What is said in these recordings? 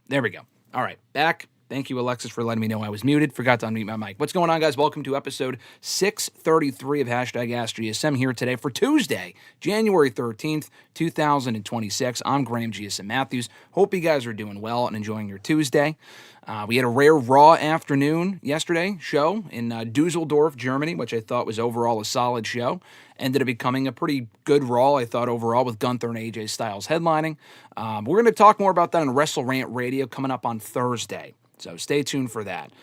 There we go. All right, back. Thank you, Alexis, for letting me know I was muted. Forgot to unmute my mic. What's going on, guys? Welcome to episode 633 of #AskGSM here today for Tuesday, January 13th, 2026. I'm Graham GSM Matthews. Hope you guys are doing well and enjoying your Tuesday. We had a rare Raw afternoon yesterday show in Dusseldorf, Germany, which I thought was overall a solid show. Ended up becoming a pretty good Raw, I thought, overall, with Gunther and AJ Styles headlining. We're going to talk more about that on WrestleRant Radio coming up on Thursday. So stay tuned for that.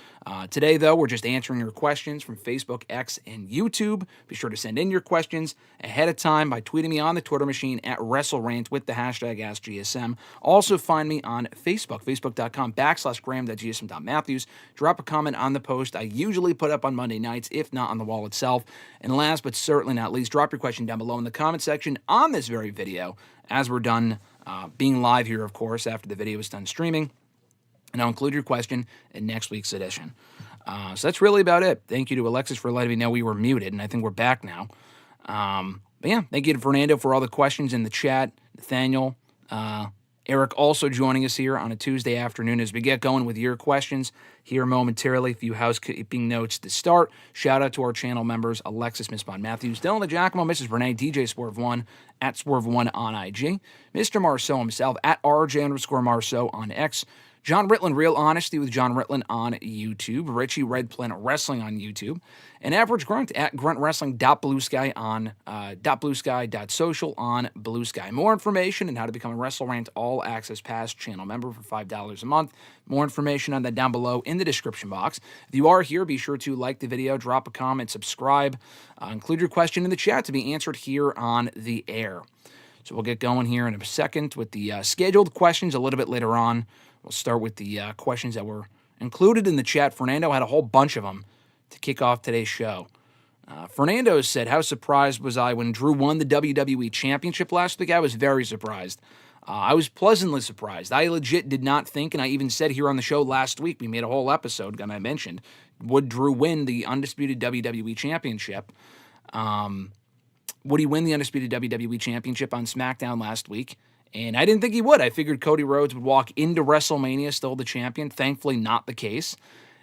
Today, though, we're just answering your questions from Facebook, X, and YouTube. Be sure to send in your questions ahead of time by tweeting me on the Twitter machine at WrestleRant with the hashtag AskGSM. Also find me on Facebook, facebook.com/Graham.GSM.Matthews. Drop a comment on the post I usually put up on Monday nights, if not on the wall itself. And last but certainly not least, drop your question down below in the comment section on this very video as we're done being live here, of course, after the video is done streaming. And I'll include your question in next week's edition. So that's really about it. Thank you to Alexis for letting me know we were muted, and I think we're back now. But yeah, thank you to Fernando for all the questions in the chat. Nathaniel, Eric also joining us here on a Tuesday afternoon as we get going with your questions here momentarily. A few housekeeping notes to start. Shout out to our channel members, Alexis, Miss Bond Matthews, Dillon, DiGiacomo, Mrs. Renee, DJ Swerve1, at Swerve1 on IG, Mr. Marceau himself, at RJ_Marceau on X, John Ritland, Real Honesty with John Ritland on YouTube, Richie Red Planet Wrestling on YouTube, and Average Grunt at GruntWrestling.bluesky on .bluesky.social on Blue Sky. More information on how to become a WrestleRant All Access Pass channel member for $5 a month. More information on that down below in the description box. If you are here, be sure to like the video, drop a comment, subscribe, include your question in the chat to be answered here on the air. So we'll get going here in a second with the scheduled questions a little bit later on. We'll start with the questions that were included in the chat. Fernando had a whole bunch of them to kick off today's show. Fernando said, how surprised was I when Drew won the WWE Championship last week? I was very surprised. I was pleasantly surprised. I legit did not think, and I even said here on the show last week, we made a whole episode, and I mentioned, would Drew win the undisputed WWE Championship? Would he win the undisputed WWE Championship on SmackDown last week? And I didn't think he would. I figured Cody Rhodes would walk into WrestleMania still the champion. Thankfully, not the case.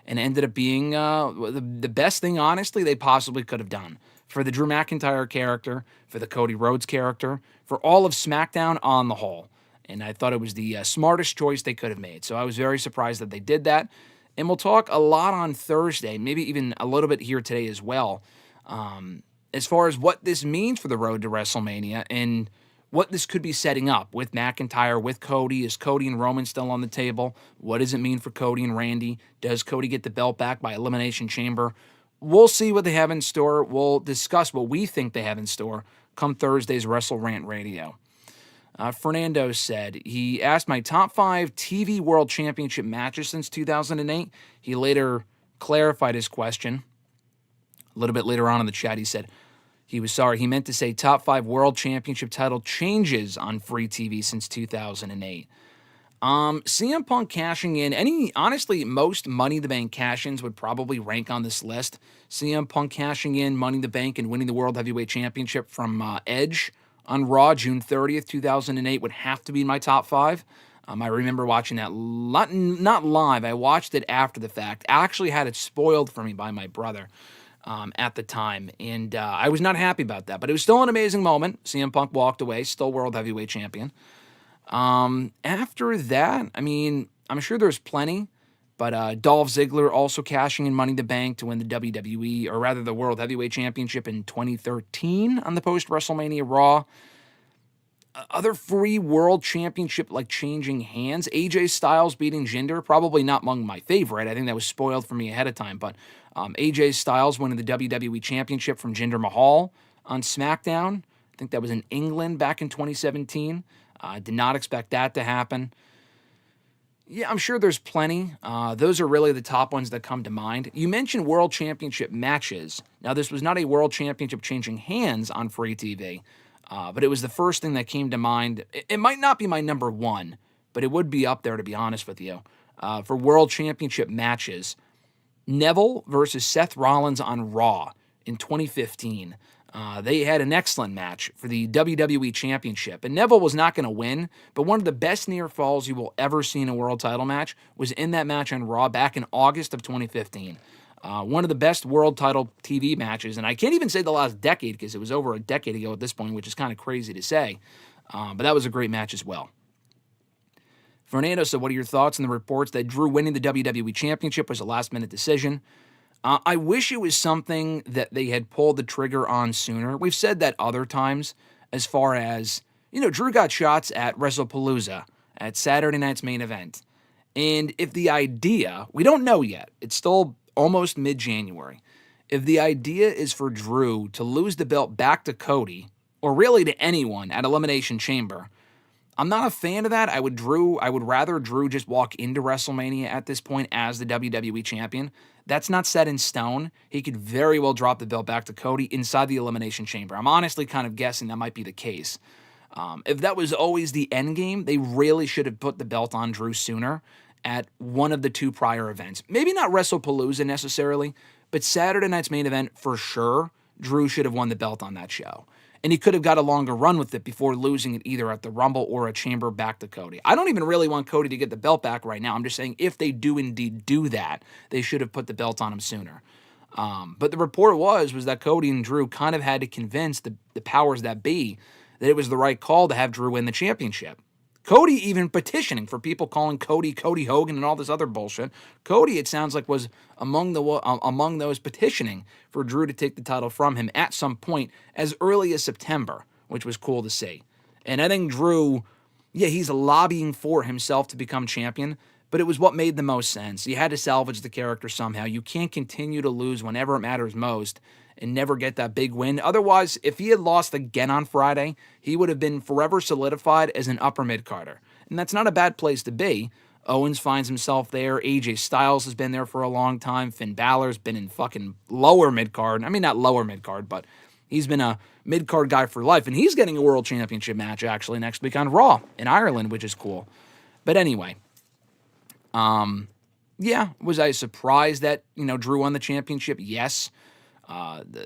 And it ended up being the best thing, honestly, they possibly could have done. For the Drew McIntyre character, for the Cody Rhodes character, for all of SmackDown on the whole. And I thought it was the smartest choice they could have made. So I was very surprised that they did that. And we'll talk a lot on Thursday, maybe even a little bit here today as well, as far as what this means for the road to WrestleMania and what this could be setting up with McIntyre, with Cody. Is Cody and Roman still on the table? What does it mean for Cody and Randy? Does Cody get the belt back by Elimination Chamber? We'll see what they have in store. We'll discuss what we think they have in store come Thursday's WrestleRant Radio. Fernando said, he asked my top 5 TV World Championship matches since 2008. He later clarified his question. A little bit later on in the chat, he said, he was sorry. He meant to say top 5 World Championship title changes on free TV since 2008. CM Punk cashing in. Honestly, most Money in the Bank cash-ins would probably rank on this list. CM Punk cashing in Money in the Bank and winning the World Heavyweight Championship from Edge on Raw, June 30th, 2008 would have to be in my top 5. I remember watching that, not live. I watched it after the fact. I actually had it spoiled for me by my brother. At the time, and I was not happy about that, but it was still an amazing moment. CM Punk walked away, still World Heavyweight Champion. After that, I mean, I'm sure there's plenty, but Dolph Ziggler also cashing in Money in the Bank to win the WWE, or rather the World Heavyweight Championship in 2013 on the post-WrestleMania Raw. Other free World Championship, like, changing hands. AJ Styles beating Jinder, probably not among my favorite. I think that was spoiled for me ahead of time, but AJ Styles winning the WWE Championship from Jinder Mahal on SmackDown. I think that was in England back in 2017. Did not expect that to happen. Yeah, I'm sure there's plenty. Those are really the top ones that come to mind. You mentioned World Championship matches. Now, this was not a World Championship changing hands on free TV, but it was the first thing that came to mind. It might not be my number 1, but it would be up there, to be honest with you. For World Championship matches, Neville versus Seth Rollins on Raw in 2015. They had an excellent match for the WWE Championship. And Neville was not going to win, but one of the best near falls you will ever see in a world title match was in that match on Raw back in August of 2015. One of the best world title TV matches, and I can't even say the last decade because it was over a decade ago at this point, which is kind of crazy to say. But that was a great match as well. Fernando said, what are your thoughts on the reports that Drew winning the WWE Championship was a last-minute decision? I wish it was something that they had pulled the trigger on sooner. We've said that other times as far as, Drew got shots at WrestlePalooza at Saturday night's main event. And if the idea, we don't know yet, it's still almost mid-January. If the idea is for Drew to lose the belt back to Cody, or really to anyone at Elimination Chamber, I'm not a fan of that. I would rather Drew just walk into WrestleMania at this point as the WWE champion. That's not set in stone. He could very well drop the belt back to Cody inside the Elimination Chamber. I'm honestly kind of guessing that might be the case. If that was always the end game, they really should have put the belt on Drew sooner at one of the two prior events. Maybe not WrestlePalooza necessarily, but Saturday night's main event for sure, Drew should have won the belt on that show. And he could have got a longer run with it before losing it either at the Rumble or a Chamber back to Cody. I don't even really want Cody to get the belt back right now. I'm just saying if they do indeed do that, they should have put the belt on him sooner. But the report was that Cody and Drew kind of had to convince the powers that be that it was the right call to have Drew win the championship. Cody even petitioning for people calling Cody Hogan and all this other bullshit. Cody, it sounds like, was among those petitioning for Drew to take the title from him at some point as early as September, which was cool to see. And I think Drew, he's lobbying for himself to become champion, but it was what made the most sense. You had to salvage the character somehow. You can't continue to lose whenever it matters most and never get that big win. Otherwise, if he had lost again on Friday, he would have been forever solidified as an upper mid-carder. And that's not a bad place to be. Owens finds himself there. AJ Styles has been there for a long time. Finn Balor's been in fucking lower mid-card. I mean, not lower mid-card, but he's been a mid-card guy for life. And he's getting a world championship match, actually, next week on Raw in Ireland, which is cool. But anyway, was I surprised that, Drew won the championship? Yes.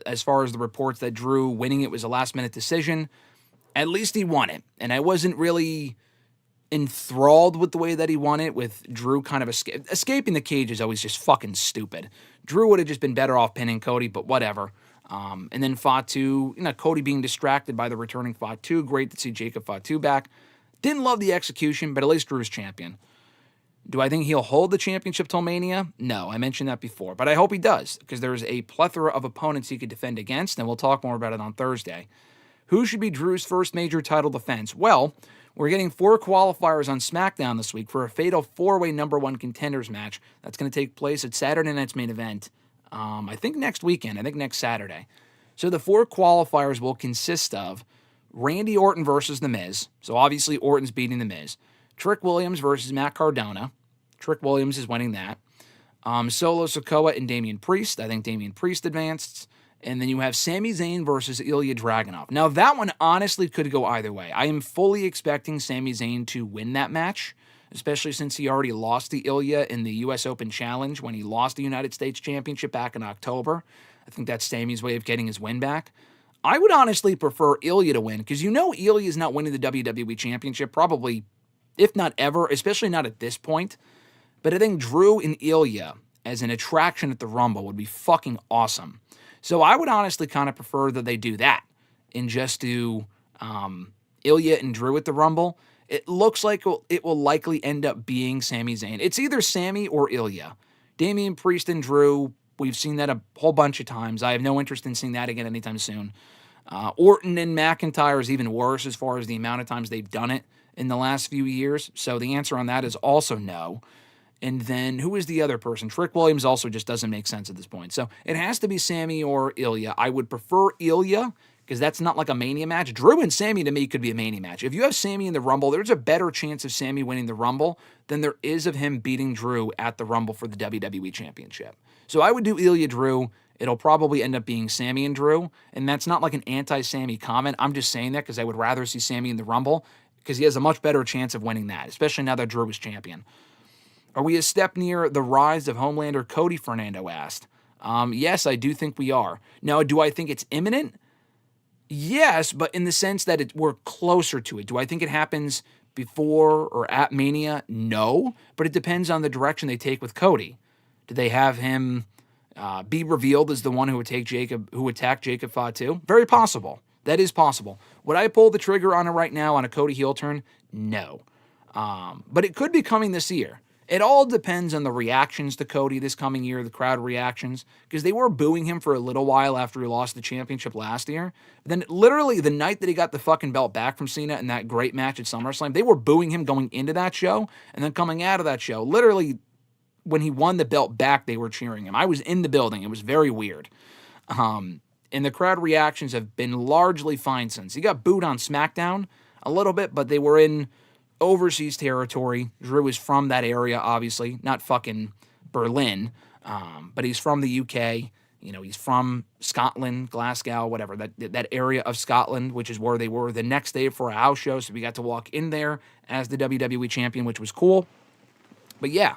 As far as the reports that Drew winning it was a last-minute decision, at least he won it. And I wasn't really enthralled with the way that he won it, with Drew kind of escaping the cage is always just fucking stupid. Drew would have just been better off pinning Cody, but whatever. And then Fatu, Cody being distracted by the returning Fatu. Great to see Jacob Fatu back. Didn't love the execution, but at least Drew's champion. Do I think he'll hold the championship till Mania? No, I mentioned that before, but I hope he does, because there's a plethora of opponents he could defend against, and we'll talk more about it on Thursday. Who should be Drew's first major title defense? Well, we're getting 4 qualifiers on SmackDown this week for a fatal 4-way number 1 contenders match that's going to take place at Saturday night's main event. I think next weekend. I think next Saturday. So the 4 qualifiers will consist of Randy Orton versus The Miz. So obviously Orton's beating The Miz. Trick Williams versus Matt Cardona. Trick Williams is winning that. Solo Sikoa and Damian Priest. I think Damian Priest advanced. And then you have Sami Zayn versus Ilya Dragunov. Now, that one honestly could go either way. I am fully expecting Sami Zayn to win that match, especially since he already lost to Ilya in the U.S. Open Challenge when he lost the United States Championship back in October. I think that's Sami's way of getting his win back. I would honestly prefer Ilya to win, because Ilya is not winning the WWE Championship probably, if not ever, especially not at this point. But I think Drew and Ilya as an attraction at the Rumble would be fucking awesome. So I would honestly kind of prefer that they do that and just do Ilya and Drew at the Rumble. It looks like it will likely end up being Sami Zayn. It's either Sami or Ilya. Damian Priest and Drew, we've seen that a whole bunch of times. I have no interest in seeing that again anytime soon. Orton and McIntyre is even worse as far as the amount of times they've done it in the last few years. So the answer on that is also no. And then who is the other person? Trick Williams also just doesn't make sense at this point. So it has to be Sami or Ilya. I would prefer Ilya because that's not like a Mania match. Drew and Sami to me could be a Mania match. If you have Sami in the Rumble, there's a better chance of Sami winning the Rumble than there is of him beating Drew at the Rumble for the WWE Championship. So I would do Ilya Drew. It'll probably end up being Sami and Drew. And that's not like an anti-Sami comment. I'm just saying that because I would rather see Sami in the Rumble because he has a much better chance of winning that, especially now that Drew is champion. Are we a step near the rise of Homelander Cody, Fernando asked? Yes, I do think we are. Now, do I think it's imminent? Yes, but in the sense that we're closer to it. Do I think it happens before or at Mania? No, but it depends on the direction they take with Cody. Do they have him be revealed as the one who attacked Jacob Fatu? Very possible. That is possible. Would I pull the trigger on it right now on a Cody heel turn? No. But it could be coming this year. It all depends on the reactions to Cody this coming year, the crowd reactions, because they were booing him for a little while after he lost the championship last year. Then literally the night that he got the fucking belt back from Cena in that great match at SummerSlam, they were booing him going into that show, and then coming out of that show, literally when he won the belt back, they were cheering him. I was in the building. It was very weird. And the crowd reactions have been largely fine since. He got booed on SmackDown a little bit, but they were in overseas territory. Drew is from that area, obviously, not fucking Berlin, but he's from the UK. You know, he's from Scotland, Glasgow, whatever, that area of Scotland, which is where they were the next day for a house show. So we got to walk in there as the WWE champion, which was cool. But yeah,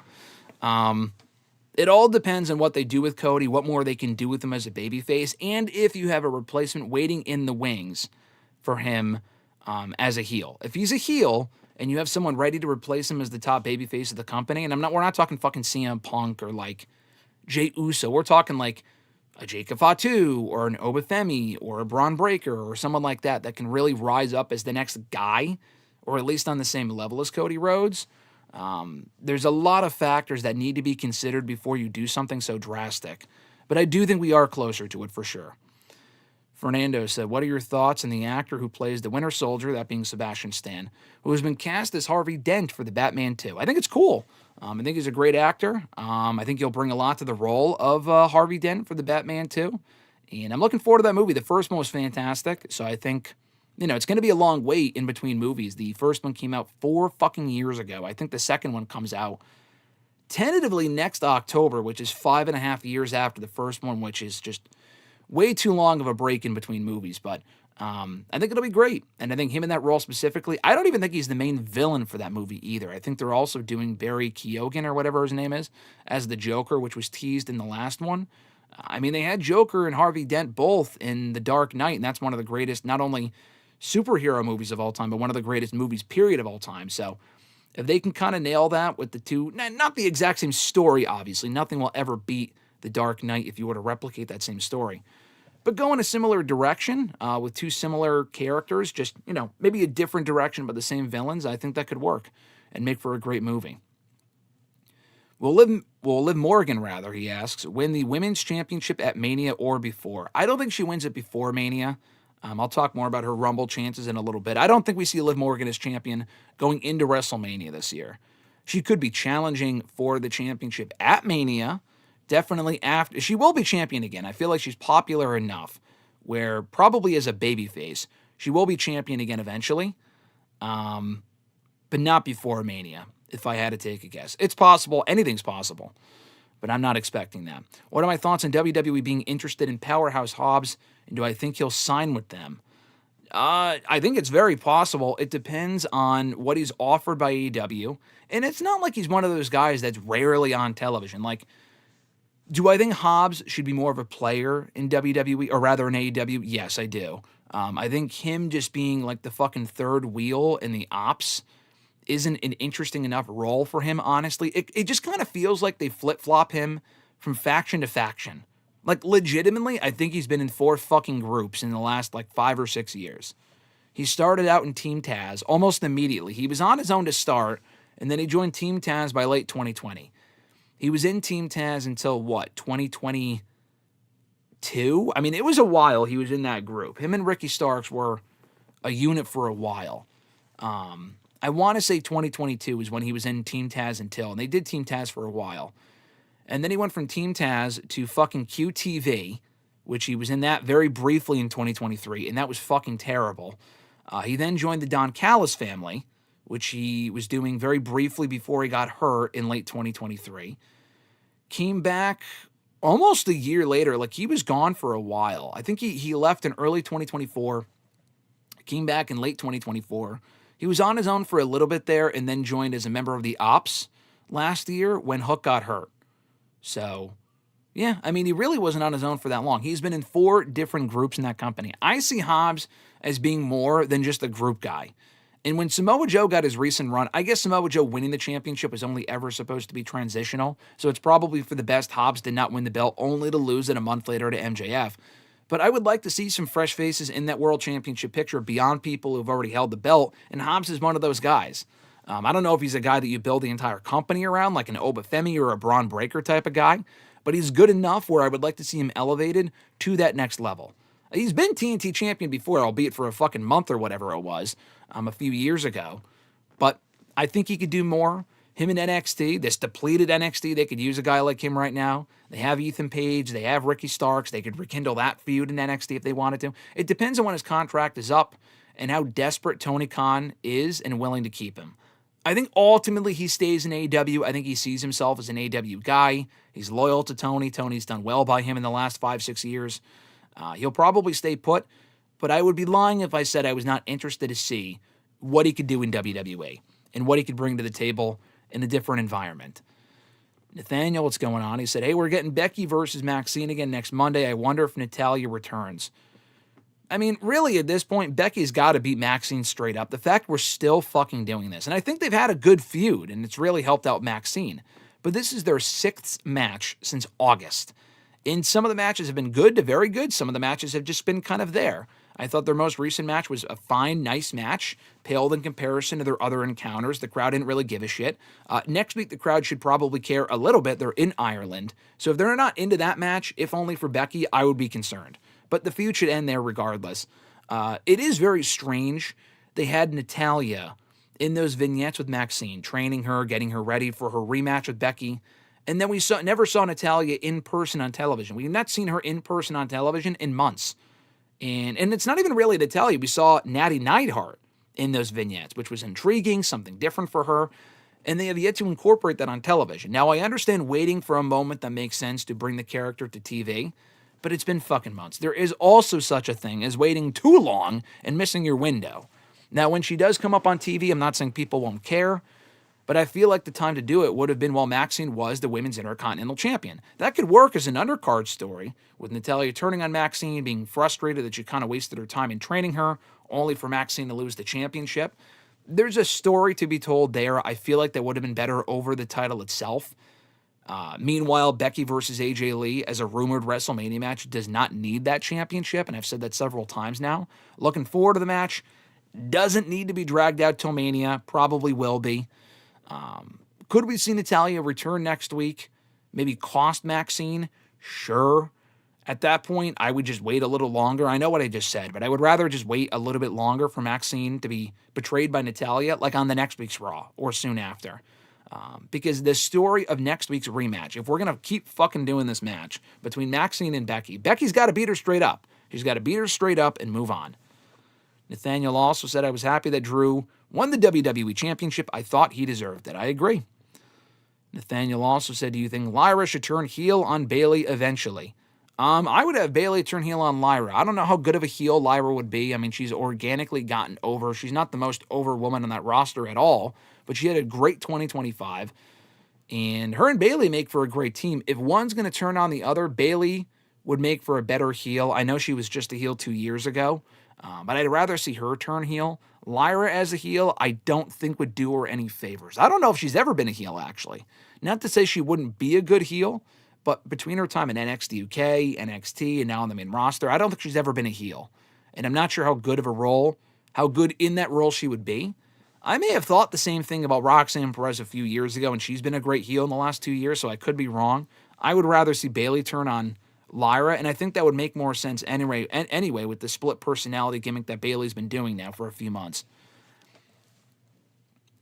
it all depends on what they do with Cody, what more they can do with him as a babyface, and if you have a replacement waiting in the wings for him as a heel. If he's a heel and you have someone ready to replace him as the top babyface of the company, and we're not talking fucking CM Punk or like Jey Uso. We're talking like a Jacob Fatu or an Obafemi or a Bron Breakker or someone like that can really rise up as the next guy, or at least on the same level as Cody Rhodes. There's a lot of factors that need to be considered before you do something so drastic. But I do think we are closer to it for sure. Fernando said, what are your thoughts on the actor who plays the Winter Soldier, that being Sebastian Stan, who has been cast as Harvey Dent for the Batman 2? I think it's cool. I think he's a great actor. I think he'll bring a lot to the role of Harvey Dent for the Batman 2. And I'm looking forward to that movie. The first one was fantastic, so I think, it's going to be a long wait in between movies. The first one came out 4 fucking years ago. I think the second one comes out tentatively next October, which is 5.5 years after the first one, which is just way too long of a break in between movies. But I think it'll be great. And I think him in that role specifically, I don't even think he's the main villain for that movie either. I think they're also doing Barry Keoghan or whatever his name is as the Joker, which was teased in the last one. I mean, they had Joker and Harvey Dent both in The Dark Knight, and that's one of the greatest, not only superhero movies of all time, but one of the greatest movies, period, of all time. So if they can kind of nail that with the two, not the exact same story, obviously. Nothing will ever beat The Dark Knight if you were to replicate that same story. But go in a similar direction with two similar characters, just, maybe a different direction, but the same villains, I think that could work and make for a great movie. Will Liv Morgan, rather, he asks, win the Women's Championship at Mania or before? I don't think she wins it before Mania. I'll talk more about her Rumble chances in a little bit. I don't think we see Liv Morgan as champion going into WrestleMania this year. She could be challenging for the championship at Mania, definitely after. She will be champion again. I feel like she's popular enough where probably as a babyface, she will be champion again eventually, but not before Mania, if I had to take a guess. It's possible. Anything's possible, but I'm not expecting that. What are my thoughts on WWE being interested in Powerhouse Hobbs, and do I think he'll sign with them? I think it's very possible. It depends on what he's offered by AEW, and it's not like he's one of those guys that's rarely on television. Like, do I think Hobbs should be more of a player in WWE, or rather in AEW? Yes, I do. I think him just being like the fucking third wheel in the ops isn't an interesting enough role for him, honestly. It just kind of feels like they flip-flop him from faction to faction. Like, legitimately, I think he's been in 4 fucking groups in the last, 5 or 6 years. He started out in Team Taz almost immediately. He was on his own to start, and then he joined Team Taz by late 2020. He was in Team Taz until, 2022? I mean, it was a while he was in that group. Him and Ricky Starks were a unit for a while. I want to say 2022 is when he was in Team Taz until, and they did Team Taz for a while. And then he went from Team Taz to fucking QTV, which he was in that very briefly in 2023, and that was fucking terrible. He then joined the Don Callis family, which he was doing very briefly before he got hurt in late 2023. Came back almost a year later. He was gone for a while. I think he left in early 2024, came back in late 2024. He was on his own for a little bit there and then joined as a member of the Ops last year when Hook got hurt. So, Yeah, I mean, he really wasn't on his own for that long. He's been in 4 different groups in that company. I see Hobbs as being more than just a group guy. And when Samoa Joe got his recent run, I guess Samoa Joe winning the championship was only ever supposed to be transitional. So it's probably for the best Hobbs did not win the belt, only to lose it a month later to MJF. But I would like to see some fresh faces in that world championship picture beyond people who've already held the belt. And Hobbs is one of those guys. I don't know if he's a guy that you build the entire company around, like an Obafemi or a Bron Breakker type of guy, but he's good enough where I would like to see him elevated to that next level. He's been TNT champion before, albeit for a fucking month or whatever it was, a few years ago. But I think he could do more. Him in NXT, this depleted NXT, they could use a guy like him right now. They have Ethan Page, they have Ricky Starks, they could rekindle that feud in NXT if they wanted to. It depends on when his contract is up and how desperate Tony Khan is and willing to keep him. I think ultimately he stays in AEW. I think he sees himself as an AEW guy. He's loyal to Tony. Tony's done well by him in the last 5-6 years. He'll probably stay put, but I would be lying if I said I was not interested to see what he could do in WWE and what he could bring to the table in a different environment. Nathaniel, what's going on? He said, hey, we're getting Becky versus Maxine again next Monday. I wonder if Natalya returns. I mean, really, at this point, Becky's got to beat Maxine straight up. The fact we're still fucking doing this. And I think they've had a good feud, and it's really helped out Maxine. But this is their 6th match since August. And some of the matches have been good to very good. Some of the matches have just been kind of there. I thought their most recent match was a fine, nice match, paled in comparison to their other encounters. The crowd didn't really give a shit. Next week, the crowd should probably care a little bit. They're in Ireland. So if they're not into that match, if only for Becky, I would be concerned. But the feud should end there regardless. It is very strange. They had Natalya in those vignettes with Maxine, training her, getting her ready for her rematch with Becky. And then we never saw Natalya in person on television. We've not seen her in person on television in months. And it's not even really Natalya. We saw Natty Neidhart in those vignettes, which was intriguing, something different for her. And they have yet to incorporate that on television. Now, I understand waiting for a moment that makes sense to bring the character to TV, but it's been fucking months. There is also such a thing as waiting too long and missing your window. Now, when she does come up on TV, I'm not saying people won't care, but I feel like the time to do it would have been while Maxine was the Women's Intercontinental Champion. That could work as an undercard story, with Natalya turning on Maxine, being frustrated that she kind of wasted her time in training her, only for Maxine to lose the championship. There's a story to be told there. I feel like that would have been better over the title itself. Meanwhile, Becky versus AJ Lee as a rumored WrestleMania match does not need that championship, and I've said that several times now. Looking forward to the match. Doesn't need to be dragged out till Mania. Probably will be. Could we see Natalya return next week? Maybe cost Maxine? Sure. At that point, I would just wait a little longer. I know what I just said, but I would rather just wait a little bit longer for Maxine to be betrayed by Natalya, like on the next week's Raw or soon after. Because the story of next week's rematch, if we're going to keep fucking doing this match between Maxine and Becky, Becky's got to beat her straight up. She's got to beat her straight up and move on. Nathaniel also said, I was happy that Drew won the WWE Championship. I thought he deserved it. I agree. Nathaniel also said, do you think Lyra should turn heel on Bayley eventually? I would have Bayley turn heel on Lyra. I don't know how good of a heel Lyra would be. I mean, she's organically gotten over. She's not the most over woman on that roster at all, but she had a great 2025. And her and Bayley make for a great team. If one's going to turn on the other, Bayley would make for a better heel. I know she was just a heel 2 years ago, but I'd rather see her turn heel. Lyra as a heel, I don't think would do her any favors. I don't know if she's ever been a heel, actually. Not to say she wouldn't be a good heel, but between her time in NXT UK, NXT, and now on the main roster, I don't think she's ever been a heel. And I'm not sure how good of a role, how good in that role she would be. I may have thought the same thing about Roxanne Perez a few years ago, and she's been a great heel in the last 2 years, so I could be wrong. I would rather see Bayley turn on Lyra, and I think that would make more sense anyway with the split personality gimmick that Bayley's been doing now for a few months.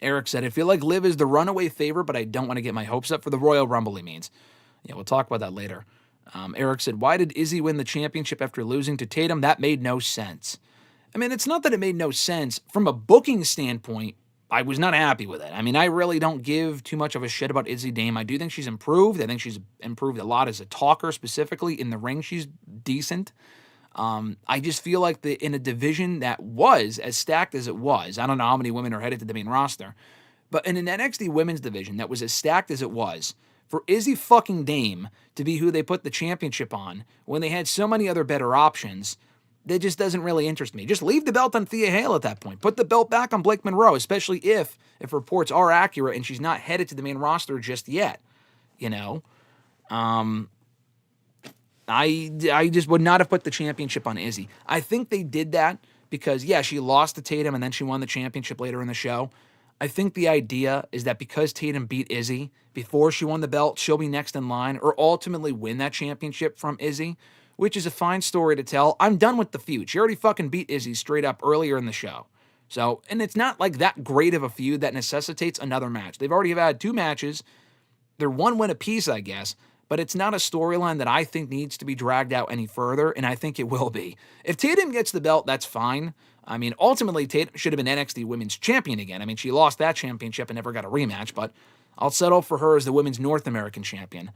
Eric said, I feel like Liv is the runaway favorite, but I don't want to get my hopes up for the Royal Rumble, he means. Yeah, we'll talk about that later. Eric said, why did Izzy win the championship after losing to Tatum? That made no sense. I mean, it's not that it made no sense. From a booking standpoint, I was not happy with it. I mean, I really don't give too much of a shit about Izzy Dame. I do think she's improved. I think she's improved a lot as a talker, specifically in the ring. She's decent. I just feel like in a division that was as stacked as it was, I don't know how many women are headed to the main roster, but in an NXT women's division that was as stacked as it was, For Izzy fucking Dame to be who they put the championship on when they had so many other better options, that just doesn't really interest me. Just leave the belt on Thea Hale at that point. Put the belt back on Blake Monroe, especially if reports are accurate and she's not headed to the main roster just yet. You know? I just would not have put the championship on Izzy. I think they did that because, yeah, she lost to Tatum and then she won the championship later in the show. I think the idea is that because Tatum beat Izzy before she won the belt, she'll be next in line or ultimately win that championship from Izzy, which is a fine story to tell. I'm done with the feud. She already fucking beat Izzy straight up earlier in the show. So, and it's not like that great of a feud that necessitates another match. They've already had 2 matches. They're 1 win apiece, I guess, but it's not a storyline that I think needs to be dragged out any further, and I think it will be. If Tatum gets the belt, that's fine. I mean, ultimately, Tatum should have been NXT Women's Champion again. I mean, she lost that championship and never got a rematch, but I'll settle for her as the Women's North American Champion.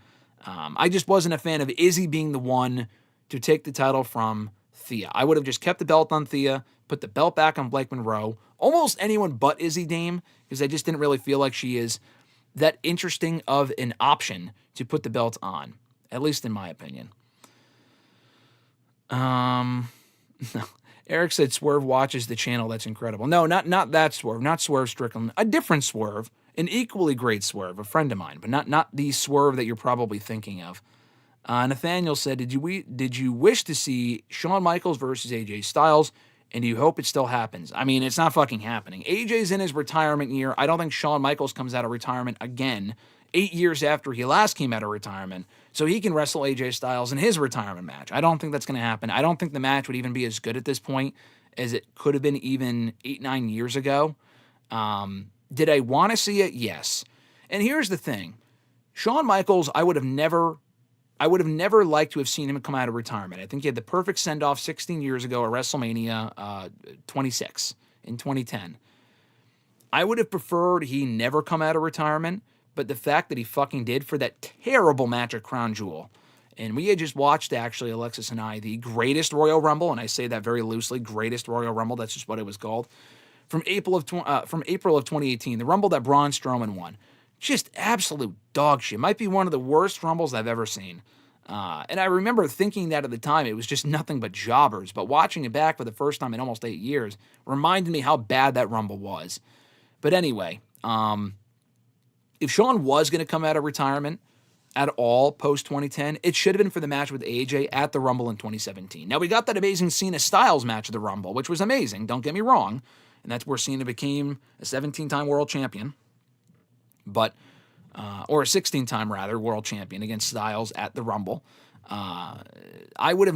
I just wasn't a fan of Izzy being the one to take the title from Thea. I would have just kept the belt on Thea, put the belt back on Blake Monroe, almost anyone but Izzy Dame, because I just didn't really feel like she is that interesting of an option to put the belt on, at least in my opinion. Eric said Swerve watches the channel. That's incredible. No, not that Swerve, not Swerve Strickland, a different Swerve, an equally great Swerve, a friend of mine, but not the Swerve that you're probably thinking of. Nathaniel said, did you wish to see Shawn Michaels versus AJ Styles, and do you hope it still happens? I mean, it's not fucking happening. AJ's in his retirement year. I don't think Shawn Michaels comes out of retirement again 8 years after he last came out of retirement, so he can wrestle AJ Styles in his retirement match. I don't think that's going to happen. I don't think the match would even be as good at this point as it could have been even 8-9 years ago. Did I want to see it? Yes. And here's the thing. Shawn Michaels, I would have never liked to have seen him come out of retirement. I think he had the perfect send-off 16 years ago at WrestleMania 26 in 2010. I would have preferred he never come out of retirement, but the fact that he fucking did for that terrible match at Crown Jewel. And we had just watched, actually, Alexis and I, the greatest Royal Rumble, and I say that very loosely, greatest Royal Rumble, that's just what it was called, from April of 2018, the Rumble that Braun Strowman won. Just absolute dog shit. Might be one of the worst Rumbles I've ever seen. And I remember thinking that at the time, it was just nothing but jobbers. But watching it back for the first time in almost 8 years reminded me how bad that Rumble was. But anyway, if Shawn was going to come out of retirement at all post-2010, it should have been for the match with AJ at the Rumble in 2017. Now, we got that amazing Cena-Styles match at the Rumble, which was amazing, don't get me wrong. And that's where Cena became a 17-time world champion. But, or a 16-time rather, world champion against Styles at the Rumble. I would have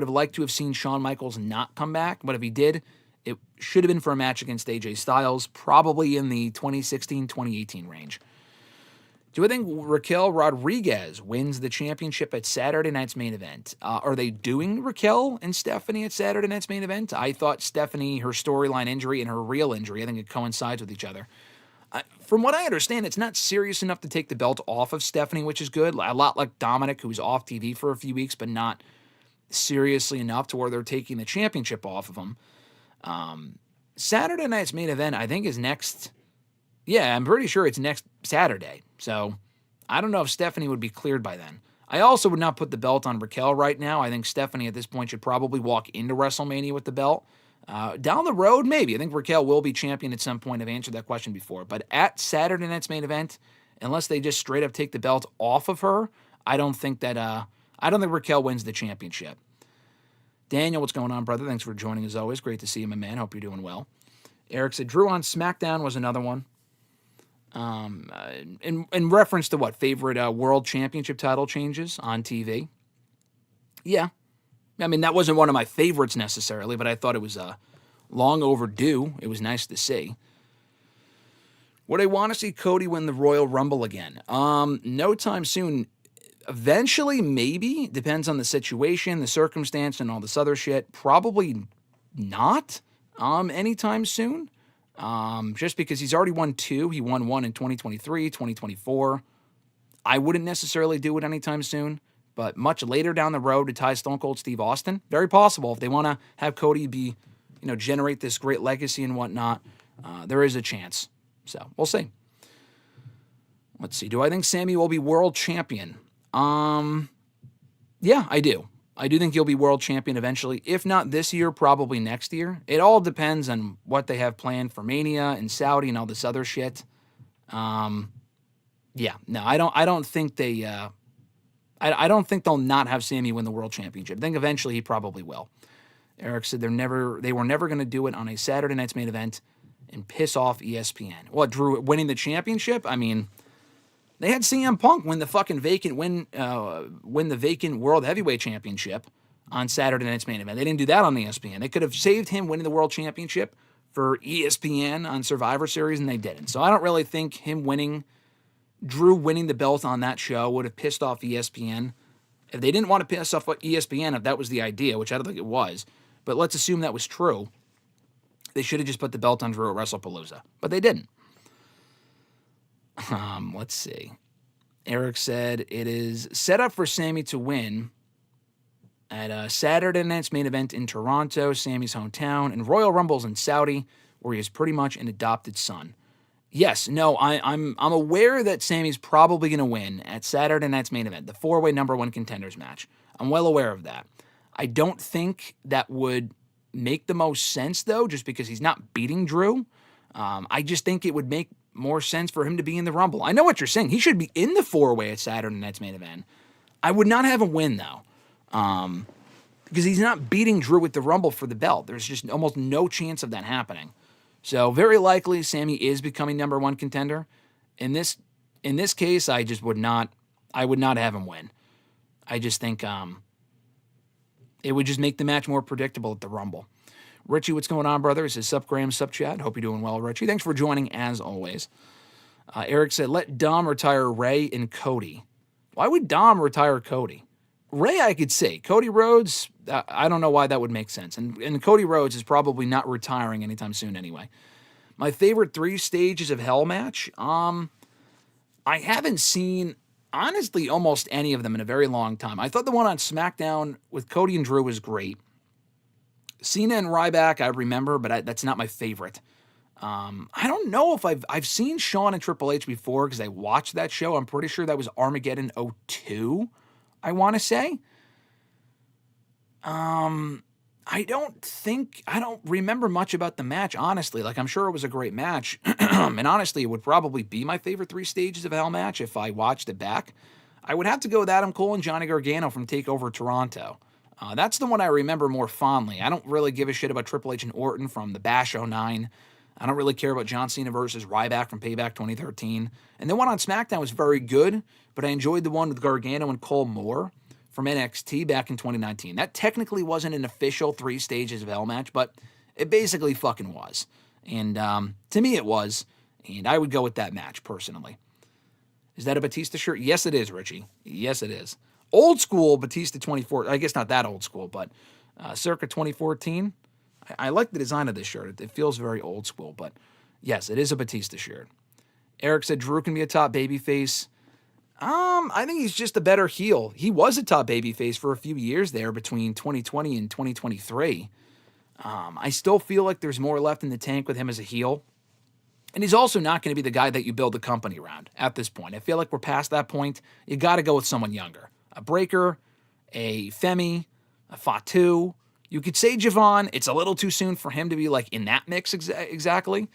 liked to have seen Shawn Michaels not come back, but if he did, it should have been for a match against AJ Styles, probably in the 2016-2018 range. Do I think Raquel Rodriguez wins the championship at Saturday night's main event? Are they doing Raquel and Stephanie at Saturday night's main event? I thought Stephanie, her storyline injury and her real injury, I think it coincides with each other. From what I understand, it's not serious enough to take the belt off of Stephanie, which is good. A lot like Dominic, who was off TV for a few weeks, but not seriously enough to where they're taking the championship off of him. Saturday night's main event, I think, is next. Yeah, I'm pretty sure it's next Saturday. So I don't know if Stephanie would be cleared by then. I also would not put the belt on Raquel right now. I think Stephanie at this point should probably walk into WrestleMania with the belt. Down the road, maybe. I think Raquel will be champion at some point. I've answered that question before. But at Saturday night's main event, unless they just straight up take the belt off of her, I don't think Raquel wins the championship. Daniel, what's going on, brother? Thanks for joining as always. Great to see you, my man. Hope you're doing well. Eric said Drew on SmackDown was another one. In reference to what? Favorite world championship title changes on TV? Yeah. I mean, that wasn't one of my favorites necessarily, but I thought it was long overdue. It was nice to see. Would I want to see Cody win the Royal Rumble again? No time soon. Eventually, maybe. Depends on the situation, the circumstance, and all this other shit. Probably not anytime soon. Just because he's already won 2. He won 1 in 2023, 2024. I wouldn't necessarily do it anytime soon. But much later down the road to tie Stone Cold Steve Austin, very possible. If they want to have Cody be, generate this great legacy and whatnot, there is a chance. So we'll see. Let's see. Do I think Sammy will be world champion? Yeah, I do. I do think he'll be world champion eventually. If not this year, probably next year. It all depends on what they have planned for Mania and Saudi and all this other shit. Yeah, no, I don't think they. I don't think they'll not have Sammy win the world championship. I think eventually he probably will. Eric said they were never going to do it on a Saturday night's main event and piss off ESPN. What, Drew winning the championship? I mean, they had CM Punk win the fucking win the vacant World Heavyweight Championship on Saturday night's main event. They didn't do that on ESPN. They could have saved him winning the World Championship for ESPN on Survivor Series, and they didn't. So I don't really think Drew winning the belt on that show would have pissed off ESPN. If they didn't want to piss off ESPN, if that was the idea, which I don't think it was, but let's assume that was true, they should have just put the belt on Drew at WrestlePalooza. But they didn't. Let's see. Eric said it is set up for Sammy to win at Saturday night's main event in Toronto, Sammy's hometown, and Royal Rumble's in Saudi, where he is pretty much an adopted son. Yes, no, I'm aware that Sammy's probably going to win at Saturday night's main event, the 4-way number 1 contenders match. I'm well aware of that. I don't think that would make the most sense, though, just because he's not beating Drew. I just think it would make more sense for him to be in the Rumble. I know what you're saying. He should be in the 4-way at Saturday night's main event. I would not have him win, though, because he's not beating Drew with the Rumble for the belt. There's just almost no chance of that happening. So very likely Sammy is becoming number 1 contender. In this case, I would not have him win. I just think it would just make the match more predictable at the Rumble. Richie, what's going on, brother? It says, sup, Graham, sup, Chad. Hope you're doing well, Richie. Thanks for joining, as always. Eric said, let Dom retire Ray and Cody. Why would Dom retire Cody? Ray, I could see. Cody Rhodes, I don't know why that would make sense. And Cody Rhodes is probably not retiring anytime soon anyway. My favorite 3 stages of Hell match, I haven't seen, honestly, almost any of them in a very long time. I thought the one on SmackDown with Cody and Drew was great. Cena and Ryback, I remember, but that's not my favorite. I don't know if I've seen Shawn and Triple H before because I watched that show. I'm pretty sure that was Armageddon 02, I want to say. I don't remember much about the match, honestly. Like, I'm sure it was a great match. And honestly, it would probably be my favorite 3 stages of Hell match if I watched it back. I would have to go with Adam Cole and Johnny Gargano from TakeOver Toronto. That's the one I remember more fondly. I don't really give a shit about Triple H and Orton from the Bash 09. I don't really care about John Cena versus Ryback from Payback 2013. And the one on SmackDown was very good, but I enjoyed the one with Gargano and Cole more from NXT back in 2019. That technically wasn't an official 3 stages of Hell match, but it basically fucking was. And to me it was, and I would go with that match personally. Is that a Batista shirt? Yes, it is, Richie. Yes, it is. Old school Batista 24. I guess not that old school, but circa 2014. I like the design of this shirt. It feels very old school, but yes, it is a Batista shirt. Eric said Drew can be a top babyface. I think he's just a better heel. He was a top babyface for a few years there between 2020 and 2023. I still feel like there's more left in the tank with him as a heel. And he's also not going to be the guy that you build a company around at this point. I feel like we're past that point. You got to go with someone younger. A Breaker, a Femi, a Fatu. You could say Javon. It's a little too soon for him to be like in that mix exactly.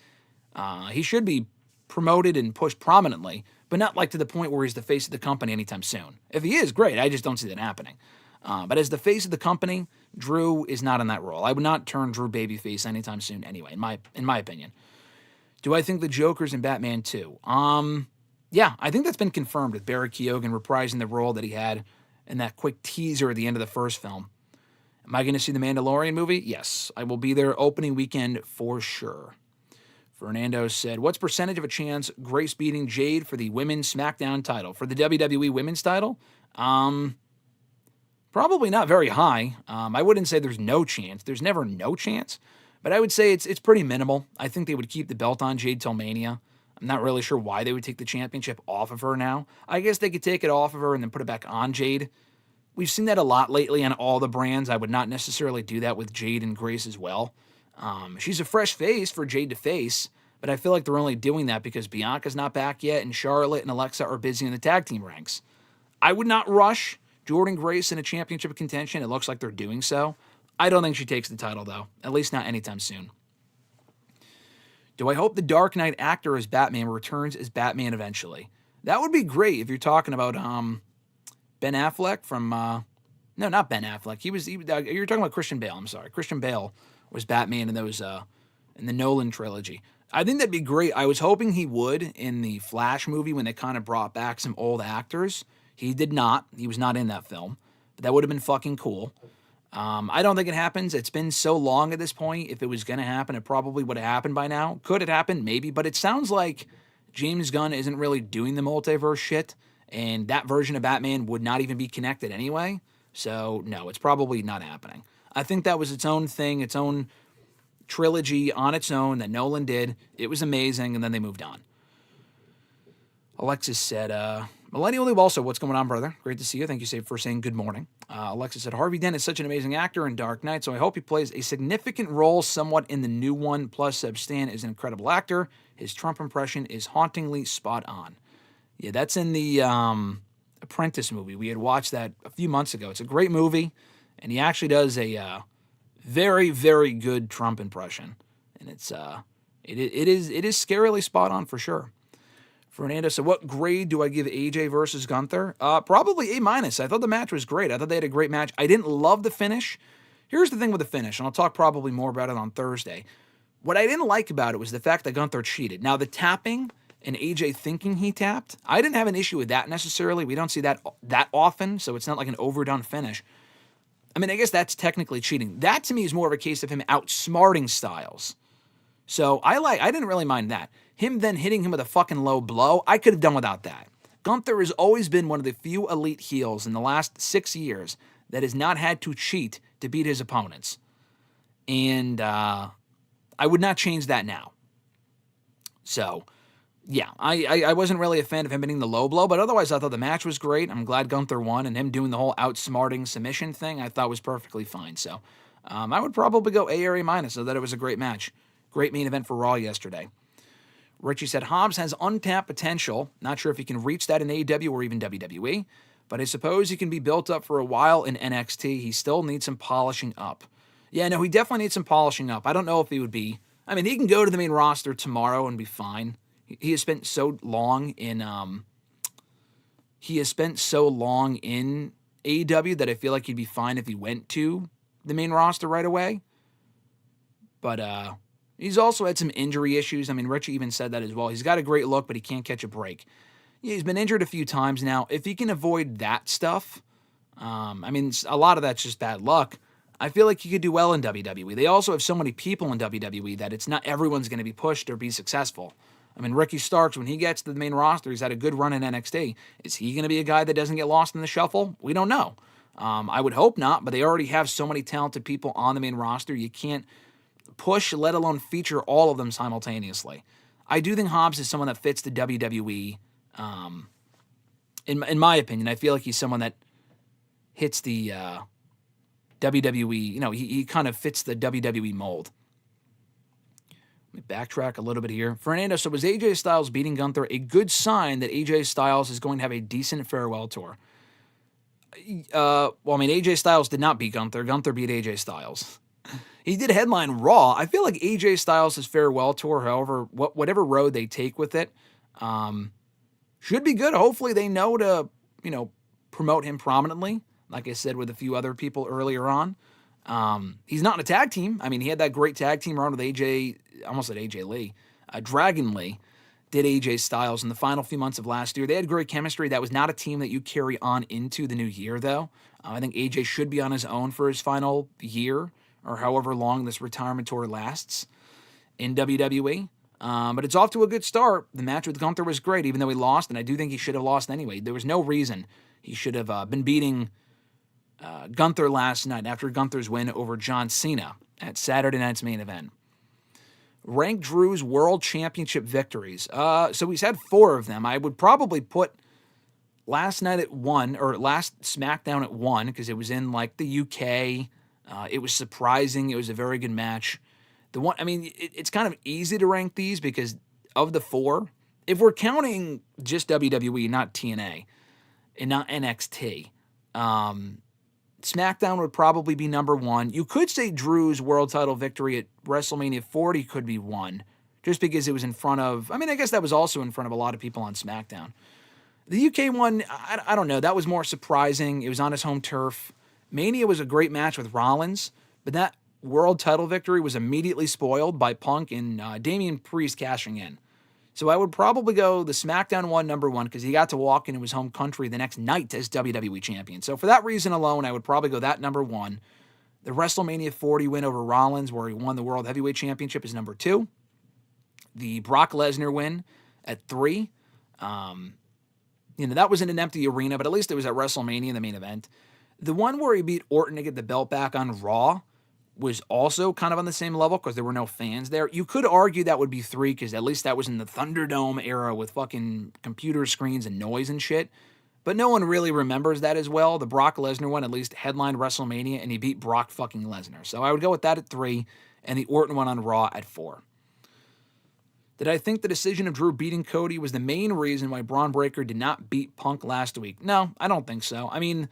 He should be promoted and pushed prominently, but not like to the point where he's the face of the company anytime soon. If he is, great. I just don't see that happening. But as the face of the company, Drew is not in that role. I would not turn Drew babyface anytime soon anyway, in my opinion. Do I think the Joker's in Batman 2? Yeah, I think that's been confirmed with Barry Keoghan reprising the role that he had in that quick teaser at the end of the first film. Am I going to see the Mandalorian movie? Yes, I will be there opening weekend for sure. Fernando said, what's percentage of a chance Grace beating Jade for the Women's SmackDown title? For the WWE Women's title? Probably not very high. I wouldn't say there's no chance. There's never no chance. But I would say it's pretty minimal. I think they would keep the belt on Jade till Mania. I'm not really sure why they would take the championship off of her now. I guess they could take it off of her and then put it back on Jade. We've seen that a lot lately on all the brands. I would not necessarily do that with Jade and Grace as well. She's a fresh face for Jade to face, but I feel like they're only doing that because Bianca's not back yet, and Charlotte and Alexa are busy in the tag team ranks. I would not rush Jordynne Grace in a championship contention. It looks like they're doing so. I don't think she takes the title, though, at least not anytime soon. Do I hope the Dark Knight actor as Batman returns as Batman eventually? That would be great if you're talking about Ben Affleck from... no, not Ben Affleck. You're talking about Christian Bale. I'm sorry. Christian Bale was Batman in those in the Nolan trilogy. I think that'd be great. I was hoping he would in the Flash movie when they kind of brought back some old actors. He did not. He was not in that film. But that would have been fucking cool. I don't think it happens. It's been so long at this point. If it was going to happen, it probably would have happened by now. Could it happen? Maybe. But it sounds like James Gunn isn't really doing the multiverse shit, and that version of Batman would not even be connected anyway. So, no, it's probably not happening. I think that was its own thing, its own trilogy on its own that Nolan did. It was amazing, and then they moved on. Alexis said, Millennial Lube also, what's going on, brother? Great to see you. Thank you for saying good morning. Alexis said, Harvey Dent is such an amazing actor in Dark Knight, so I hope he plays a significant role somewhat in the new one. Plus, Seb Stan is an incredible actor. His Trump impression is hauntingly spot on. Yeah, that's in the Apprentice movie. We had watched that a few months ago. It's a great movie, and he actually does a very, very good Trump impression. And it is scarily spot on for sure. Fernando, so what grade do I give AJ versus Gunther? Probably A-. I thought the match was great. I thought they had a great match. I didn't love the finish. Here's the thing with the finish, and I'll talk probably more about it on Thursday. What I didn't like about it was the fact that Gunther cheated. Now, the tapping and AJ thinking he tapped, I didn't have an issue with that necessarily. We don't see that often, so it's not like an overdone finish. I mean, I guess that's technically cheating. That, to me, is more of a case of him outsmarting Styles. So I didn't really mind that. Him then hitting him with a fucking low blow, I could have done without that. Gunther has always been one of the few elite heels in the last 6 years that has not had to cheat to beat his opponents. And I would not change that now. So, yeah, I wasn't really a fan of him hitting the low blow, but otherwise I thought the match was great. I'm glad Gunther won, and him doing the whole outsmarting submission thing I thought was perfectly fine. So, I would probably go A or A-, so that it was a great match. Great main event for Raw yesterday. Richie said, Hobbs has untapped potential. Not sure if he can reach that in AEW or even WWE, but I suppose he can be built up for a while in NXT. He still needs some polishing up. Yeah, no, he definitely needs some polishing up. I don't know if he would be... I mean, he can go to the main roster tomorrow and be fine. He has spent so long in... AEW that I feel like he'd be fine if he went to the main roster right away. But, he's also had some injury issues. I mean, Richie even said that as well. He's got a great look, but he can't catch a break. Yeah, he's been injured a few times now. If he can avoid that stuff, I mean, a lot of that's just bad luck. I feel like he could do well in WWE. They also have so many people in WWE that it's not everyone's going to be pushed or be successful. I mean, Ricky Starks, when he gets to the main roster, he's had a good run in NXT. Is he going to be a guy that doesn't get lost in the shuffle? We don't know. I would hope not, but they already have so many talented people on the main roster. You can't push, let alone feature all of them simultaneously. I do think Hobbs is someone that fits the WWE. In my opinion, I feel like he's someone that hits the WWE. You know, he kind of fits the WWE mold. Let me backtrack a little bit here. Fernando, so was AJ Styles beating Gunther a good sign that AJ Styles is going to have a decent farewell tour? Well, I mean, AJ Styles did not beat Gunther. Gunther beat AJ Styles. He did headline Raw. I feel like AJ Styles' farewell tour, however, whatever road they take with it, should be good. Hopefully they know to, promote him prominently, like I said with a few other people earlier on. He's not in a tag team. I mean, he had that great tag team run with AJ, I almost said AJ Lee. Dragon Lee did AJ Styles in the final few months of last year. They had great chemistry. That was not a team that you carry on into the new year, though. I think AJ should be on his own for his final year, or however long this retirement tour lasts in WWE. But it's off to a good start. The match with Gunther was great, even though he lost, and I do think he should have lost anyway. There was no reason he should have been beating Gunther last night after Gunther's win over John Cena at Saturday night's main event. Rank Drew's World Championship victories. So he's had 4 of them. I would probably put last night at 1, or last SmackDown at 1, because it was in, the UK. It was surprising. It was a very good match. The one, I mean, it's kind of easy to rank these because of the four, if we're counting just WWE, not TNA, and not NXT, SmackDown would probably be number one. You could say Drew's world title victory at WrestleMania 40 could be one, just because it was in front of, I mean, I guess that was also in front of a lot of people on SmackDown. The UK one, I don't know. That was more surprising. It was on his home turf. Mania was a great match with Rollins, but that world title victory was immediately spoiled by Punk and Damian Priest cashing in. So I would probably go the SmackDown one, number one, because he got to walk into his home country the next night as WWE champion. So for that reason alone, I would probably go that number one. The WrestleMania 40 win over Rollins, where he won the World Heavyweight Championship, is number two. The Brock Lesnar win at three. That was in an empty arena, but at least it was at WrestleMania in the main event. The one where he beat Orton to get the belt back on Raw was also kind of on the same level because there were no fans there. You could argue that would be three because at least that was in the Thunderdome era with fucking computer screens and noise and shit. But no one really remembers that as well. The Brock Lesnar one at least headlined WrestleMania and he beat Brock fucking Lesnar. So I would go with that at three and the Orton one on Raw at four. Did I think the decision of Drew beating Cody was the main reason why Braun Breaker did not beat Punk last week? No, I don't think so. I mean,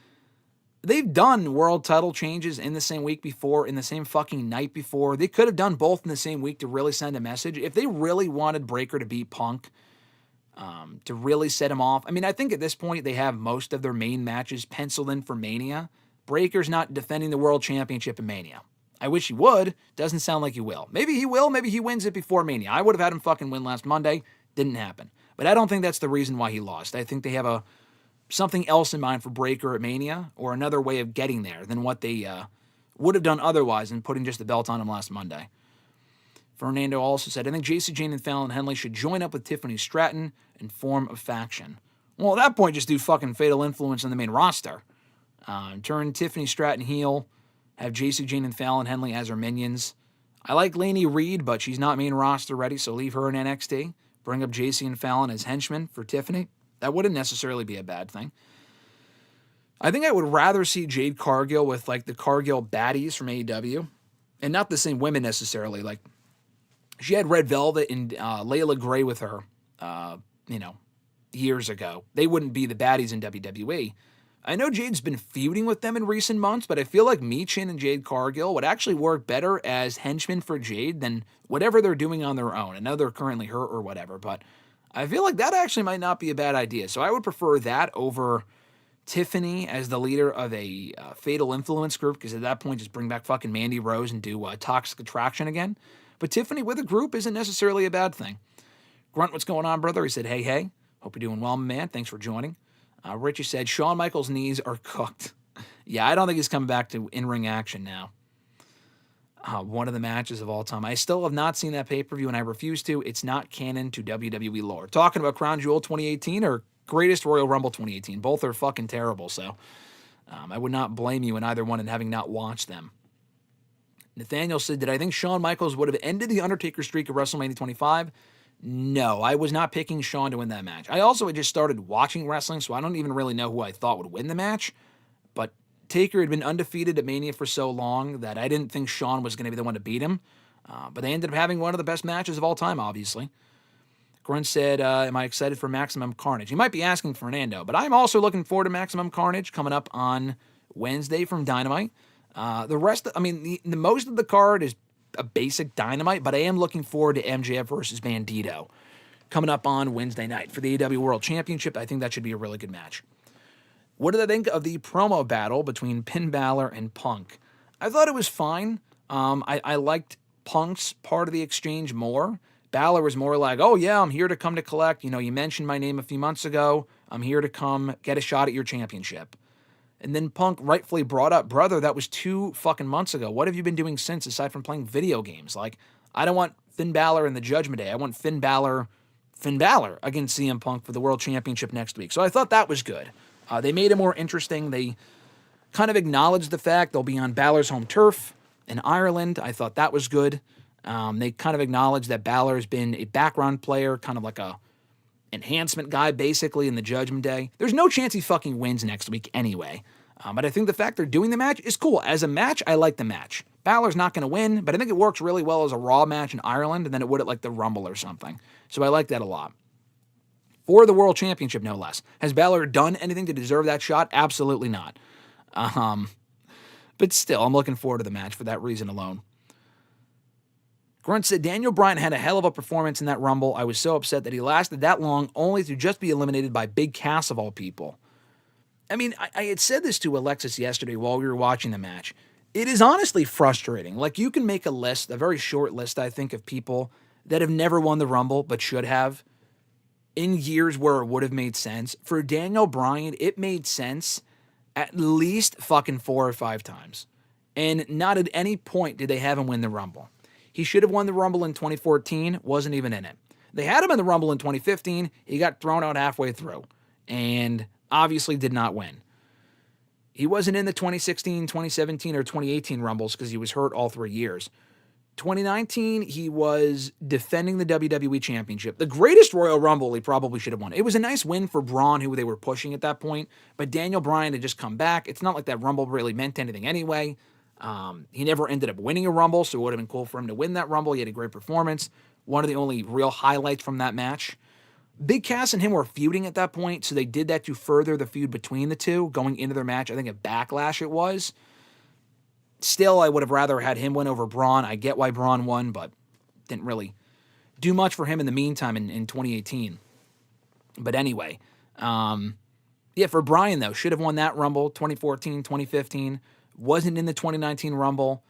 they've done world title changes in the same week before, in the same fucking night before. They could have done both in the same week to really send a message. If they really wanted Breaker to beat Punk, to really set him off. I mean, I think at this point they have most of their main matches penciled in for Mania. Breaker's not defending the World Championship in Mania. I wish he would. Doesn't sound like he will. Maybe he will. Maybe he wins it before Mania. I would have had him fucking win last Monday. Didn't happen. But I don't think that's the reason why he lost. I think they have something else in mind for Breaker at Mania, or another way of getting there than what they would have done otherwise in putting just the belt on him last Monday. Fernando also said, I think JC Jane and Fallon Henley should join up with Tiffany Stratton and form a faction. Well, at that point, just do fucking Fatal Influence on the main roster. Turn Tiffany Stratton heel, have JC Jane and Fallon Henley as her minions. I like Lainey Reed, but she's not main roster ready, so leave her in NXT. Bring up JC and Fallon as henchmen for Tiffany. That wouldn't necessarily be a bad thing. I think I would rather see Jade Cargill with like the Cargill baddies from AEW, and not the same women necessarily. Like she had Red Velvet and Layla Gray with her, years ago. They wouldn't be the baddies in WWE. I know Jade's been feuding with them in recent months, but I feel like Michin and Jade Cargill would actually work better as henchmen for Jade than whatever they're doing on their own. I know they're currently hurt or whatever, but I feel like that actually might not be a bad idea. So I would prefer that over Tiffany as the leader of a Fatal Influence group, because at that point, just bring back fucking Mandy Rose and do Toxic Attraction again. But Tiffany with a group isn't necessarily a bad thing. Grunt, what's going on, brother? He said, hey. Hope you're doing well, man. Thanks for joining. Richie said, Shawn Michaels' knees are cooked. Yeah, I don't think he's coming back to in-ring action now. One of the matches of all time. I still have not seen that pay-per-view, and I refuse to. It's not canon to WWE lore. Talking about Crown Jewel 2018 or Greatest Royal Rumble 2018. Both are fucking terrible, so I would not blame you in either one and having not watched them. Nathaniel said, did I think Shawn Michaels would have ended the Undertaker streak of WrestleMania 25? No, I was not picking Shawn to win that match. I also had just started watching wrestling, so I don't even really know who I thought would win the match. But Taker had been undefeated at Mania for so long that I didn't think Shawn was going to be the one to beat him. But they ended up having one of the best matches of all time, obviously. Grunt said, am I excited for Maximum Carnage? You might be asking Fernando, but I'm also looking forward to Maximum Carnage coming up on Wednesday from Dynamite. The most of the card is a basic Dynamite, but I am looking forward to MJF versus Bandito coming up on Wednesday night for the AEW World Championship. I think that should be a really good match. What did I think of the promo battle between Finn Balor and Punk? I thought it was fine. I liked Punk's part of the exchange more. Balor was more like, oh yeah, I'm here to come to collect. You mentioned my name a few months ago. I'm here to come get a shot at your championship. And then Punk rightfully brought up, brother, that was 2 fucking months ago. What have you been doing since aside from playing video games? Like, I don't want Finn Balor in the Judgment Day. I want Finn Balor against CM Punk for the World Championship next week. So I thought that was good. They made it more interesting. They kind of acknowledged the fact they'll be on Balor's home turf in Ireland. I thought that was good. They kind of acknowledged that Balor's been a background player, kind of like a enhancement guy, basically, in the Judgment Day. There's no chance he fucking wins next week anyway. But I think the fact they're doing the match is cool. As a match, I like the match. Balor's not going to win, but I think it works really well as a Raw match in Ireland than it would at like the Rumble or something. So I like that a lot. For the World Championship, no less. Has Balor done anything to deserve that shot? Absolutely not. But still, I'm looking forward to the match for that reason alone. Grunt said, Daniel Bryan had a hell of a performance in that Rumble. I was so upset that he lasted that long only to just be eliminated by Big Cass of all people. I mean, I had said this to Alexis yesterday while we were watching the match. It is honestly frustrating. Like, you can make a list, a very short list, I think, of people that have never won the Rumble but should have in years where it would have made sense. For Daniel Bryan, it made sense at least fucking 4 or 5 times. And not at any point did they have him win the Rumble. He should have won the Rumble in 2014, wasn't even in it. They had him in the Rumble in 2015, he got thrown out halfway through, and obviously did not win. He wasn't in the 2016, 2017, or 2018 Rumbles because he was hurt all 3 years. 2019, he was defending the WWE Championship. The greatest Royal Rumble he probably should have won. It was a nice win for Bron, who they were pushing at that point, but Daniel Bryan had just come back. It's not like that Rumble really meant anything anyway. He never ended up winning a Rumble, so it would have been cool for him to win that Rumble. He had a great performance. One of the only real highlights from that match. Big Cass and him were feuding at that point, so they did that to further the feud between the two going into their match. I think at Backlash it was. Still, I would have rather had him win over Braun. I get why Braun won, but didn't really do much for him in the meantime in 2018. But anyway, for Bryan, though, should have won that Rumble, 2014, 2015. Wasn't in the 2019 Rumble.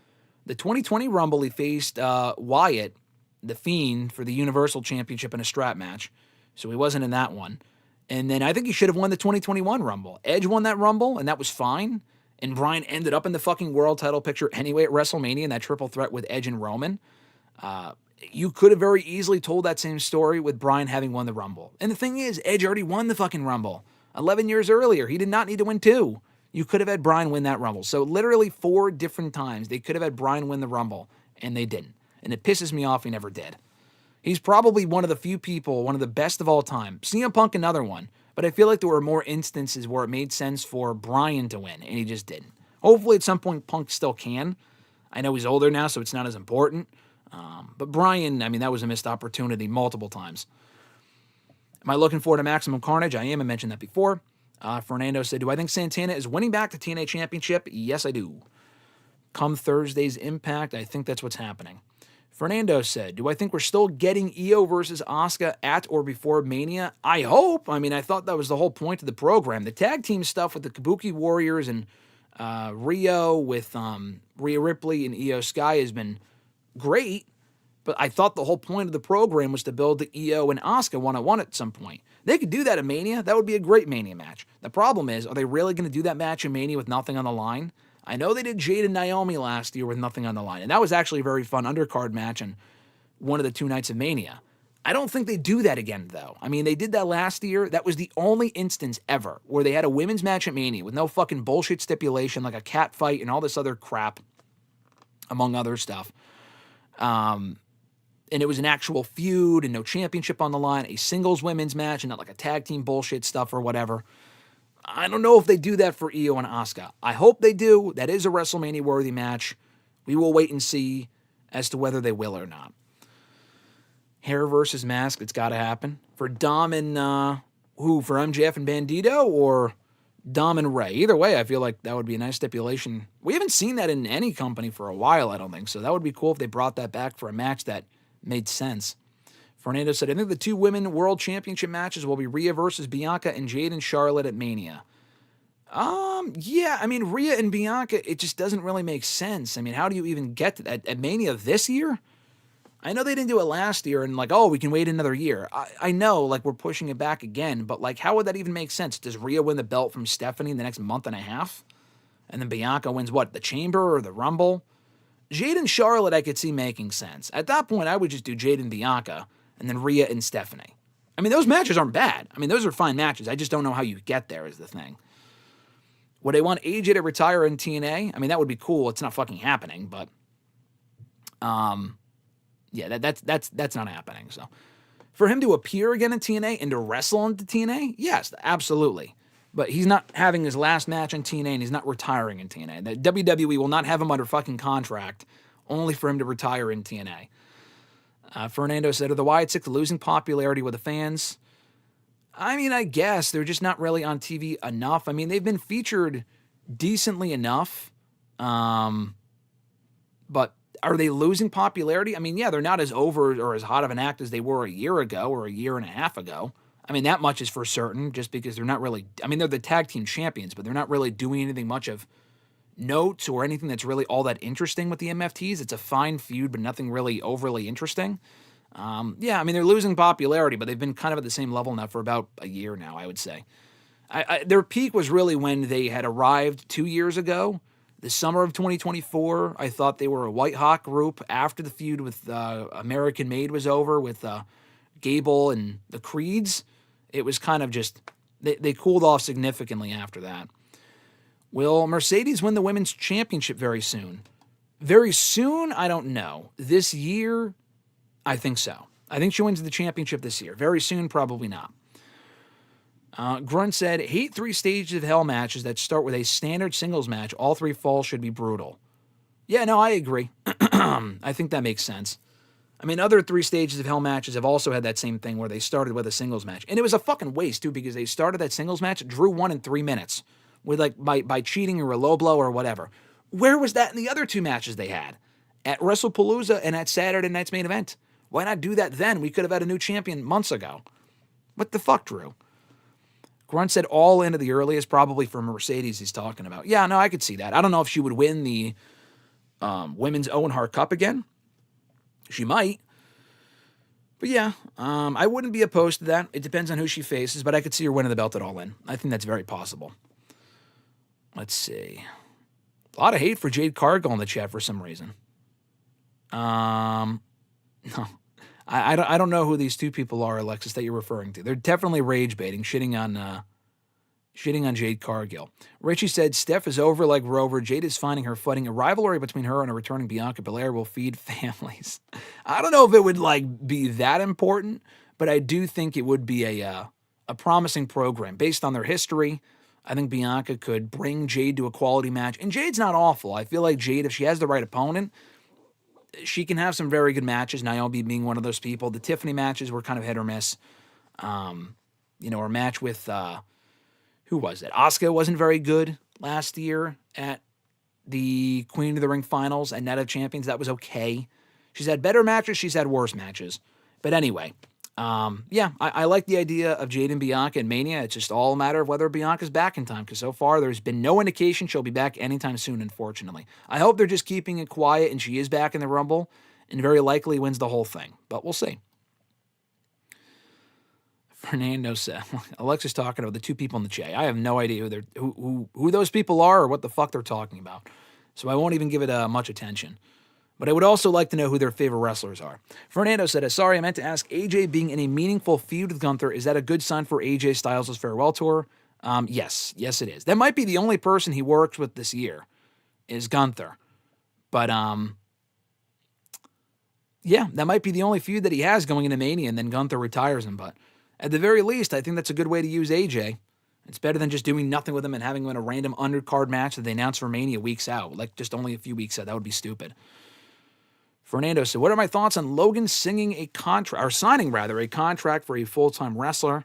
The 2020 Rumble, he faced Wyatt, the Fiend, for the Universal Championship in a strap match. So he wasn't in that one. And then I think he should have won the 2021 Rumble. Edge won that Rumble, and that was fine. And Bryan ended up in the fucking world title picture anyway at WrestleMania in that triple threat with Edge and Roman. You could have very easily told that same story with Bryan having won the Rumble. And the thing is, Edge already won the fucking Rumble 11 years earlier. He did not need to win 2. You could have had Bryan win that Rumble. So literally 4 different times they could have had Bryan win the Rumble, and they didn't. And it pisses me off he never did. He's probably one of the few people, one of the best of all time. CM Punk, another one. But I feel like there were more instances where it made sense for Bryan to win, and he just didn't. Hopefully at some point Punk still can. I know he's older now, so it's not as important. But Bryan, I mean, that was a missed opportunity multiple times. Am I looking forward to Maximum Carnage? I am. I mentioned that before. Fernando said, do I think Santana is winning back the TNA Championship? Yes, I do. Come Thursday's Impact, I think that's what's happening. Fernando said, do I think we're still getting Io versus Asuka at or before Mania? I hope. I mean, I thought that was the whole point of the program. The tag team stuff with the Kabuki Warriors and Rio with Rhea Ripley and Io Sky has been great, but I thought the whole point of the program was to build the Io and Asuka one-on-one at some point. They could do that at Mania. That would be a great Mania match. The problem is, are they really going to do that match in Mania with nothing on the line? I know they did Jade and Naomi last year with nothing on the line, and that was actually a very fun undercard match and one of the 2 nights of Mania. I don't think they do that again, though. I mean, they did that last year. That was the only instance ever where they had a women's match at Mania with no fucking bullshit stipulation like a cat fight and all this other crap, among other stuff. And it was an actual feud and no championship on the line, a singles women's match and not like a tag team bullshit stuff or whatever. I don't know if they do that for Io and Asuka. I hope they do. That is a WrestleMania-worthy match. We will wait and see as to whether they will or not. Hair versus mask, it's got to happen. For Dom and, for MJF and Bandito or Dom and Ray? Either way, I feel like that would be a nice stipulation. We haven't seen that in any company for a while, I don't think. So that would be cool if they brought that back for a match that made sense. Fernando said, I think the 2 women world championship matches will be Rhea versus Bianca and Jade and Charlotte at Mania. Yeah, I mean, Rhea and Bianca, it just doesn't really make sense. I mean, how do you even get to that at Mania this year? I know they didn't do it last year and we can wait another year. I know, we're pushing it back again, but how would that even make sense? Does Rhea win the belt from Stephanie in the next month and a half? And then Bianca wins what, the Chamber or the Rumble? Jade and Charlotte I could see making sense. At that point, I would just do Jade and Bianca and then Rhea and Stephanie. I mean, those matches aren't bad. I mean, those are fine matches. I just don't know how you get there is the thing. Would I want AJ to retire in TNA? I mean, that would be cool. It's not fucking happening, but that's not happening. So for him to appear again in TNA and to wrestle into TNA, yes, absolutely. But he's not having his last match in TNA, and he's not retiring in TNA. The WWE will not have him under fucking contract, only for him to retire in TNA. Fernando said, are the Wyatt Six losing popularity with the fans? I mean, I guess they're just not really on TV enough. I mean, they've been featured decently enough, but are they losing popularity? I mean, yeah, they're not as over or as hot of an act as they were a year ago or a year and a half ago. I mean, that much is for certain, just because they're not really, I mean, they're the tag team champions, but they're not really doing anything much of note or anything that's really all that interesting with the MFTs. It's a fine feud, but nothing really overly interesting. Yeah, I mean, they're losing popularity, but they've been kind of at the same level now for about a year now, I would say. Their peak was really when they had arrived 2 years ago. The summer of 2024, I thought they were a White Hawk group. After the feud with American Made was over with Gable and the Creeds, it was kind of just, they cooled off significantly after that. Will Mercedes win the women's championship very soon? Very soon? I don't know. This year, I think so. I think she wins the championship this year. Very soon, probably not. Grunt said, hate 3 stages of hell matches that start with a standard singles match. All 3 falls should be brutal. Yeah, no, I agree. I think that makes sense. I mean, other 3 stages of hell matches have also had that same thing where they started with a singles match. And it was a fucking waste, too, because they started that singles match, drew one in 3 minutes with like by cheating or a low blow or whatever. Where was that in the other 2 matches they had? At WrestlePalooza and at Saturday night's main event. Why not do that then? We could have had a new champion months ago. What the fuck, Drew? Grunt said all in at the earliest, probably for Mercedes he's talking about. Yeah, no, I could see that. I don't know if she would win the Women's Owen Hart Cup again. She might. But yeah, I wouldn't be opposed to that. It depends on who she faces, but I could see her winning the belt at All In. I think that's very possible. Let's see. A lot of hate for Jade Cargill in the chat for some reason. No. I don't know who these 2 people are, Alexis, that you're referring to. They're definitely rage baiting, shitting on Jade Cargill. Richie said, Steph is over like Rover. Jade is finding her footing. A rivalry between her and a returning Bianca Belair will feed families. I don't know if it would be that important, but I do think it would be a promising program. Based on their history, I think Bianca could bring Jade to a quality match. And Jade's not awful. I feel like Jade, if she has the right opponent, she can have some very good matches, Naomi being one of those people. The Tiffany matches were kind of hit or miss. Her match with, who was it? Asuka wasn't very good last year at the Queen of the Ring finals at Night of Champions. That was okay. She's had better matches. She's had worse matches. But anyway, I like the idea of Jade and Bianca and Mania. It's just all a matter of whether Bianca's back in time, because so far there's been no indication she'll be back anytime soon, unfortunately. I hope they're just keeping it quiet and she is back in the Rumble and very likely wins the whole thing, but we'll see. Fernando said, Alexis talking about the 2 people in the chat. I have no idea who those people are or what the fuck they're talking about, so I won't even give it much attention. But I would also like to know who their favorite wrestlers are. Fernando said, sorry, I meant to ask, AJ being in a meaningful feud with Gunther, is that a good sign for AJ Styles' farewell tour? Yes, it is. That might be the only person he works with this year, is Gunther. But, that might be the only feud that he has going into Mania, and then Gunther retires him. But at the very least, I think that's a good way to use AJ. It's better than just doing nothing with him and having him in a random undercard match that they announce for Mania weeks out, like just only a few weeks out. That would be stupid. Fernando said, what are my thoughts on Logan signing a contract for a full-time wrestler?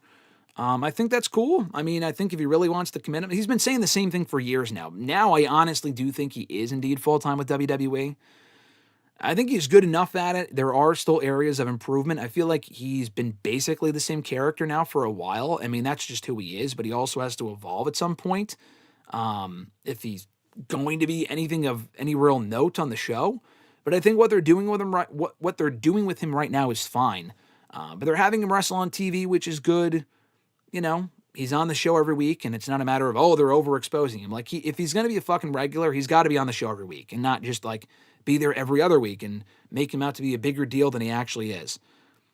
I think that's cool. I mean, I think if he really wants to commit, he's been saying the same thing for years now. Now, I honestly do think he is indeed full-time with WWE. I think he's good enough at it. There are still areas of improvement. I feel like he's been basically the same character now for a while. I mean, that's just who he is, but he also has to evolve at some point. If he's going to be anything of any real note on the show. But I think what they're doing with him what they're doing with him right now is fine. But they're having him wrestle on TV, which is good. He's on the show every week, and it's not a matter of, they're overexposing him. Like, if he's going to be a fucking regular, he's got to be on the show every week and not just, be there every other week and make him out to be a bigger deal than he actually is.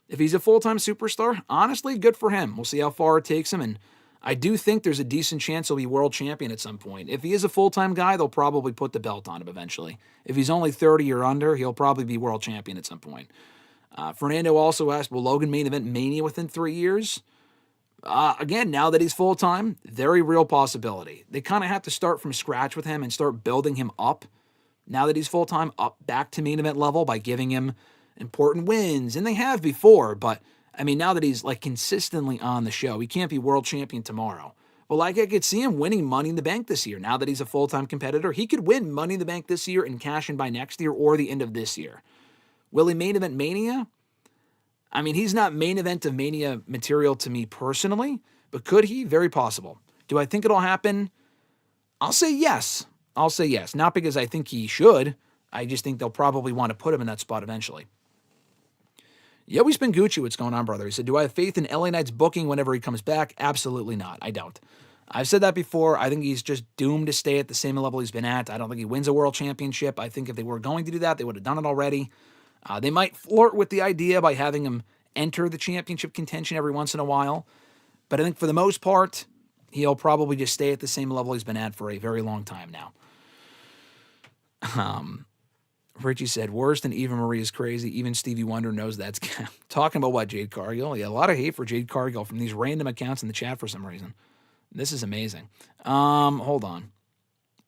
If he's a full-time superstar, honestly, good for him. We'll see how far it takes him, and I do think there's a decent chance he'll be world champion at some point. If he is a full-time guy, they'll probably put the belt on him eventually. If he's only 30 or under, he'll probably be world champion at some point. Fernando also asked, will Logan main event Mania within 3 years? Again, now that he's full-time, very real possibility. They kind of have to start from scratch with him and start building him up. Now that he's full-time, up back to main event level by giving him important wins. And they have before, but I mean, now that he's like consistently on the show, he can't be world champion tomorrow. But like I could see him winning Money in the Bank this year. Now that he's a full-time competitor, he could win Money in the Bank this year and cash in by next year or the end of this year. Will he main event Mania? I mean, he's not main event of Mania material to me personally, but could he? Very possible. Do I think it'll happen? I'll say yes. I'll say yes. Not because I think he should. I just think they'll probably want to put him in that spot eventually. Yoey Spingucci, what's going on, brother? He said, do I have faith in LA Knight's booking whenever he comes back? Absolutely not. I don't. I've said that before. I think he's just doomed to stay at the same level he's been at. I don't think he wins a world championship. I think if they were going to do that, they would have done it already. They might flirt with the idea by having him enter the championship contention every once in a while. But I think for the most part, he'll probably just stay at the same level he's been at for a very long time now. Richie said, worse than Eva Marie is crazy. Even Stevie Wonder knows that's talking about what, Jade Cargill? Yeah, a lot of hate for Jade Cargill from these random accounts in the chat for some reason. This is amazing. Hold on.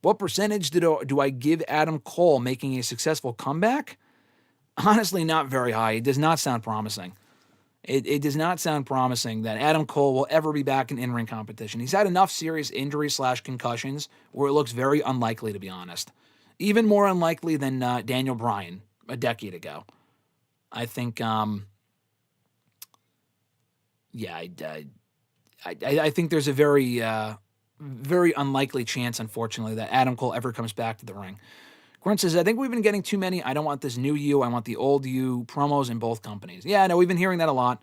What percentage do I give Adam Cole making a successful comeback? Honestly, not very high. It does not sound promising. It does not sound promising that Adam Cole will ever be back in in-ring competition. He's had enough serious injuries / concussions where it looks very unlikely, to be honest. Even more unlikely than Daniel Bryan a decade ago. I think, I think there's a very, very unlikely chance, unfortunately, that Adam Cole ever comes back to the ring. Grunt says, I think we've been getting too many. I don't want this new you. I want the old you promos in both companies. Yeah, no, we've been hearing that a lot.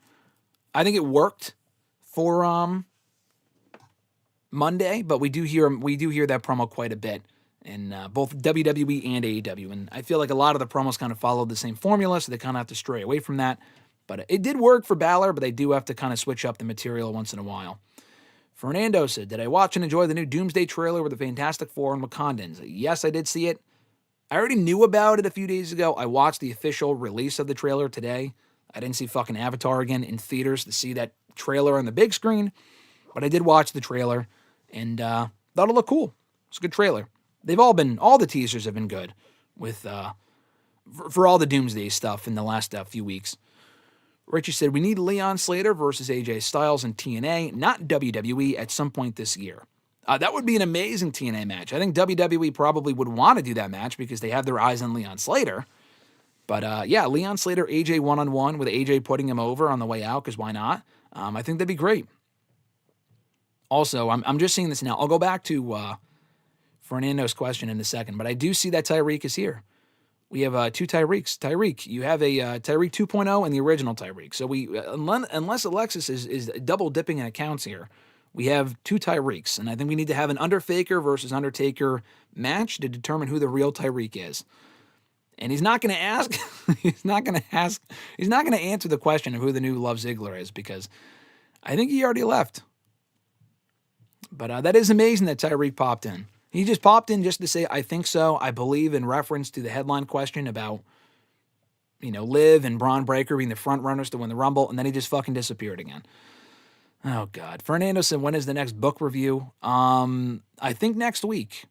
I think it worked for Monday, but we do hear that promo quite a bit in both WWE and AEW. And I feel like a lot of the promos kind of followed the same formula, so they kind of have to stray away from that. But it did work for Balor, but they do have to kind of switch up the material once in a while. Fernando said, did I watch and enjoy the new Doomsday trailer with the Fantastic Four and Wakandans? Yes, I did see it. I already knew about it a few days ago. I watched the official release of the trailer today. I didn't see fucking Avatar again in theaters to see that trailer on the big screen, but I did watch the trailer and thought it looked cool. It's a good trailer. All the teasers have been good with for all the Doomsday stuff in the last few weeks. Richie said, we need Leon Slater versus AJ Styles in TNA, not WWE, at some point this year. That would be an amazing TNA match. I think WWE probably would want to do that match because they have their eyes on Leon Slater. But yeah, Leon Slater, AJ one-on-one with AJ putting him over on the way out, because why not? I think that'd be great. Also, I'm just seeing this now. I'll go back to Fernando's question in a second, but I do see that Tyreek is here. We have two Tyreeks. Tyreek, you have a Tyreek 2.0 and the original Tyreek. So we, unless Alexis is double dipping in accounts here, we have two Tyreeks, and I think we need to have an Underfaker versus Undertaker match to determine who the real Tyreek is. And he's not going to ask. He's not going to answer the question of who the new Love Ziggler is, because I think he already left. But that is amazing that Tyreek popped in. He just popped in just to say, I think so, I believe, in reference to the headline question about, Liv and Bron Breakker being the front runners to win the Rumble, and then he just fucking disappeared again. Oh, God. Fernando said, when is the next book review? I think next week.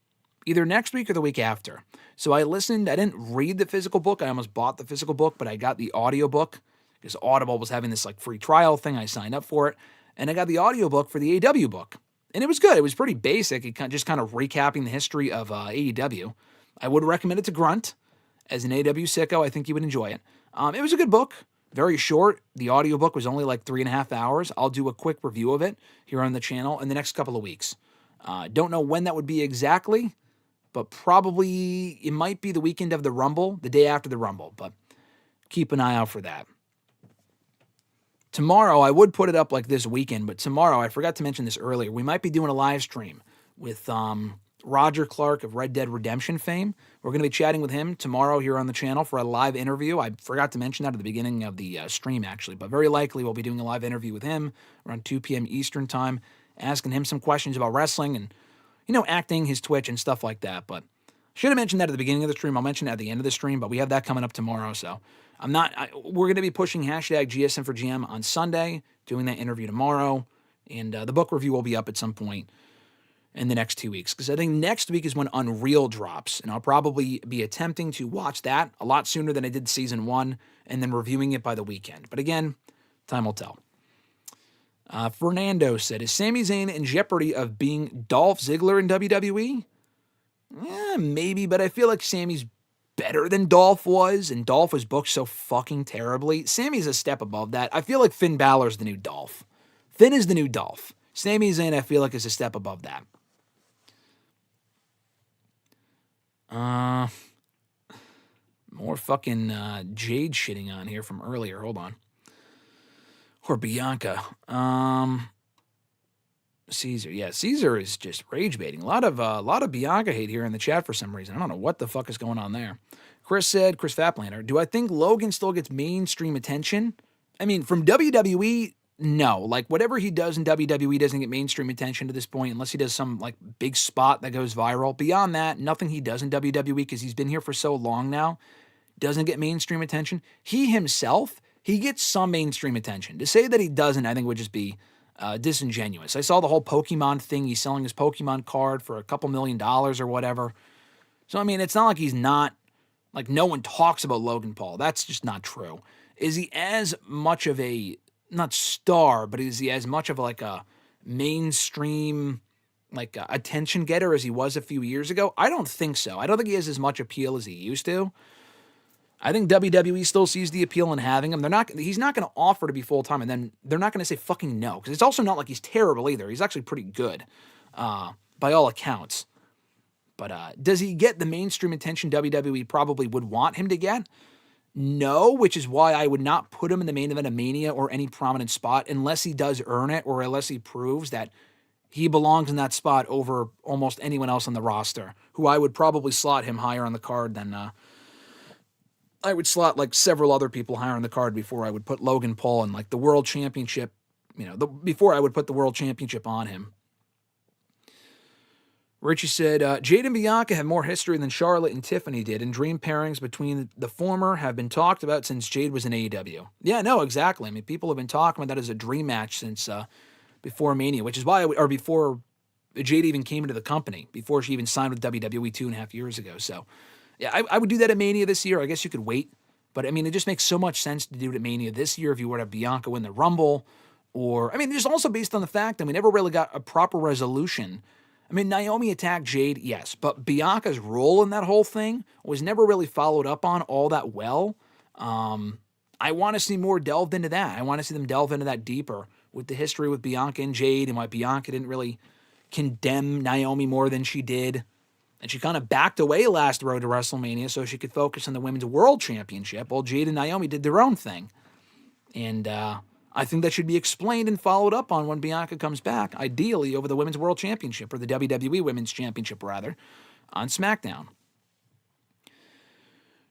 Either next week or the week after. So I didn't read the physical book. I almost bought the physical book, but I got the audio book because Audible was having this free trial thing. I signed up for it, and I got the audio book for the AEW book. And it was good. It was pretty basic. It just kind of recapping the history of AEW. I would recommend it to Grunt. As an AEW sicko, I think he would enjoy it. It was a good book. Very short. The audiobook was only 3.5 hours. I'll do a quick review of it here on the channel in the next couple of weeks. Don't know when that would be exactly, but probably it might be the weekend of the Rumble, the day after the Rumble, but keep an eye out for that. Tomorrow, I would put it up this weekend, but tomorrow, I forgot to mention this earlier, we might be doing a live stream with Roger Clark of Red Dead Redemption fame. We're going to be chatting with him tomorrow here on the channel for a live interview. I forgot to mention that at the beginning of the stream, actually, but very likely we'll be doing a live interview with him around 2 p.m. Eastern time, asking him some questions about wrestling and, acting, his Twitch, and stuff like that. But should have mentioned that at the beginning of the stream. I'll mention it at the end of the stream, but we have that coming up tomorrow, so we're going to be pushing #GSM for GM on Sunday, doing that interview tomorrow, And the book review will be up at some point in the next 2 weeks, because I think next week is when Unreal drops, and I'll probably be attempting to watch that a lot sooner than I did season 1, and then reviewing it by the weekend. But again, time will tell. Fernando said, is Sami Zayn in jeopardy of being Dolph Ziggler in WWE? Yeah, maybe, but I feel like Sami's better than Dolph was, and Dolph was booked so fucking terribly. Sami's a step above that. I feel like Finn Balor's the new Dolph. Finn is the new Dolph. Sami Zayn, I feel like, is a step above that. More fucking Jade shitting on here from earlier. Hold on. Or Bianca. Caesar. Yeah, Caesar is just rage baiting. A lot of Bianca hate here in the chat for some reason. I don't know what the fuck is going on there. Chris said, Chris Faplander, do I think Logan still gets mainstream attention? I mean, from WWE, no. Like, whatever he does in WWE doesn't get mainstream attention to this point, unless he does some, like, big spot that goes viral. Beyond that, nothing he does in WWE, because he's been here for so long now, doesn't get mainstream attention. He himself, he gets some mainstream attention. To say that he doesn't, I think would just be disingenuous. I saw the whole Pokemon thing. He's selling his Pokemon card for a couple $1 million or whatever. So, I mean, it's not like he's not, like, no one talks about Logan Paul. That's just not true. Is he as much of a, not star, but is he as much of like a mainstream, like, attention getter as he was a few years ago? I don't think so. I don't think he has as much appeal as he used to. I think WWE still sees the appeal in having him. He's not going to offer to be full-time, and then they're not going to say fucking no, because it's also not like he's terrible either. He's actually pretty good, by all accounts. But does he get the mainstream attention WWE probably would want him to get? No, which is why I would not put him in the main event of Mania or any prominent spot unless he does earn it, or unless he proves that he belongs in that spot over almost anyone else on the roster, who I would probably slot him higher on the card than I would slot like several other people higher on the card before I would put Logan Paul in like the World Championship, before I would put the World Championship on him. Richie said, Jade and Bianca have more history than Charlotte and Tiffany did, and dream pairings between the former have been talked about since Jade was in AEW. Yeah, no, exactly. I mean, people have been talking about that as a dream match since before Mania, which is why, or before Jade even came into the company, before she even signed with WWE 2.5 years ago. So, yeah, I would do that at Mania this year. I guess you could wait. But, I mean, it just makes so much sense to do it at Mania this year if you were to have Bianca win the Rumble. Or, I mean, just also based on the fact that we never really got a proper resolution. I mean, Naomi attacked Jade, yes. But Bianca's role in that whole thing was never really followed up on all that well. I want to see more delved into that. I want to see them delve into that deeper with the history with Bianca and Jade and why Bianca didn't really condemn Naomi more than she did. And she kind of backed away last road to WrestleMania so she could focus on the Women's World Championship while Jade and Naomi did their own thing. And I think that should be explained and followed up on when Bianca comes back, ideally over the Women's World Championship, or the WWE Women's Championship, rather, on SmackDown.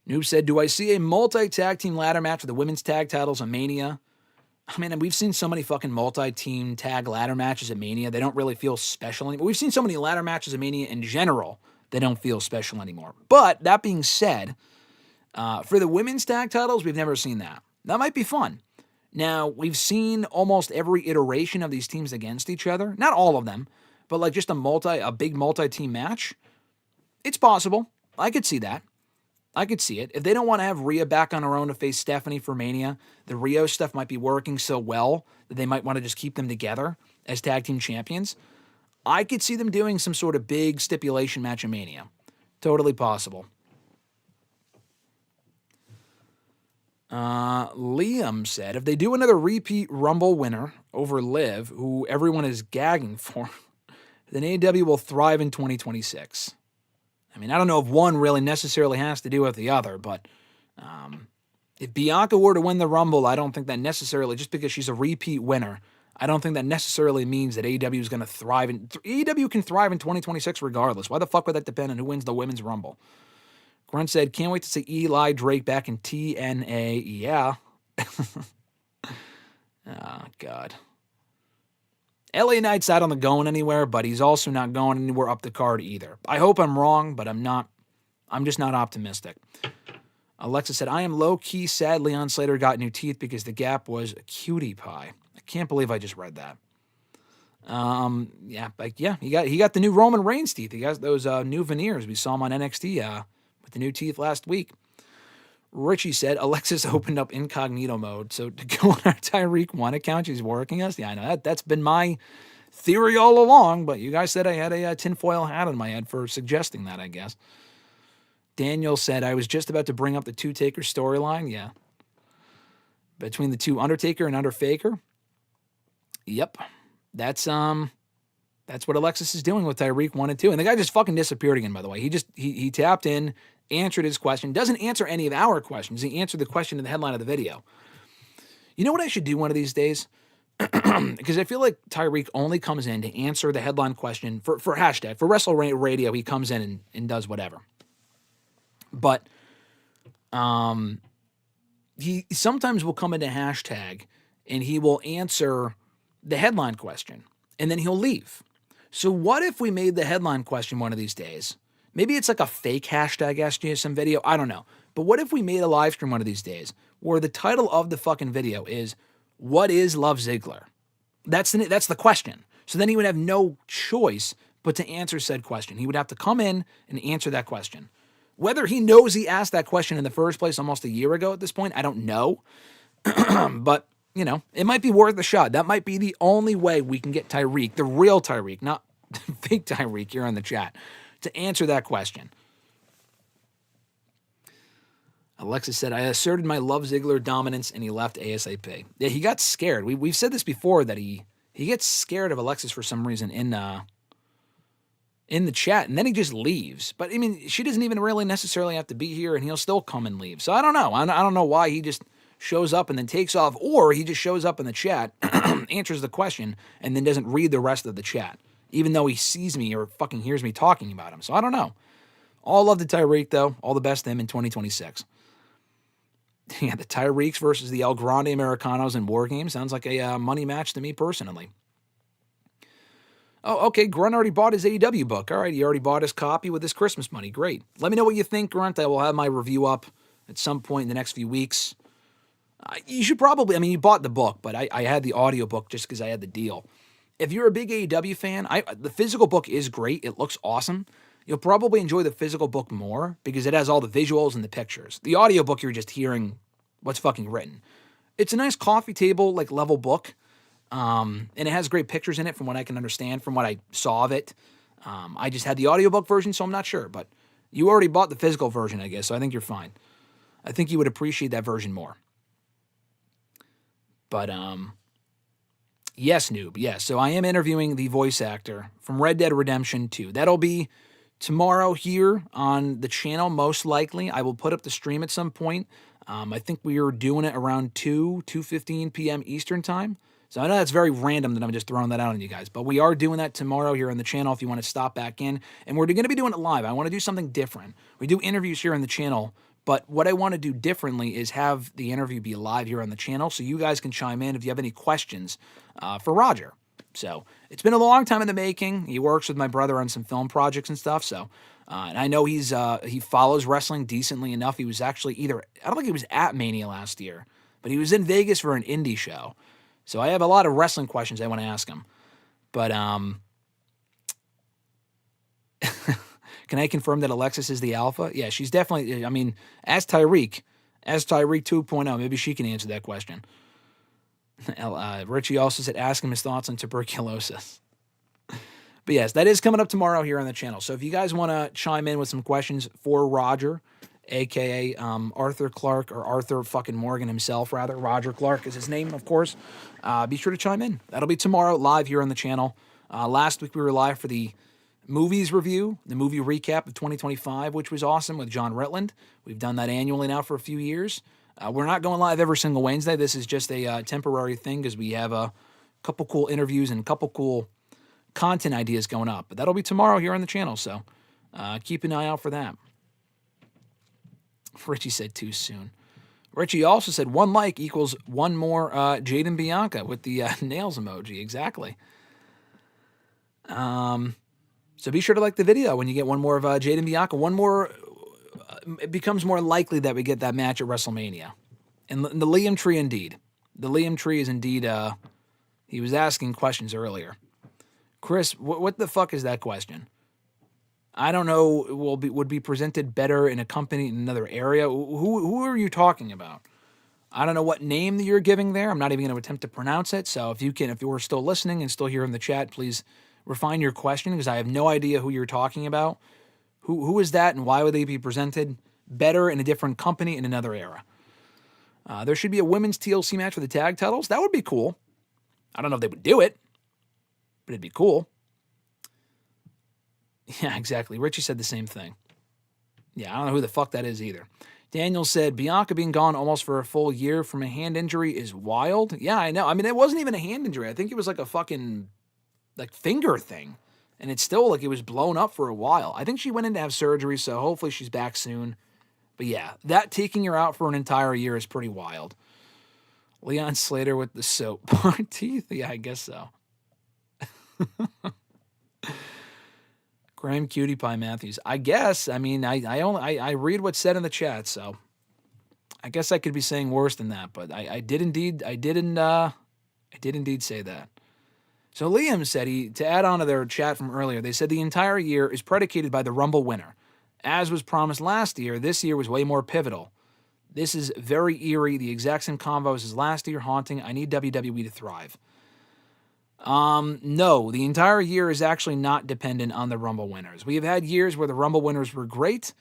Noob said, do I see a multi-tag team ladder match for the women's tag titles on Mania? I mean, we've seen so many fucking multi-team tag ladder matches at Mania. They don't really feel special anymore. We've seen so many ladder matches at Mania in general. They don't feel special anymore. But that being said, for the women's tag titles, we've never seen that. That might be fun. Now, we've seen almost every iteration of these teams against each other. Not all of them, but like just a big multi-team match. It's possible. I could see that. I could see it. If they don't want to have Rhea back on her own to face Stephanie for Mania, the Rio stuff might be working so well that they might want to just keep them together as tag team champions. I could see them doing some sort of big stipulation match in Mania. Totally possible. Liam said, if they do another repeat Rumble winner over Liv, who everyone is gagging for, then AEW will thrive in 2026. I mean, I don't know if one really necessarily has to do with the other, but if Bianca were to win the Rumble, I don't think that necessarily, just because she's a repeat winner, I don't think that necessarily means that AEW is going to thrive. AEW can thrive in 2026 regardless. Why the fuck would that depend on who wins the Women's Rumble? Grunt said, can't wait to see Eli Drake back in TNA. Yeah. Oh, God. LA Knight's not on the going anywhere, but he's also not going anywhere up the card either. I hope I'm wrong, but I'm not. I'm just not optimistic. Alexis said, I am low-key sad Leon Slater got new teeth because the gap was a cutie pie. I can't believe I just read that. Yeah, like yeah, he got the new Roman Reigns teeth. He got those new veneers. We saw him on NXT with the new teeth last week. Richie said Alexis opened up incognito mode, so to go on our Tyreek One account, she's working us. Yeah, I know that's been my theory all along, but you guys said I had a tinfoil hat on my head for suggesting that, I guess. Daniel said I was just about to bring up the two Taker storyline. Yeah, between the two Undertaker and Underfaker. Yep, that's what Alexis is doing with Tyreek 1 and 2. And the guy just fucking disappeared again, by the way. He tapped in, answered his question, doesn't answer any of our questions. He answered the question in the headline of the video. You know what I should do one of these days? Because I feel like Tyreek only comes in to answer the headline question for hashtag. For WrestleRant Radio, he comes in and does whatever. But he sometimes will come into hashtag and he will answer the headline question and then he'll leave. So what if we made the headline question one of these days? Maybe it's like a fake hashtag AskGSM video. I don't know. But what if we made a live stream one of these days where the title of the fucking video is, what is Love Ziggler? That's the question. So then he would have no choice but to answer said question. He would have to come in and answer that question. Whether he knows he asked that question in the first place almost a year ago at this point, I don't know. But, you know, it might be worth a shot. That might be the only way we can get Tyreek, the real Tyreek, not fake Tyreek here in the chat, to answer that question. Alexis said, I asserted my Love Ziggler dominance and he left ASAP. Yeah, he got scared. We've said this before that he gets scared of Alexis for some reason in the chat, and then he just leaves. But, I mean, she doesn't even really necessarily have to be here, and he'll still come and leave. So I don't know. I don't know why he just shows up and then takes off, or he just shows up in the chat, answers the question, and then doesn't read the rest of the chat, even though he sees me or fucking hears me talking about him. So I don't know. All love to Tyreek, though. All the best to him in 2026. Yeah, the Tyreeks versus the El Grande Americanos in War Games sounds like a money match to me personally. Oh, okay, Grunt already bought his AEW book. All right, he already bought his copy with his Christmas money. Great. Let me know what you think, Grunt. I will have my review up at some point in the next few weeks. You should probably, I mean, you bought the book, but I had the audio book just because I had the deal. If you're a big AEW fan, the physical book is great. It looks awesome. You'll probably enjoy the physical book more because it has all the visuals and the pictures. The audio book, you're just hearing what's fucking written. It's a nice coffee table, like, level book. And it has great pictures in it from what I can understand, from what I saw of it. I just had the audiobook version, so I'm not sure. But you already bought the physical version, I guess, so I think you're fine. I think you would appreciate that version more. But, yes, noob, yes. So I am interviewing the voice actor from Red Dead Redemption 2. That'll be tomorrow here on the channel, most likely. I will put up the stream at some point. I think we are doing it around 2:15 p.m. Eastern time. So I know that's very random that I'm just throwing that out on you guys, but we are doing that tomorrow here on the channel if you want to stop back in. And we're going to be doing it live. I want to do something different. We do interviews here on the channel, but what I want to do differently is have the interview be live here on the channel so you guys can chime in if you have any questions for Roger. So it's been a long time in the making. He works with my brother on some film projects and stuff. So, and I know he follows wrestling decently enough. He was actually I don't think he was at Mania last year, but he was in Vegas for an indie show. So I have a lot of wrestling questions I want to ask him. But can I confirm that Alexis is the alpha? Yeah, she's definitely, I mean, as Tyreek 2.0, maybe she can answer that question. Richie also said, ask him his thoughts on tuberculosis. But yes, that is coming up tomorrow here on the channel. So if you guys want to chime in with some questions for Roger, a.k.a. Arthur Clark, or Arthur fucking Morgan himself, rather. Roger Clark is his name, of course. Be sure to chime in. That'll be tomorrow, live here on the channel. Last week we were live for the movies review, the movie recap of 2025, which was awesome with John Ritland. We've done that annually now for a few years. We're not going live every single Wednesday. This is just a temporary thing because we have a couple cool interviews and a couple cool content ideas going up. But that'll be tomorrow here on the channel, so keep an eye out for that. Richie said too soon. Richie also said 1 like equals 1 more Jaden Bianca with the nails emoji. Exactly. So be sure to like the video when you get 1 more of Jaden Bianca. 1 more, it becomes more likely that we get that match at WrestleMania. And the Liam tree, indeed. The Liam tree is indeed, he was asking questions earlier. Chris, what the fuck is that question? I don't know. Would be presented better in a company in another area. Who are you talking about? I don't know what name that you're giving there. I'm not even going to attempt to pronounce it. So if you were still listening and still here in the chat, please refine your question because I have no idea who you're talking about. Who is that and why would they be presented better in a different company in another era? There should be a women's TLC match for the tag titles. That would be cool. I don't know if they would do it, but it'd be cool. Yeah, exactly. Richie said the same thing. Yeah, I don't know who the fuck that is either. Daniel said, Bianca being gone almost for a full year from a hand injury is wild. Yeah, I know. I mean, it wasn't even a hand injury. I think it was like a fucking finger thing. And it's still it was blown up for a while. I think she went in to have surgery, so hopefully she's back soon. But yeah, that taking her out for an entire year is pretty wild. Leon Slater with the soap teeth? Yeah, I guess so. Graham Cutie Pie Matthews. I guess. I mean, I read what's said in the chat, so I guess I could be saying worse than that, but I did indeed say that. So Liam said to add on to their chat from earlier, they said the entire year is predicated by the Rumble winner. As was promised last year, this year was way more pivotal. This is very eerie, the exact same combos as last year, haunting. I need WWE to thrive. No, the entire year is actually not dependent on the Rumble winners. We have had years where the Rumble winners were great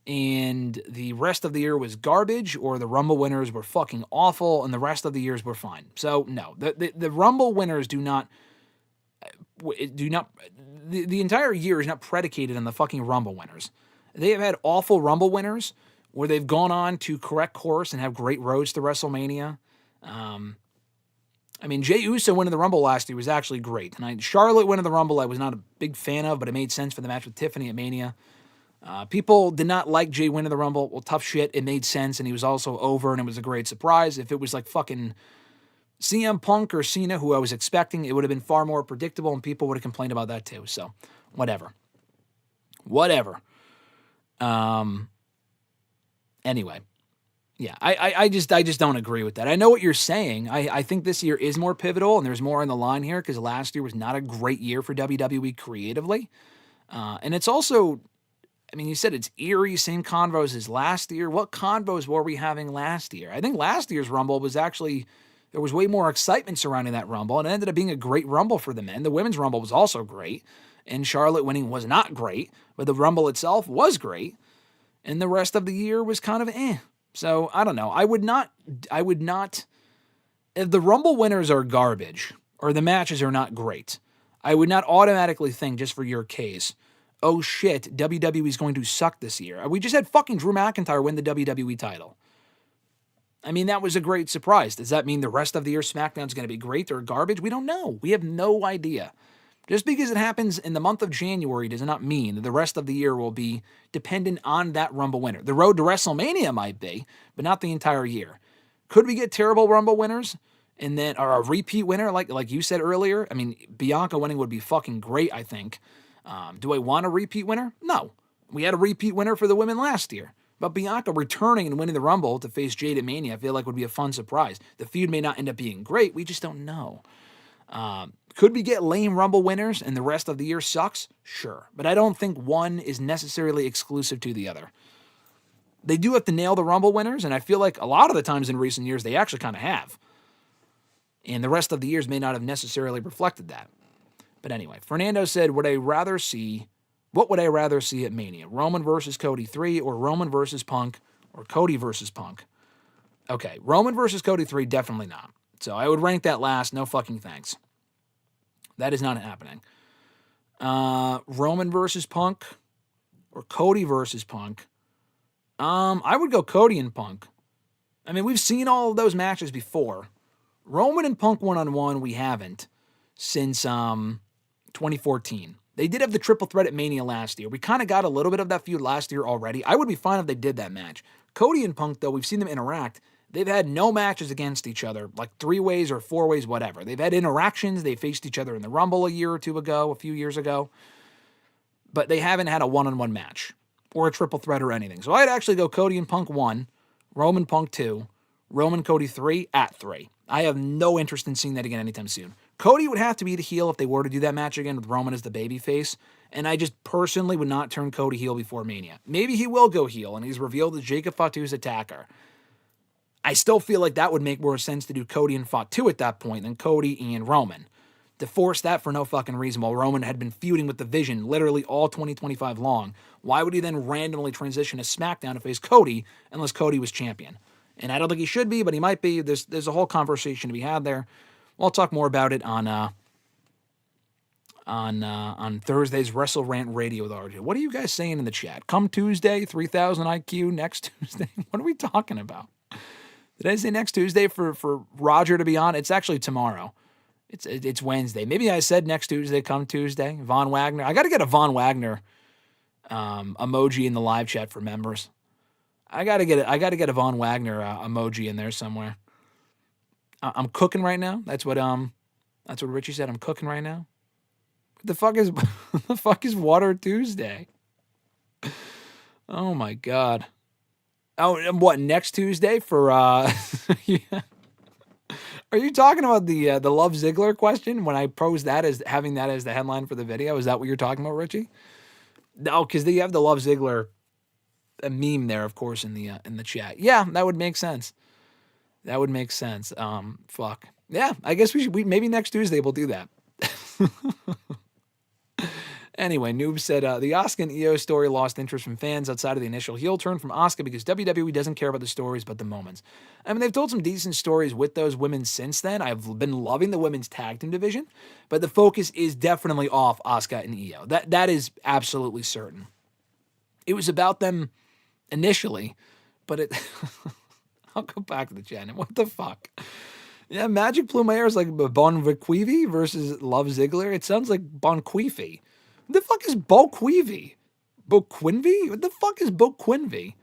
and the rest of the year was garbage, or the Rumble winners were fucking awful and the rest of the years were fine. So no, the Rumble winners do not, the entire year is not predicated on the fucking Rumble winners. They have had awful Rumble winners where they've gone on to correct course and have great roads to WrestleMania. I mean, Jey Uso winning the Rumble last year was actually great. And Charlotte winning the Rumble I was not a big fan of, but it made sense for the match with Tiffany at Mania. People did not like Jey winning the Rumble. Well, tough shit. It made sense, and he was also over, and it was a great surprise. If it was like fucking CM Punk or Cena, who I was expecting, it would have been far more predictable, and people would have complained about that too. So, whatever. Anyway. Yeah, I just don't agree with that. I know what you're saying. I think this year is more pivotal, and there's more on the line here because last year was not a great year for WWE creatively. And it's also, I mean, you said it's eerie, same convos as last year. What convos were we having last year? I think last year's Rumble was actually, there was way more excitement surrounding that Rumble, and it ended up being a great Rumble for the men. The women's Rumble was also great, and Charlotte winning was not great, but the Rumble itself was great, and the rest of the year was kind of eh. So, I don't know. I would not, if the Rumble winners are garbage, or the matches are not great, I would not automatically think, just for your case, oh shit, WWE's going to suck this year. We just had fucking Drew McIntyre win the WWE title. I mean, that was a great surprise. Does that mean the rest of the year SmackDown's going to be great or garbage? We don't know. We have no idea. Just because it happens in the month of January does not mean that the rest of the year will be dependent on that Rumble winner. The road to WrestleMania might be, but not the entire year. Could we get terrible Rumble winners and then or a repeat winner like you said earlier? I mean, Bianca winning would be fucking great, I think. Do I want a repeat winner? No. We had a repeat winner for the women last year. But Bianca returning and winning the Rumble to face Jade at Mania, I feel like would be a fun surprise. The feud may not end up being great. We just don't know. Could we get lame Rumble winners and the rest of the year sucks? Sure. But I don't think one is necessarily exclusive to the other. They do have to nail the Rumble winners, and I feel like a lot of the times in recent years they actually kind of have. And the rest of the years may not have necessarily reflected that. But anyway, Fernando said, what would I rather see at Mania? Roman versus Cody 3 or Roman versus Punk or Cody versus Punk? Okay, Roman versus Cody 3, definitely not. So I would rank that last. No fucking thanks. That is not happening. Roman versus Punk or Cody versus Punk. I would go Cody and Punk. I mean, we've seen all of those matches before. Roman and Punk one-on-one, we haven't since 2014. They did have the triple threat at Mania last year. We kind of got a little bit of that feud last year already. I would be fine if they did that match. Cody and Punk, though, we've seen them interact. They've had no matches against each other, like 3-ways or 4-ways, whatever. They've had interactions. They faced each other in the Rumble a few years ago. But they haven't had a one-on-one match or a triple threat or anything. So I'd actually go Cody and Punk 1, Roman Punk 2, Roman Cody 3 at 3. I have no interest in seeing that again anytime soon. Cody would have to be the heel if they were to do that match again with Roman as the babyface. And I just personally would not turn Cody heel before Mania. Maybe he will go heel and he's revealed as Jacob Fatu's attacker. I still feel like that would make more sense to do Cody and Fatu at that point than Cody and Roman. To force that for no fucking reason while Roman had been feuding with the Vision literally all 2025 long. Why would he then randomly transition to SmackDown to face Cody unless Cody was champion? And I don't think he should be, but he might be. There's a whole conversation to be had there. We'll talk more about it on Thursday's WrestleRant Radio with RJ. What are you guys saying in the chat? Come Tuesday, 3000 IQ next Tuesday. What are we talking about? Did I say next Tuesday for Roger to be on? It's actually tomorrow. It's Wednesday. Maybe I said next Tuesday, come Tuesday. Von Wagner. I got to get a Von Wagner emoji in the live chat for members. I got to get a Von Wagner emoji in there somewhere. I'm cooking right now. That's what Richie said. I'm cooking right now. What the fuck is Water Tuesday? Oh my God. Oh, and what, next Tuesday for yeah. Are you talking about the Love Ziggler question when I posed that as having that as the headline for the video? Is that what you're talking about, Richie? No, because you have the Love Ziggler meme there, of course, in the chat. Yeah, that would make sense. That would make sense. Fuck. Yeah, I guess we maybe next Tuesday we'll do that. Anyway, Noob said, the Asuka and Io story lost interest from fans outside of the initial heel turn from Asuka because WWE doesn't care about the stories but the moments. I mean, they've told some decent stories with those women since then. I've been loving the women's tag team division, but the focus is definitely off Asuka and Io. That is absolutely certain. It was about them initially, but it... I'll go back to the chat. What the fuck? Yeah, Magic Plumaire is like Bon Viquivi versus Love Ziggler. It sounds like Bon Quifi. What the fuck is Bo Quivi? Bo Quinvy? What the fuck is Bo Quinvy?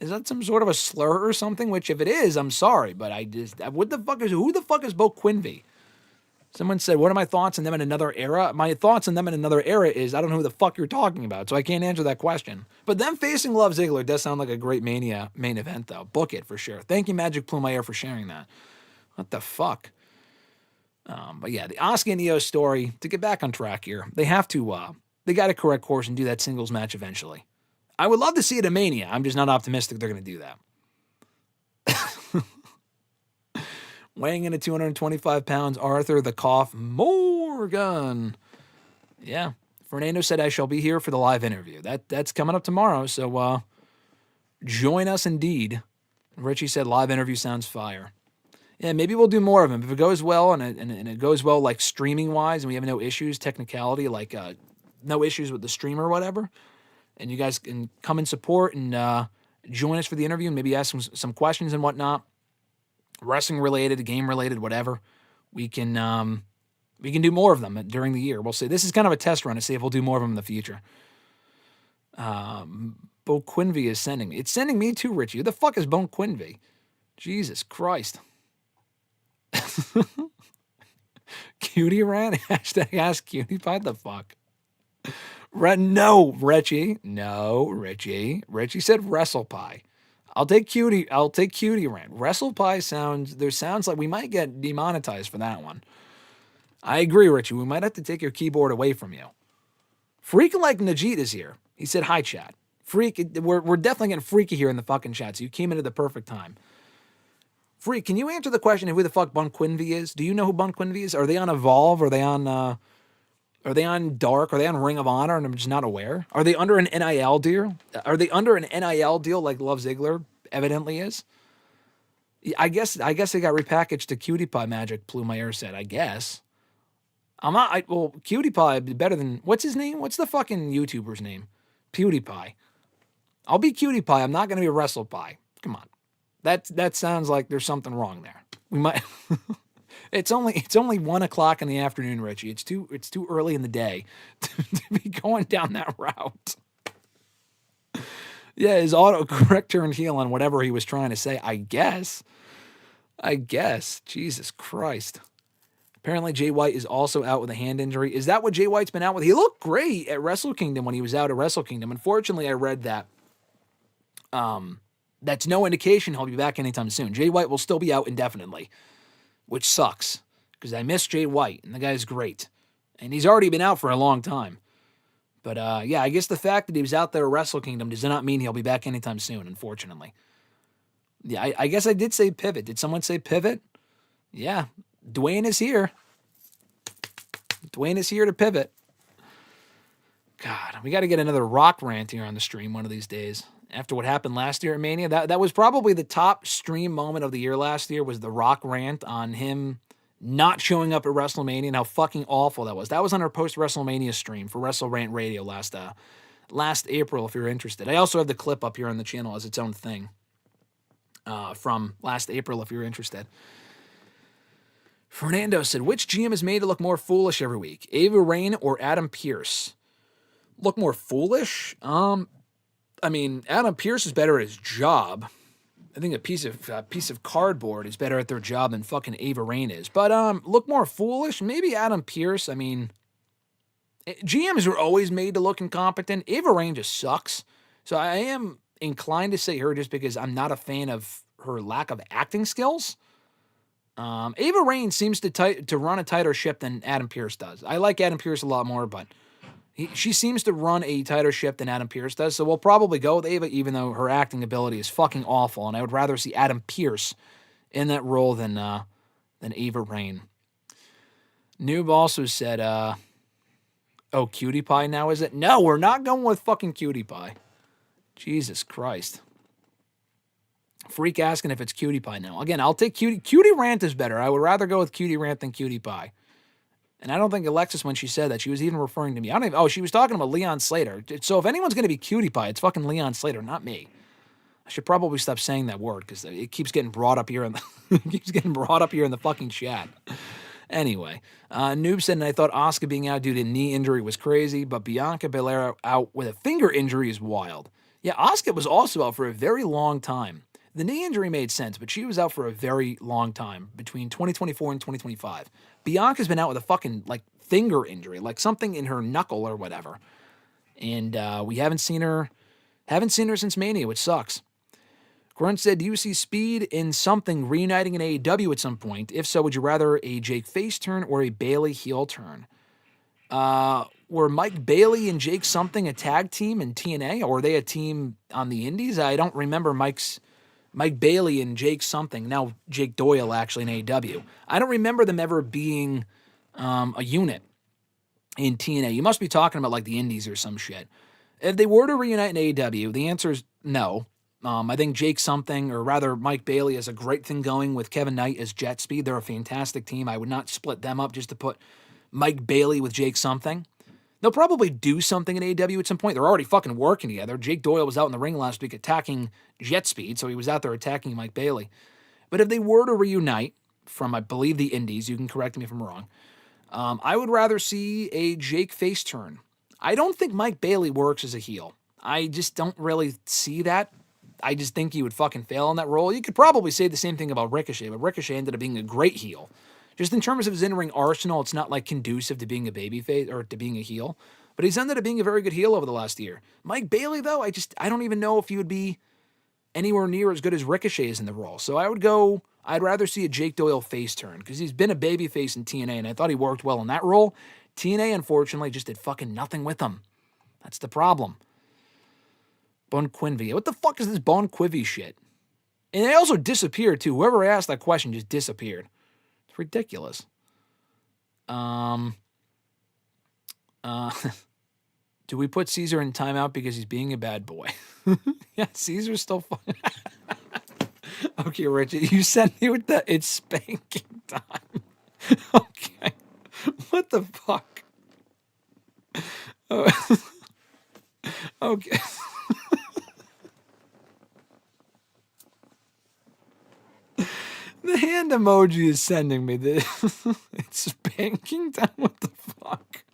Is that some sort of a slur or something? Which if it is, I'm sorry, but who the fuck is Bo Quinvy? Someone said, what are my thoughts on them in another era? My thoughts on them in another era is I don't know who the fuck you're talking about, so I can't answer that question. But them facing Love Ziggler does sound like a great Mania main event, though. Book it for sure. Thank you, Magic Plumaire, for sharing that. What the fuck? But yeah, the Asuka and Io story, to get back on track here, they have to, they got to correct course and do that singles match eventually. I would love to see it at Mania. I'm just not optimistic they're going to do that. Weighing in at 225 pounds, Arthur the Cough Morgan. Yeah. Fernando said, I shall be here for the live interview. That's coming up tomorrow, so join us indeed. Richie said, live interview sounds fire. Yeah, maybe we'll do more of them. If it goes well and it goes well like streaming-wise and we have no issues, technicality, like no issues with the stream or whatever, and you guys can come and support and join us for the interview and maybe ask some questions and whatnot, wrestling-related, game-related, whatever, we can do more of them during the year. We'll see. This is kind of a test run to see if we'll do more of them in the future. Bo Quinvy is sending me. It's sending me too, Richie. Who the fuck is Bo Quinvy? Jesus Christ. Cutie ran? Hashtag ask cutie pie. The fuck? No, Richie. No, Richie. Richie said wrestle pie. I'll take cutie rant. Wrestle pie sounds like we might get demonetized for that one. I agree, Richie. We might have to take your keyboard away from you. Freak like Najit is here. He said, hi, chat. Freak, we're definitely getting freaky here in the fucking chat, so you came into the perfect time. Freak, can you answer the question of who the fuck Bon Quinvy is? Do you know who Bon Quinvy is? Are they on Evolve? Are they on Dark? Are they on Ring of Honor? And I'm just not aware. Are they under an NIL deal? Are they under an NIL deal like Love Ziggler evidently is? I guess they got repackaged to Cutie Pie Magic, Plumaire said, I guess. Cutie Pie would be better than, what's his name? What's the fucking YouTuber's name? PewDiePie. I'll be Cutie Pie. I'm not going to be Wrestle Pie. Come on. That sounds like there's something wrong there. We might. It's only 1:00 in the afternoon, Richie. It's too early in the day to be going down that route. Yeah, his autocorrect turned heel on whatever he was trying to say. I guess. Jesus Christ. Apparently, Jay White is also out with a hand injury. Is that what Jay White's been out with? He looked great at Wrestle Kingdom when he was out at Wrestle Kingdom. Unfortunately, I read that. That's no indication he'll be back anytime soon. Jay White will still be out indefinitely, which sucks because I miss Jay White, and the guy's great. And he's already been out for a long time. But yeah, I guess the fact that he was out there at Wrestle Kingdom does not mean he'll be back anytime soon, unfortunately. Yeah, I guess I did say pivot. Did someone say pivot? Yeah, Dwayne is here. Dwayne is here to pivot. God, we got to get another rock rant here on the stream one of these days. After what happened last year at Mania, that was probably the top stream moment of the year last year, was the rock rant on him not showing up at WrestleMania and how fucking awful that was. That was on our post-WrestleMania stream for WrestleRant Radio last April, if you're interested. I also have the clip up here on the channel as its own thing from last April, if you're interested. Fernando said, which GM is made to look more foolish every week, Ava Raine or Adam Pearce? Look more foolish? I mean, Adam Pearce is better at his job. I think a piece of cardboard is better at their job than fucking Ava Raine is. But look more foolish? Maybe Adam Pearce. I mean, GMs are always made to look incompetent. Ava Raine just sucks. So I am inclined to say her just because I'm not a fan of her lack of acting skills. Ava Raine seems to run a tighter ship than Adam Pearce does. I like Adam Pearce a lot more, but she seems to run a tighter ship than Adam Pearce does, so we'll probably go with Ava, even though her acting ability is fucking awful, and I would rather see Adam Pearce in that role than Ava Raine. Noob also said, oh, Cutie Pie now, is it? No, we're not going with fucking Cutie Pie. Jesus Christ. Freak asking if it's Cutie Pie now. Again, I'll take Cutie Rant is better. I would rather go with Cutie Rant than Cutie Pie. And I don't think Alexis, when she said that, she was even referring to me. She was talking about Leon Slater. So if anyone's going to be Cutie Pie, it's fucking Leon Slater, not me. I should probably stop saying that word because it keeps getting brought up here in the fucking chat. Anyway, Noob said, and I thought Asuka being out due to knee injury was crazy, but Bianca Belair out with a finger injury is wild. Yeah, Asuka was also out for a very long time. The knee injury made sense, but she was out for a very long time, between 2024 and 2025. Bianca's been out with a fucking, finger injury, something in her knuckle or whatever. And we haven't seen her since Mania, which sucks. Grunt said, do you see Speed in something reuniting in AEW at some point? If so, would you rather a Jake face turn or a Bailey heel turn? Were Mike Bailey and Jake something a tag team in TNA, or were they a team on the Indies? I don't remember Mike Bailey and Jake something, now Jake Doyle actually in AEW. I don't remember them ever being a unit in TNA. You must be talking about the Indies or some shit. If they were to reunite in AEW, the answer is no. I think Jake something, or rather Mike Bailey, has a great thing going with Kevin Knight as Jet Speed. They're a fantastic team. I would not split them up just to put Mike Bailey with Jake something. They'll probably do something in AEW at some point. They're already fucking working together. Jake Doyle was out in the ring last week attacking Jet Speed, so he was out there attacking Mike Bailey. But if they were to reunite from, I believe, the Indies, you can correct me if I'm wrong, I would rather see a Jake face turn. I don't think Mike Bailey works as a heel. I just don't really see that. I just think he would fucking fail in that role. You could probably say the same thing about Ricochet, but Ricochet ended up being a great heel. Just in terms of his in-ring arsenal, it's not conducive to being a babyface or to being a heel. But he's ended up being a very good heel over the last year. Mike Bailey, though, I don't even know if he would be anywhere near as good as Ricochet is in the role. So I'd rather see a Jake Doyle face turn, because he's been a babyface in TNA, and I thought he worked well in that role. TNA, unfortunately, just did fucking nothing with him. That's the problem. Bon Quinvy. What the fuck is this Bon Quivy shit? And they also disappeared, too. Whoever asked that question just disappeared. It's ridiculous. Do we put Caesar in timeout because he's being a bad boy? Yeah, Caesar's still fun. Okay, Richard, you sent me with the it's spanking time. Okay. What the fuck? Oh. Okay. The hand emoji is sending me this. It's spanking time. What the fuck?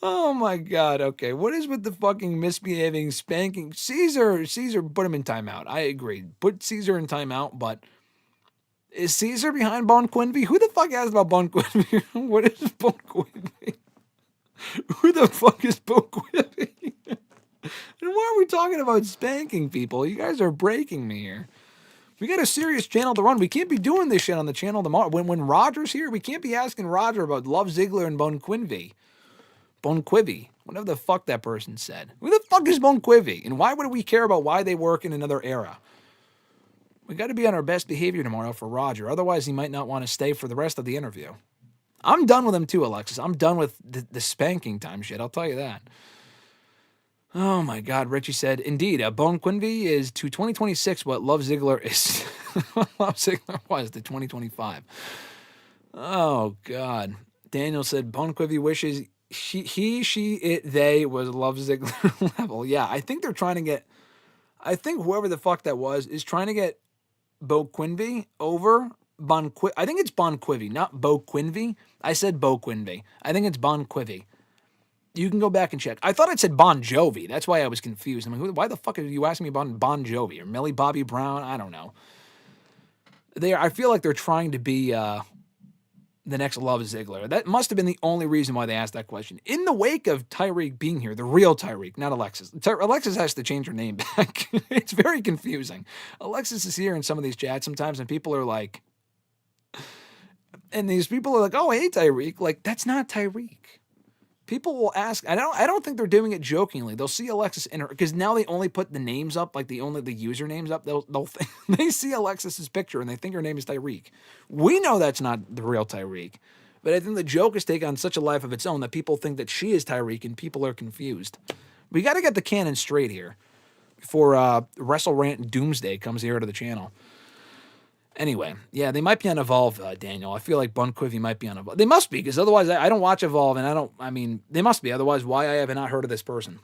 Oh my god. Okay, what is with the fucking misbehaving spanking? Caesar, put him in timeout. I agree. Put Caesar in timeout, but is Caesar behind Bon Quinvy? Who the fuck asked about Bon Quinvy? What is Bon Quinvy? Who the fuck is Bon Quinvy? And why are we talking about spanking people? You guys are breaking me here. We got a serious channel to run. We can't be doing this shit on the channel tomorrow. When Roger's here, we can't be asking Roger about Love Ziggler and Bonquivy, whatever the fuck that person said. Who the fuck is Bonquivy? And why would we care about why they work in another era? We got to be on our best behavior tomorrow for Roger. Otherwise, he might not want to stay for the rest of the interview. I'm done with him too, Alexis. I'm done with the spanking time shit. I'll tell you that. Oh my God, Richie said, indeed, Bonquivy is to 2026 what Love Ziggler is. Love Ziggler was to 2025. Oh God. Daniel said, Bonquivy wishes they was Love Ziggler level. Yeah, I think they're trying to get, I think whoever the fuck that was is trying to get Bonquivy over Bonquivy. I think it's Bonquivy, not Bonquivy. I said Bonquivy. I think it's Bonquivy. You can go back and check. I thought it said Bon Jovi. That's why I was confused. I'm like, why the fuck are you asking me about Bon Jovi or Millie Bobby Brown? I don't know. I feel like they're trying to be the next Love Ziggler. That must have been the only reason why they asked that question. In the wake of Tyreek being here, the real Tyreek, not Alexis. Alexis has to change her name back. It's very confusing. Alexis is here in some of these chats sometimes, and people are like, and these people are like, oh, hey, Tyreek. Like, that's not Tyreek. People will ask. I don't think they're doing it jokingly. They'll see Alexis in her because now they only put the names up, like the usernames up. They see Alexis's picture and they think her name is Tyreek. We know that's not the real Tyreek, but I think the joke has taken on such a life of its own that people think that she is Tyreek and people are confused. We got to get the canon straight here before WrestleRant Doomsday comes here to the channel. Anyway, yeah, they might be on Evolve, Daniel. I feel like Bonquivy might be on Evolve. They must be, because otherwise I don't watch Evolve, and they must be. Otherwise, why I have not heard of this person?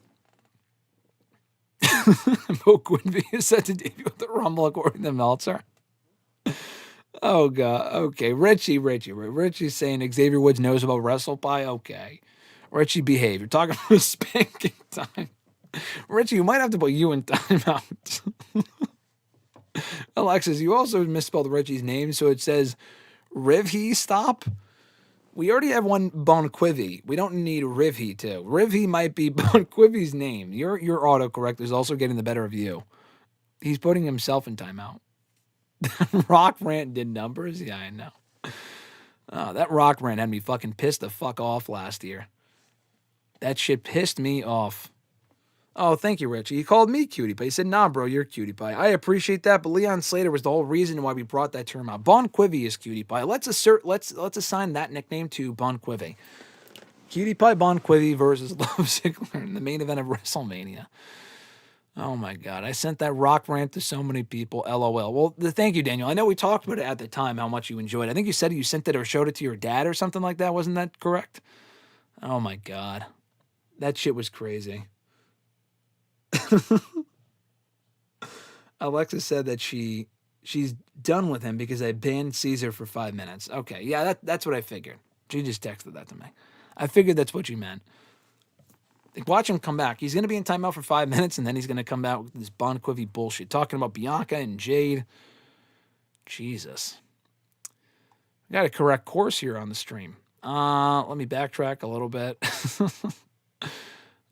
Bonquivy is set to debut with the Rumble, according to Meltzer. Oh, God. Okay, Richie's saying Xavier Woods knows about WrestlePie. Okay. Richie, behave. You're talking about spanking time. Richie, you might have to put you in timeout. Alexis, you also misspelled Richie's name, so it says Rivhi Stop. We already have one Bonquivy. We don't need Rivhi too. Rivhi might be Bonquivy's name. Your autocorrect is also getting the better of you. He's putting himself in timeout. Rock Rant did numbers? Yeah, I know. Oh, that Rock Rant had me fucking pissed the fuck off last year. That shit pissed me off. Oh, thank you, Richie. He called me cutie pie. He said, nah, bro, you're cutie pie. I appreciate that, but Leon Slater was the whole reason why we brought that term out. Bonquivy is cutie pie. Let's assign that nickname to Bonquivy. Cutie pie Bonquivy versus Love Ziggler in the main event of WrestleMania. Oh, my God. I sent that Rock Rant to so many people. LOL. Well, thank you, Daniel. I know we talked about it at the time, how much you enjoyed it. I think you said you sent it or showed it to your dad or something like that. Wasn't that correct? Oh, my God. That shit was crazy. Alexis said that she's done with him because I banned Caesar for 5 minutes. Okay, yeah, that's what I figured. She just texted that to me. I figured that's what you meant. Like, watch him come back. He's going to be in timeout for 5 minutes, and then he's going to come out with this Bonquivy bullshit, talking about Bianca and Jade. Jesus. I got a correct course here on the stream. Let me backtrack a little bit.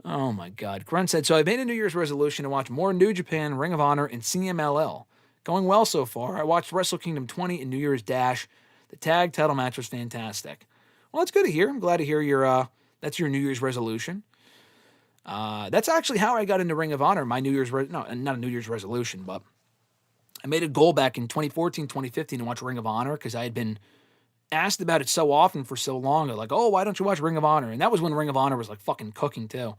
Oh, my God. Grunt said, so I made a New Year's resolution to watch more New Japan, Ring of Honor, and CMLL. Going well so far. I watched Wrestle Kingdom 20 and New Year's Dash. The tag title match was fantastic. Well, that's good to hear. I'm glad to hear that's your New Year's resolution. That's actually how I got into Ring of Honor. My New Year's, not a New Year's resolution, but I made a goal back in 2014, 2015 to watch Ring of Honor because I had been asked about it so often for so long. They're like, oh, why don't you watch Ring of Honor? And that was when Ring of Honor was like fucking cooking too.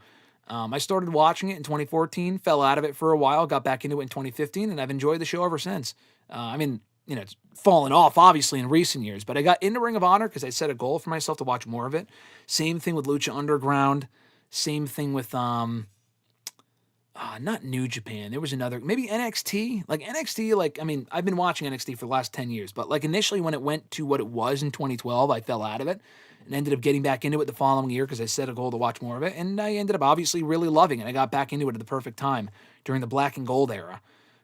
I started watching it in 2014, fell out of it for a while, got back into it in 2015, and I've enjoyed the show ever since. It's fallen off, obviously, in recent years, but I got into Ring of Honor because I set a goal for myself to watch more of it. Same thing with Lucha Underground. Same thing with, not New Japan. There was another, maybe NXT. Like, NXT, I've been watching NXT for the last 10 years, but, initially when it went to what it was in 2012, I fell out of it. And ended up getting back into it the following year because I set a goal to watch more of it. And I ended up obviously really loving it. I got back into it at the perfect time during the Black and Gold era.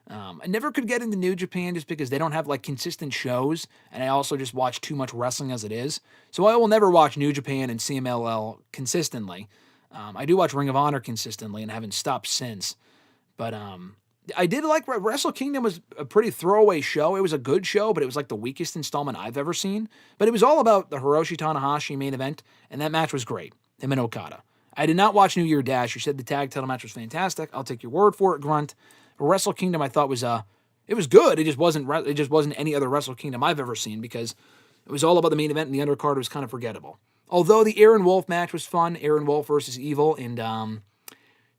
I never could get into New Japan just because they don't have consistent shows. And I also just watch too much wrestling as it is. So I will never watch New Japan and CMLL consistently. I do watch Ring of Honor consistently and haven't stopped since. But I did like Wrestle Kingdom was a pretty throwaway show. It was a good show, but it was like the weakest installment I've ever seen. But it was all about the Hiroshi Tanahashi main event, and that match was great. Him and Okada. I did not watch New Year Dash. You said the tag title match was fantastic. I'll take your word for it, Grunt. But Wrestle Kingdom I thought was it was good. It just wasn't any other Wrestle Kingdom I've ever seen because it was all about the main event and the undercard was kind of forgettable. Although the Aaron Wolf match was fun, Aaron Wolf versus Evil and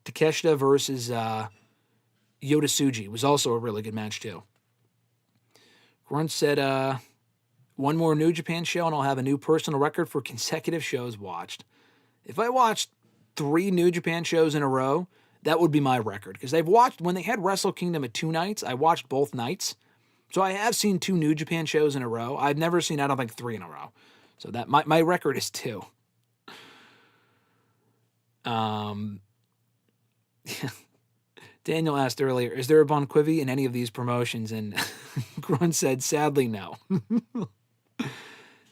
Takeshita versus Yota Tsuji was also a really good match too. Grunt said, one more New Japan show and I'll have a new personal record for consecutive shows watched. If I watched 3 New Japan shows in a row, that would be my record. Because I've watched, when they had Wrestle Kingdom at 2 nights, I watched both nights. So I have seen 2 New Japan shows in a row. I've never seen, I don't think, 3 in a row. So that my record is 2. Daniel asked earlier, is there a Bon Quivi in any of these promotions? And Grunt said, sadly, no.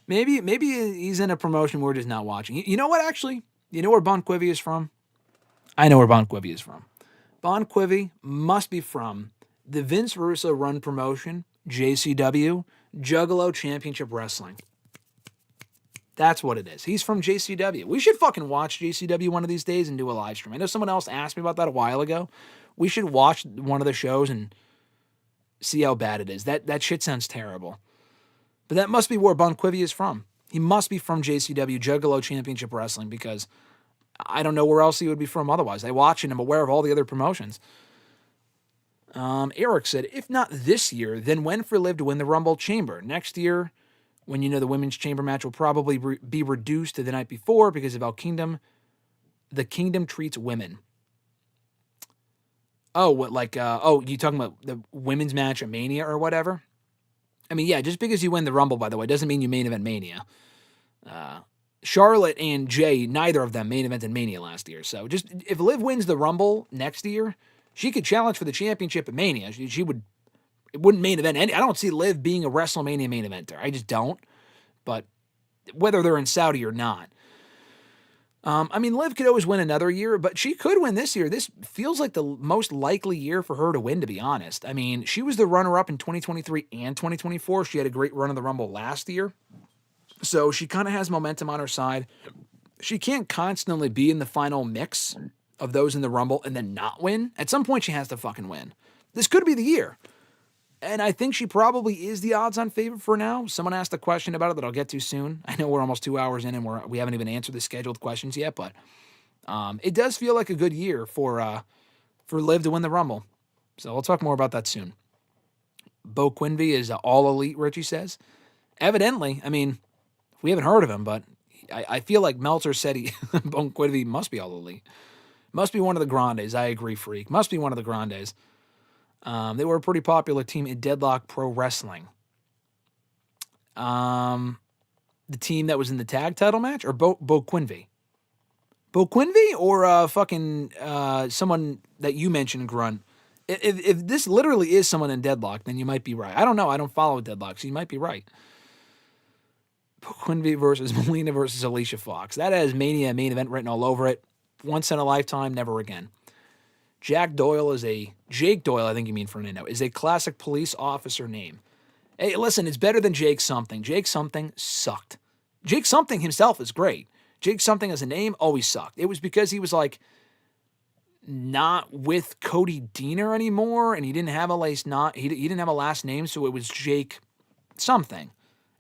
Maybe he's in a promotion we're just not watching. You know what, actually? You know where Bon Quivi is from? I know where Bon Quivi is from. Bon Quivi must be from the Vince Russo run promotion, JCW, Juggalo Championship Wrestling. That's what it is. He's from JCW. We should fucking watch JCW one of these days and do a live stream. I know someone else asked me about that a while ago. We should watch one of the shows and see how bad it is. That shit sounds terrible. But that must be where Bon Quivi is from. He must be from JCW, Juggalo Championship Wrestling, because I don't know where else he would be from otherwise. I watch and I'm aware of all the other promotions. Eric said, if not this year, then when for Liv to win the Rumble Chamber? Next year, when the women's chamber match will probably be reduced to the night before because of how the Kingdom treats women. Oh, what, like, you talking about the women's match at Mania or whatever? I mean, yeah, just because you win the Rumble, by the way, doesn't mean you main event Mania. Charlotte and Jay, neither of them main evented Mania last year. So just, if Liv wins the Rumble next year, she could challenge for the championship at Mania. It wouldn't main event. I don't see Liv being a WrestleMania main eventer. I just don't. But whether they're in Saudi or not. Liv could always win another year, but she could win this year. This feels like the most likely year for her to win, to be honest. I mean, she was the runner-up in 2023 and 2024. She had a great run of the Rumble last year. So she kind of has momentum on her side. She can't constantly be in the final mix of those in the Rumble and then not win. At some point, she has to fucking win. This could be the year. And I think she probably is the odds-on favorite for now. Someone asked a question about it that I'll get to soon. I know we're almost 2 hours in and we haven't even answered the scheduled questions yet, but it does feel like a good year for Liv to win the Rumble. So we'll talk more about that soon. Bo Quinvy is all elite, Richie says. Evidently, I mean, we haven't heard of him, but I feel like Meltzer said Bo Quinvy must be all elite. Must be one of the Grandes. I agree, Freak. Must be one of the Grandes. They were a pretty popular team in Deadlock Pro Wrestling. The team that was in the tag title match, or Bo Quinvy? Bo Quinvy or fucking someone that you mentioned, Grunt? If this literally is someone in Deadlock, then you might be right. I don't know. I don't follow Deadlock, so you might be right. Bo Quinvy versus Melina versus Alicia Fox. That has Mania main event written all over it. Once in a lifetime, never again. Jake Doyle, I think you mean Fernando, is a classic police officer name. Hey, listen, it's better than Jake Something. Jake Something sucked. Jake Something himself is great. Jake Something as a name always sucked. It was because he was like not with Cody Deaner anymore, and he didn't have he didn't have a last name, so it was Jake Something.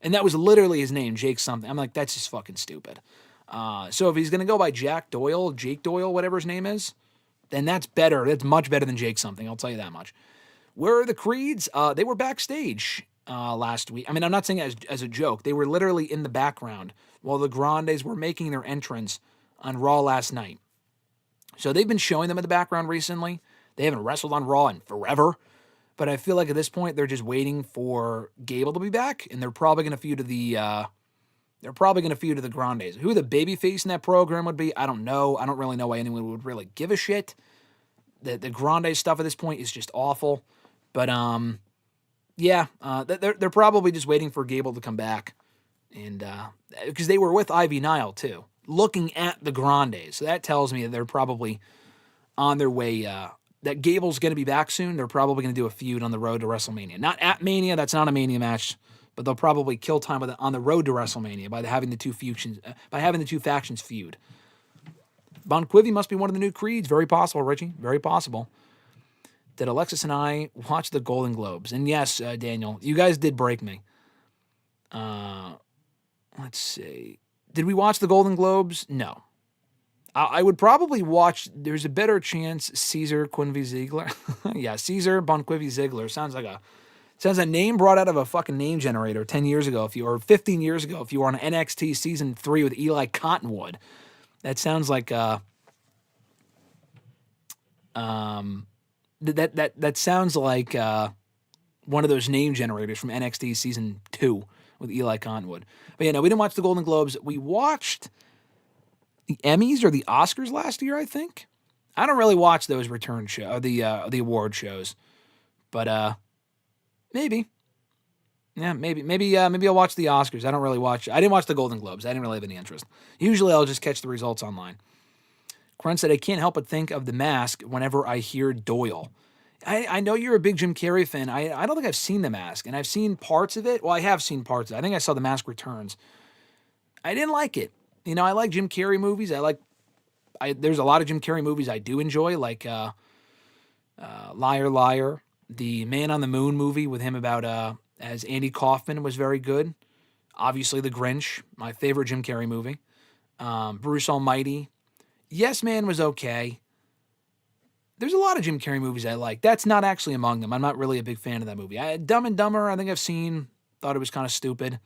And that was literally his name, Jake Something. I'm like, that's just fucking stupid. So if he's going to go by Jake Doyle, whatever his name is, then that's better. That's much better than Jake Something, I'll tell you that much. Where are the Creeds? They were backstage last week. I mean, I'm not saying it as a joke. They were literally in the background while the Grandes were making their entrance on Raw last night. So they've been showing them in the background recently. They haven't wrestled on Raw in forever. But I feel like at this point, they're just waiting for Gable to be back, and they're probably going to feud to the Grandes. Who the babyface in that program would be, I don't know. I don't really know why anyone would really give a shit. The Grande stuff at this point is just awful. But they're probably just waiting for Gable to come back, and because they were with Ivy Nile too, looking at the Grandes. So that tells me that they're probably on their way that Gable's going to be back soon. They're probably going to do a feud on the road to WrestleMania. Not at Mania. That's not a Mania match. But they'll probably kill time with it on the road to WrestleMania by having the two factions feud. Bon Quivi must be one of the new creeds. Very possible, Richie. Very possible. Did Alexis and I watch the Golden Globes? And yes, Daniel, you guys did break me. Let's see. Did we watch the Golden Globes? No. I would probably watch. There's a better chance Caesar Quinvy Ziegler. Yeah, Caesar Bon Quivi Ziegler sounds like a name brought out of a fucking name generator 10 years ago, or 15 years ago, if you were on NXT season 3 with Eli Cottonwood. That sounds like that sounds like one of those name generators from NXT season 2 with Eli Cottonwood. But yeah, no, we didn't watch the Golden Globes. We watched the Emmys or the Oscars last year, I think. I don't really watch those return show, the award shows, but maybe. Yeah, maybe I'll watch the Oscars. I didn't watch the Golden Globes. I didn't really have any interest. Usually I'll just catch the results online. Grunt said, I can't help but think of The Mask whenever I hear Doyle. I know you're a big Jim Carrey fan. I don't think I've seen The Mask, and I've seen parts of it. Well, I have seen parts of it. I think I saw The Mask Returns. I didn't like it. You know, I like Jim Carrey movies. There's a lot of Jim Carrey movies I do enjoy, like Liar Liar. The Man on the Moon movie with him about as Andy Kaufman was very good. Obviously, The Grinch, my favorite Jim Carrey movie. Bruce Almighty. Yes Man was okay. There's a lot of Jim Carrey movies I like. That's not actually among them. I'm not really a big fan of that movie. Dumb and Dumber, I think I've seen. Thought it was kind of stupid.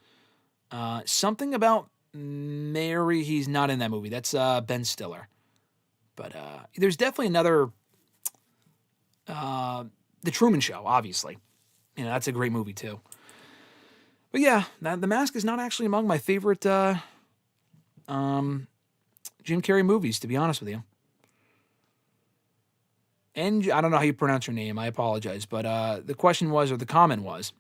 Something about Mary, he's not in that movie. That's Ben Stiller. But there's definitely another... The Truman Show, obviously. You know, that's a great movie, too. But yeah, The Mask is not actually among my favorite Jim Carrey movies, to be honest with you. And I don't know how you pronounce your name. I apologize. But the question was, or the comment was,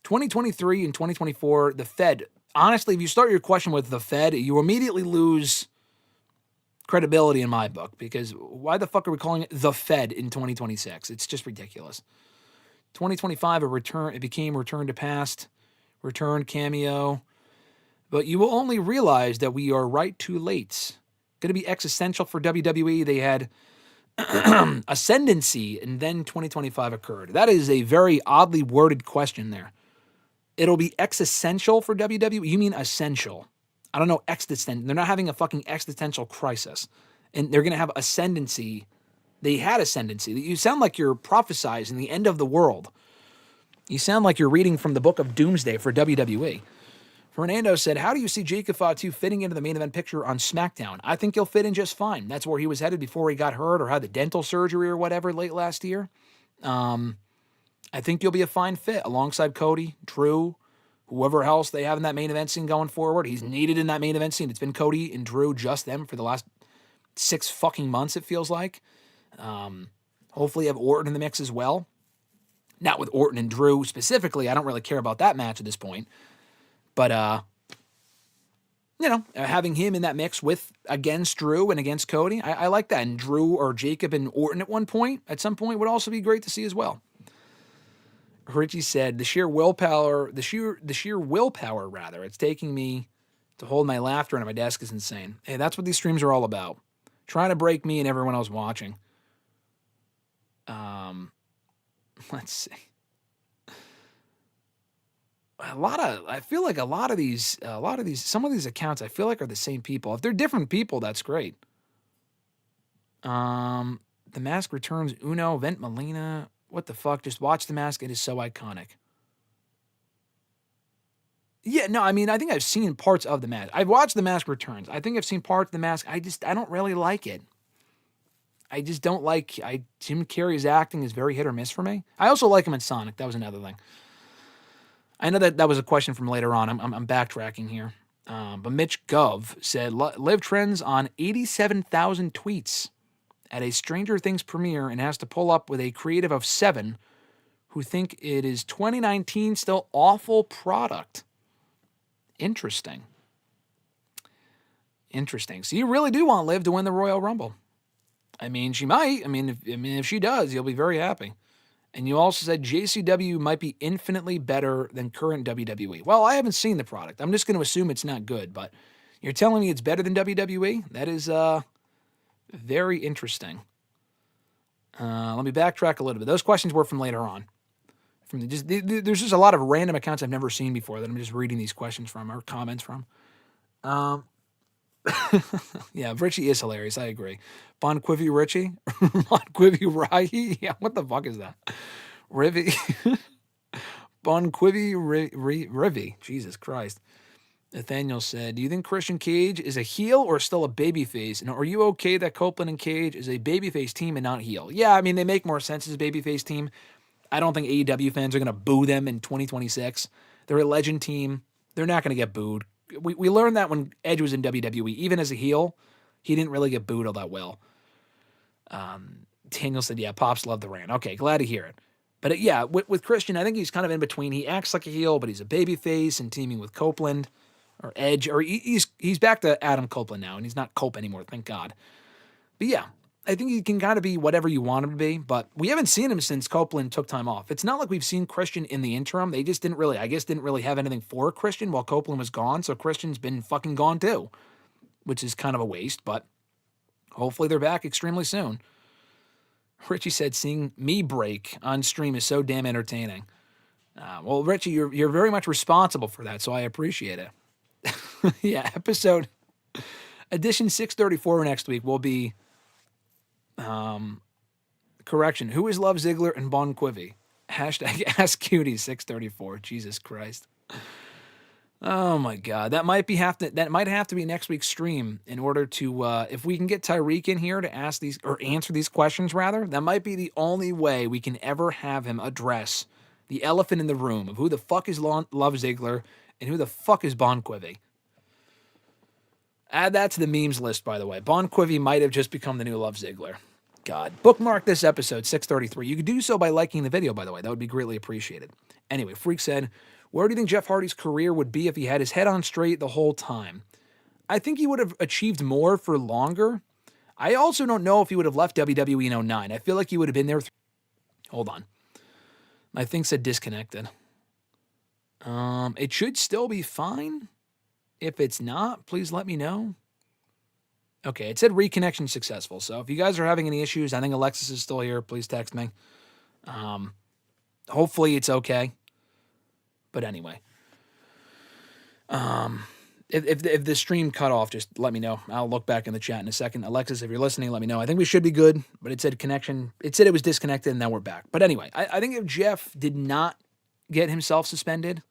2023 and 2024, the Fed. Honestly, if you start your question with the Fed, you immediately lose credibility in my book, because why the fuck are we calling it the Fed in 2026? It's just ridiculous. 2025, it became Return to Past, Return Cameo. But you will only realize that we are right too late. Going to be existential for WWE. They had ascendancy, and then 2025 occurred. That is a very oddly worded question there. It'll be existential for WWE? You mean essential. I don't know, existential. They're not having a fucking existential crisis. And they're going to have ascendancy. They had ascendancy. You sound like you're prophesizing the end of the world. You sound like you're reading from the book of Doomsday for WWE. Fernando said, how do you see Jacob Fatu fitting into the main event picture on SmackDown? I think he'll fit in just fine. That's where he was headed before he got hurt or had the dental surgery or whatever late last year. I think you'll be a fine fit alongside Cody, Drew, whoever else they have in that main event scene going forward. He's needed in that main event scene. It's been Cody and Drew, just them, for the last 6 fucking months, it feels like. Hopefully you have Orton in the mix as well. Not with Orton and Drew specifically. I don't really care about that match at this point. But, having him in that mix against Drew and against Cody, I like that. And Drew or Jacob and Orton at some point would also be great to see as well. Richie said, the sheer willpower it's taking me to hold my laughter under my desk is insane. Hey, that's what these streams are all about. Trying to break me and everyone else watching. Let's see. I feel like some of these accounts I feel like are the same people. If they're different people, that's great. The Mask Returns, Uno, Vent Molina. What the fuck? Just watch The Mask. It is so iconic. Yeah, no, I mean, I think I've seen parts of The Mask. I've watched The Mask Returns. I think I've seen parts of The Mask. I don't really like it. I just don't like... Jim Carrey's acting is very hit or miss for me. I also like him in Sonic. That was another thing. I know that was a question from later on. I'm backtracking here. But Mitch Gov said, Liv trends on 87,000 tweets at a Stranger Things premiere and has to pull up with a creative of 7 who think it is 2019 still awful product. Interesting. So you really do want Liv to win the Royal Rumble. I mean, she might. If she does, you'll be very happy. And you also said JCW might be infinitely better than current WWE. Well, I haven't seen the product. I'm just going to assume it's not good, but you're telling me it's better than WWE? That is very interesting. Let me backtrack a little bit. Those questions were from later on. There's just a lot of random accounts I've never seen before that I'm just reading these questions from or comments from. Yeah, Richie is hilarious. I agree. Bon Quivy Richie? Bon Quivy Rahi? Yeah, what the fuck is that? Rivy? Bon Quivy Rivy. Jesus Christ. Nathaniel said, do you think Christian Cage is a heel or still a babyface? And are you okay that Copeland and Cage is a babyface team and not heel? Yeah, I mean, they make more sense as a babyface team. I don't think AEW fans are going to boo them in 2026. They're a legend team. They're not going to get booed. We learned that when Edge was in WWE. Even as a heel, he didn't really get booed all that well. Daniel said, yeah, Pops love the rant. Okay, glad to hear it. But yeah, with Christian, I think he's kind of in between. He acts like a heel, but he's a babyface and teaming with Copeland or Edge. Or he's back to Adam Copeland now, and he's not Cope anymore, thank God. But yeah, I think he can kind of be whatever you want him to be, but we haven't seen him since Copeland took time off. It's not like we've seen Christian in the interim. They just didn't really have anything for Christian while Copeland was gone, so Christian's been fucking gone too, which is kind of a waste, but hopefully they're back extremely soon. Richie said, seeing me break on stream is so damn entertaining. Well, Richie, you're very much responsible for that, so I appreciate it. Yeah, edition 634 next week will be... correction. Who is Love Ziggler and Bon Quivy? Hashtag AskCutie634. Jesus Christ. Oh my God. That might have to be next week's stream in order to, if we can get Tyreek in here to ask these or answer these questions rather, that might be the only way we can ever have him address the elephant in the room of who the fuck is Love Ziggler and who the fuck is Bon Quivy. Add that to the memes list, by the way. Bon Quivy might have just become the new Love Ziggler. God. Bookmark this episode, 633. You could do so by liking the video, by the way. That would be greatly appreciated. Anyway, Freak said, where do you think Jeff Hardy's career would be if he had his head on straight the whole time? I think he would have achieved more for longer. I also don't know if he would have left WWE in 09. I feel like he would have been there. Hold on. My thing said disconnected. It should still be fine. If it's not, please let me know. Okay, it said reconnection successful. So if you guys are having any issues, I think Alexis is still here. Please text me. Hopefully it's okay. But anyway. If the stream cut off, just let me know. I'll look back in the chat in a second. Alexis, if you're listening, let me know. I think we should be good, but it said connection. It said it was disconnected, and now we're back. But anyway, I think if Jeff did not get himself suspended,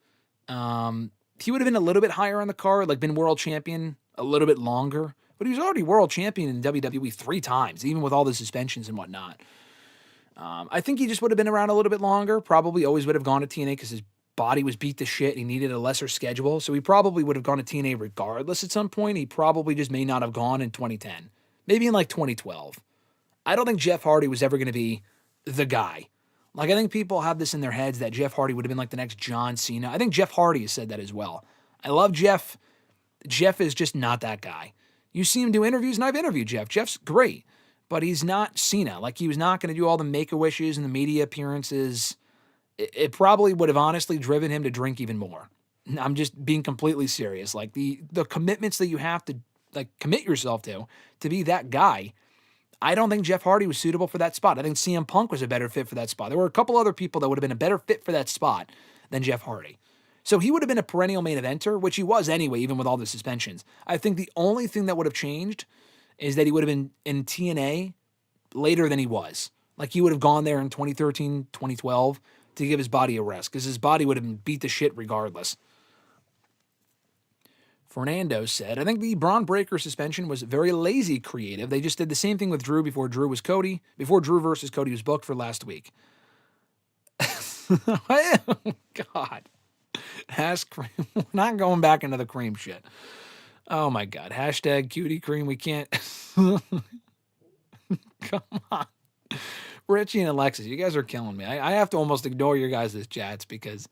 he would have been a little bit higher on the card, like been world champion a little bit longer. But he was already world champion in WWE 3 times, even with all the suspensions and whatnot. I think he just would have been around a little bit longer. Probably always would have gone to TNA because his body was beat to shit. He needed a lesser schedule. So he probably would have gone to TNA regardless at some point. He probably just may not have gone in 2010. Maybe in like 2012. I don't think Jeff Hardy was ever going to be the guy. Like, I think people have this in their heads that Jeff Hardy would have been like the next John Cena. I think Jeff Hardy has said that as well. I love Jeff. Jeff is just not that guy. You see him do interviews, and I've interviewed Jeff. Jeff's great, but he's not Cena. Like, he was not going to do all the Make-A-Wishes and the media appearances. It probably would have honestly driven him to drink even more. I'm just being completely serious. Like, the commitments that you have to, like, commit yourself to be that guy, I don't think Jeff Hardy was suitable for that spot. I think CM Punk was a better fit for that spot. There were a couple other people that would have been a better fit for that spot than Jeff Hardy. So he would have been a perennial main eventer, which he was anyway, even with all the suspensions. I think the only thing that would have changed is that he would have been in TNA later than he was. Like, he would have gone there in 2013, 2012 to give his body a rest, because his body would have been beat to shit regardless. Fernando said, I think the Bron Breakker suspension was very lazy creative. They just did the same thing with Drew before Drew versus Cody was booked for last week. Oh, God. Cream. We're not going back into the cream shit. Oh my God. Hashtag cutie cream. We can't. Come on. Richie and Alexis, you guys are killing me. I have to almost ignore your guys' chats because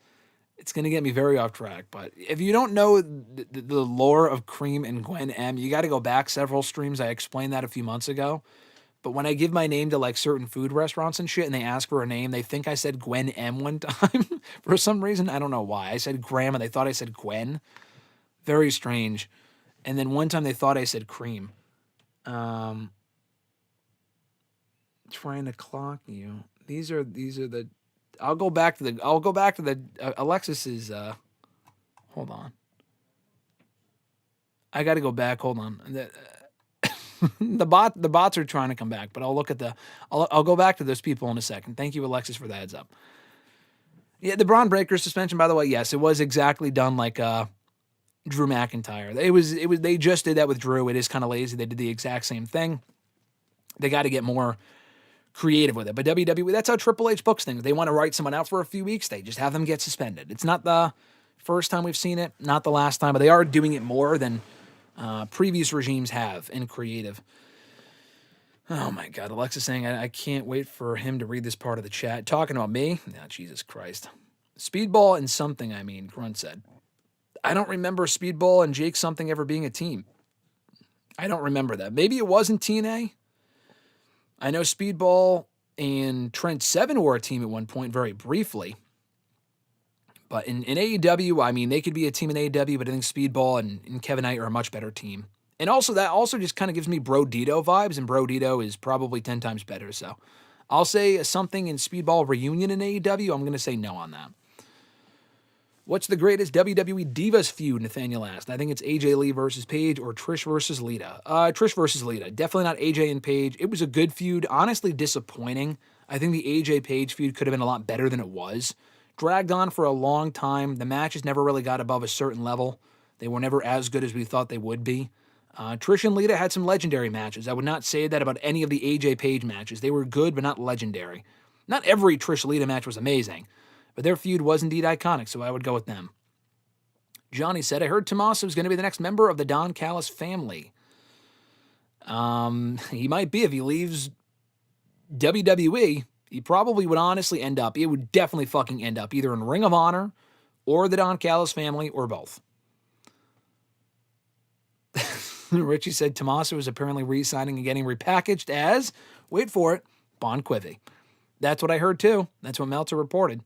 it's going to get me very off track. But if you don't know the lore of Cream and Gwen M, you got to go back several streams. I explained that a few months ago. But when I give my name to like certain food restaurants and shit and they ask for a name, they think I said Gwen M one time for some reason. I don't know why. I said Graham and they thought I said Gwen. Very strange. And then one time they thought I said Cream. Trying to clock you. These are the I'll go back to the Alexis's hold on. I got to go back. Hold on. The bots are trying to come back, but I'll look at I'll go back to those people in a second. Thank you, Alexis, for the heads up. Yeah, the Bron Breakker suspension, by the way, yes, it was exactly done like Drew McIntyre. It was they just did that with Drew. It is kind of lazy. They did the exact same thing. They got to get more creative with it. But WWE, that's how Triple H books things. They want to write someone out for a few weeks. They just have them get suspended. It's not the first time we've seen it, not the last time, but they are doing it more than previous regimes have in creative. Oh my God, Alexis saying, I can't wait for him to read this part of the chat. Talking about me? No, Jesus Christ. Speedball and something, Grunt said. I don't remember Speedball and Jake something ever being a team. I don't remember that. Maybe it wasn't TNA. I know Speedball and Trent Seven were a team at one point, very briefly. But in AEW, they could be a team in AEW, but I think Speedball and Kevin Knight are a much better team. And also, that also just kind of gives me Bro Dito vibes, and Bro Dito is probably 10 times better. So I'll say something in Speedball reunion in AEW. I'm going to say no on that. What's the greatest WWE Divas feud, Nathaniel asked. I think it's AJ Lee versus Paige or Trish versus Lita. Trish versus Lita. Definitely not AJ and Paige. It was a good feud. Honestly, disappointing. I think the AJ Paige feud could have been a lot better than it was. Dragged on for a long time. The matches never really got above a certain level. They were never as good as we thought they would be. Trish and Lita had some legendary matches. I would not say that about any of the AJ Page matches. They were good, but not legendary. Not every Trish Lita match was amazing, but their feud was indeed iconic, so I would go with them. Johnny said, I heard Tommaso is going to be the next member of the Don Callis family. He might be if he leaves WWE. He probably would honestly end up, it would definitely fucking end up either in Ring of Honor or the Don Callis family or both. Richie said Tommaso is apparently re-signing and getting repackaged as, wait for it, Bon Quivy. That's what I heard too. That's what Meltzer reported.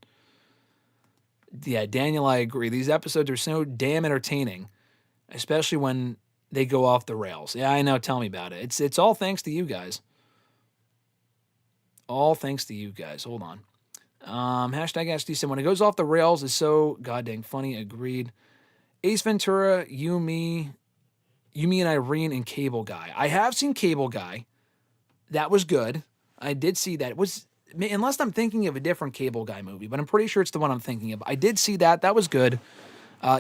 Yeah, Daniel, I agree. These episodes are so damn entertaining, especially when they go off the rails. Yeah, I know. Tell me about it. It's all thanks to you guys. All thanks to you guys. Hold on. Hashtag SD said, when it goes off the rails, is so goddamn funny. Agreed. Ace Ventura, you, me, and Irene, and Cable Guy. I have seen Cable Guy. That was good. I did see that. It was, unless I'm thinking of a different Cable Guy movie, but I'm pretty sure it's the one I'm thinking of. I did see that. That was good.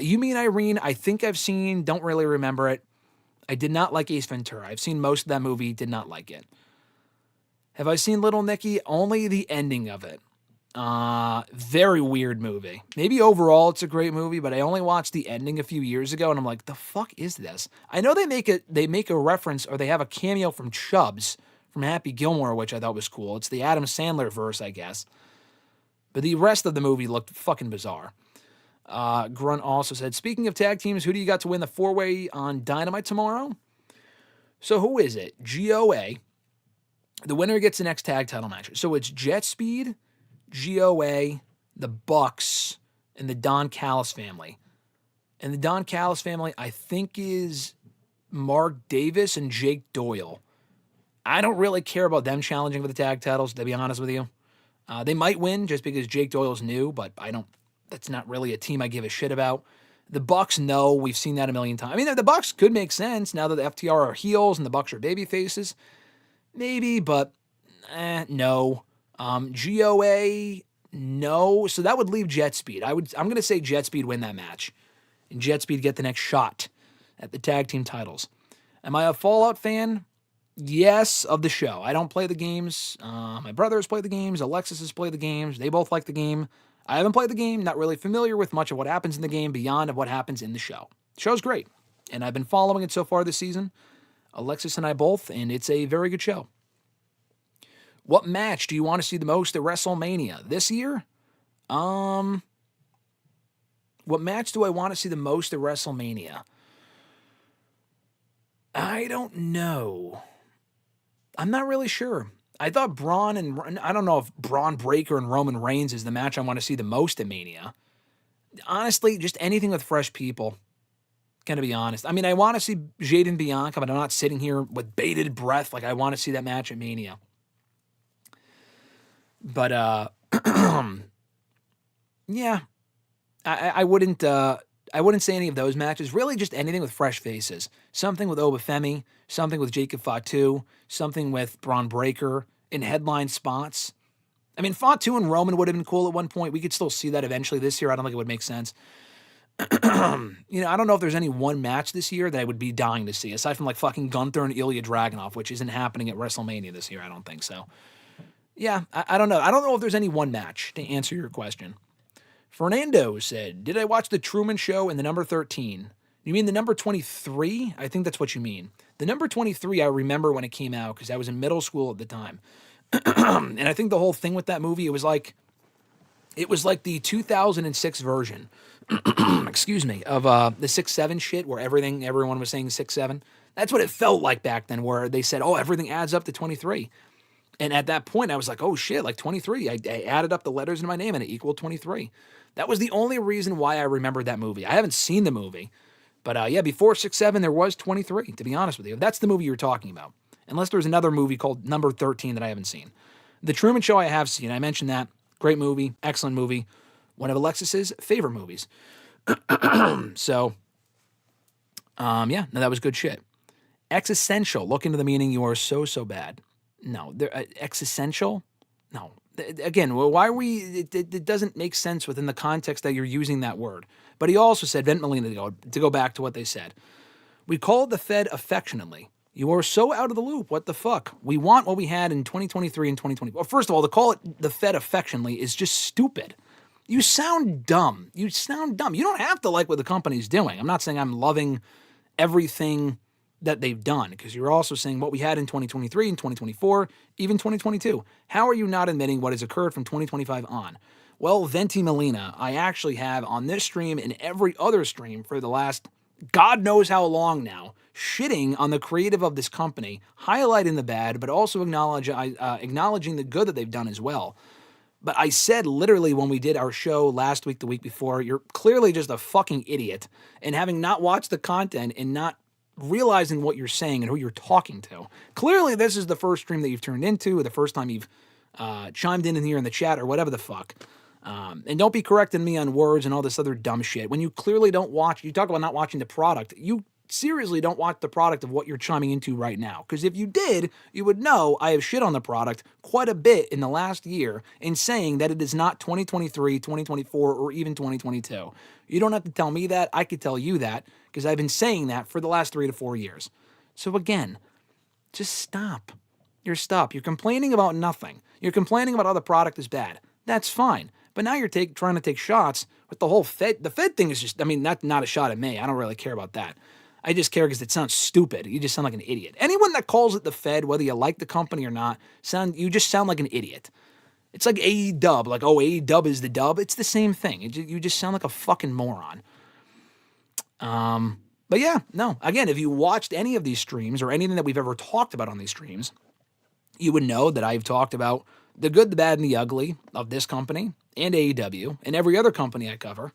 You, me, and Irene, I think I've seen. Don't really remember it. I did not like Ace Ventura. I've seen most of that movie. Did not like it. Have I seen Little Nicky? Only the ending of it. Very weird movie. Maybe overall it's a great movie, but I only watched the ending a few years ago, and I'm like, the fuck is this? I know they make a reference, or they have a cameo from Chubbs from Happy Gilmore, which I thought was cool. It's the Adam Sandler verse, I guess. But the rest of the movie looked fucking bizarre. Grunt also said, speaking of tag teams, who do you got to win the 4-way on Dynamite tomorrow? So who is it? GOA. The winner gets the next tag title match. So it's Jet Speed, GOA, the Bucks, and the Don Callis family. And the Don Callis family, I think, is Mark Davis and Jake Doyle. I don't really care about them challenging for the tag titles, to be honest with you. They might win just because Jake Doyle's new, but that's not really a team I give a shit about. The Bucks, no, we've seen that a million times. The Bucks could make sense now that the FTR are heels and the Bucks are baby faces. Maybe, but no. GOA, no. So that would leave Jet Speed. I'm going to say Jet Speed win that match. And Jet Speed get the next shot at the tag team titles. Am I a Fallout fan? Yes, of the show. I don't play the games. My brother has played the games. Alexis has played the games. They both like the game. I haven't played the game. Not really familiar with much of what happens in the game beyond of what happens in the show. The show's great. And I've been following it so far this season. Alexis and I both, and it's a very good show. What match do you want to see the most at WrestleMania this year? What match do I want to see the most at WrestleMania? I don't know. I'm not really sure. I thought Braun and I don't know if Braun Breaker and Roman Reigns is the match I want to see the most at Mania. Honestly, just anything with fresh people. Gonna be honest. I mean, I want to see Jade and Bianca, but I'm not sitting here with bated breath like I want to see that match at Mania. But yeah, I wouldn't say any of those matches. Really, just anything with fresh faces. Something with Obafemi, something with Jacob Fatu, something with Braun Breaker in headline spots. I mean, Fatu and Roman would have been cool at one point. We could still see that eventually this year. I don't think it would make sense. I don't know if there's any one match this year that I would be dying to see, aside from like fucking Gunther and Ilya Dragunov, which isn't happening at WrestleMania this year. I don't think so. Yeah, I don't know. I don't know if there's any one match to answer your question. Fernando said, did I watch The Truman Show and the number 13? You mean the number 23? I think that's what you mean. The number 23, I remember when it came out because I was in middle school at the time. And I think the whole thing with that movie, it was like the 2006 version, excuse me, of the 6-7 shit where everyone was saying 6-7. That's what it felt like back then, where they said, oh, everything adds up to 23. And at that point, I was like, oh shit, like 23. I added up the letters in my name and it equaled 23. That was the only reason why I remembered that movie. I haven't seen the movie, but yeah, before 6-7, there was 23, to be honest with you. That's the movie you're talking about. Unless there's another movie called Number 13 that I haven't seen. The Truman Show I have seen. I mentioned that. Great movie. Excellent movie. One of Alexis's favorite movies. So, yeah, no, that was good shit. Existential. Look into the meaning. You are so, so bad. No. Existential? No. Again, why are we... It doesn't make sense within the context that you're using that word. But he also said, Vent Molina, to go back to what they said. We call the Fed affectionately. You are so out of the loop. What the fuck? We want what we had in 2023 and 2020. Well, first of all, to call it the Fed affectionately is just stupid. You sound dumb. You don't have to like what the company's doing. I'm not saying I'm loving everything that they've done, because you're also saying what we had in 2023 and 2024, even 2022. How are you not admitting what has occurred from 2025 on? Well, Venti Molina, I actually have on this stream and every other stream for the last God knows how long now, shitting on the creative of this company, highlighting the bad, but also acknowledging the good that they've done as well. But I said literally when we did our show last week, the week before, you're clearly just a fucking idiot. And having not watched the content and not realizing what you're saying and who you're talking to. Clearly, this is the first stream that you've turned into, or the first time you've chimed in here in the chat, or whatever the fuck. And don't be correcting me on words and all this other dumb shit. When you clearly don't watch, you talk about not watching the product, you seriously don't watch the product of what you're chiming into right now. Because if you did, you would know I have shit on the product quite a bit in the last year in saying that it is not 2023, 2024, or even 2022. You don't have to tell me that. I could tell you that because I've been saying that for the last 3 to 4 years. So again, just stop. You're complaining about nothing. You're complaining about how the product is bad. That's fine. But now you're trying to take shots with the whole Fed. The Fed thing is just, I mean, that's not a shot at me. I don't really care about that. I just care because it sounds stupid. You just sound like an idiot. Anyone that calls it the Fed, whether you like the company or not, you just sound like an idiot. It's like AEW, like, oh, AEW is the dub. It's the same thing. You just sound like a fucking moron. But yeah, no. Again, if you watched any of these streams or anything that we've ever talked about on these streams, you would know that I've talked about the good, the bad, and the ugly of this company and AEW and every other company I cover.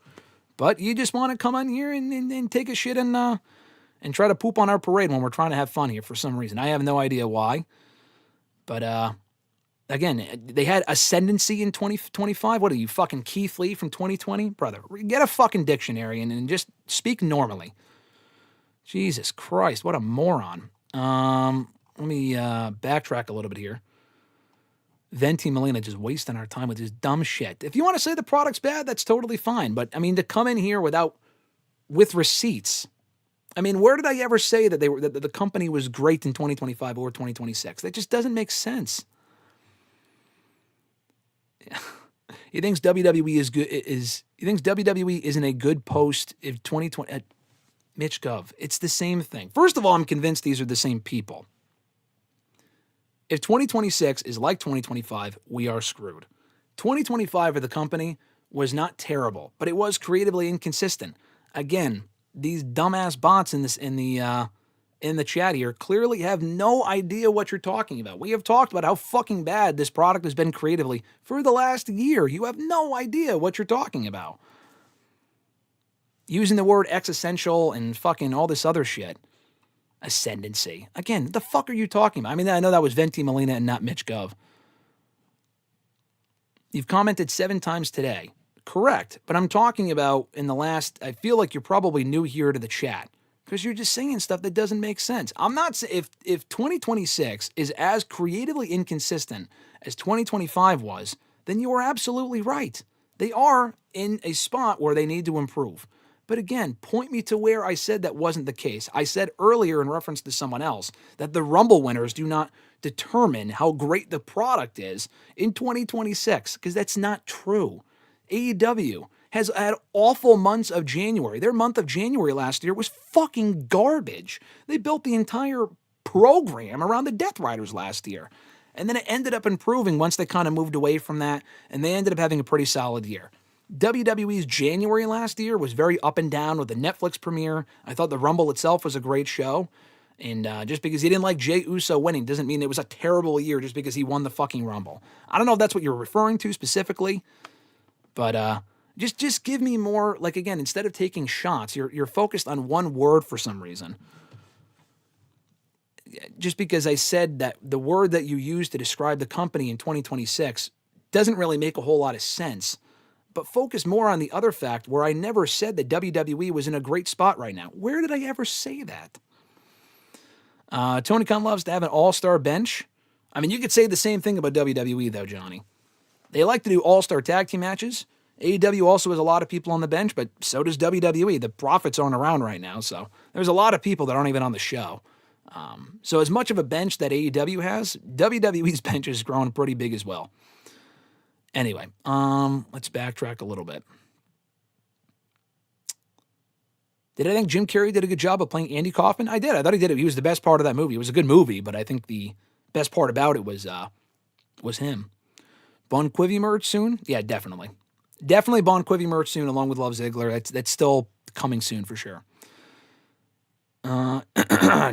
But you just want to come on here and take a shit and try to poop on our parade when we're trying to have fun here for some reason. I have no idea why. But again, they had ascendancy in 2025. What are you, fucking Keith Lee from 2020? Brother, get a fucking dictionary and just speak normally. Jesus Christ, what a moron. Let me backtrack a little bit here. Venti Molina just wasting our time with his dumb shit. If you want to say the product's bad, that's totally fine. But, I mean, to come in here with receipts. I mean, where did I ever say that that the company was great in 2025 or 2026? That just doesn't make sense. He thinks WWE is good. He thinks WWE isn't a good post if 2020. Mitch Gov. It's the same thing. First of all, I'm convinced these are the same people. If 2026 is like 2025, we are screwed. 2025 for the company was not terrible, but it was creatively inconsistent. Again, these dumbass bots in in the chat here clearly have no idea what you're talking about. We have talked about how fucking bad this product has been creatively for the last year. You have no idea what you're talking about. Using the word existential and fucking all this other shit. Ascendancy. Again, what the fuck are you talking about? I mean, I know that was Venti Molina and not Mitch Gov. You've commented 7 times today. Correct. But I'm talking about in the last, I feel like you're probably new here to the chat because you're just saying stuff that doesn't make sense. I'm not saying if 2026 is as creatively inconsistent as 2025 was, then you are absolutely right. They are in a spot where they need to improve. But again, point me to where I said that wasn't the case. I said earlier in reference to someone else that the Rumble winners do not determine how great the product is in 2026, because that's not true. AEW has had awful months of January. Their month of January last year was fucking garbage. They built the entire program around the Death Riders last year. And then it ended up improving once they kind of moved away from that, and they ended up having a pretty solid year. WWE's January last year was very up and down with the Netflix premiere. I thought the Rumble itself was a great show. And just because he didn't like Jey Uso winning doesn't mean it was a terrible year just because he won the fucking Rumble. I don't know if that's what you're referring to specifically, but just give me more, like, again, instead of taking shots, you're focused on one word for some reason. Just because I said that the word that you used to describe the company in 2026 doesn't really make a whole lot of sense. But focus more on the other fact where I never said that WWE was in a great spot right now. Where did I ever say that? Tony Khan loves to have an all-star bench. I mean, you could say the same thing about WWE, though, Johnny. They like to do all-star tag team matches. AEW also has a lot of people on the bench, but so does WWE. The profits aren't around right now, so there's a lot of people that aren't even on the show. So as much of a bench that AEW has, WWE's bench is growing pretty big as well. Anyway, let's backtrack a little bit. Did I think Jim Carrey did a good job of playing Andy Kaufman? I did. I thought he did it. He was the best part of that movie. It was a good movie, but I think the best part about it was him. Bon Quivy merch soon? Yeah, definitely. Definitely Bon Quivy merch soon, along with Love Ziggler. That's still coming soon for sure.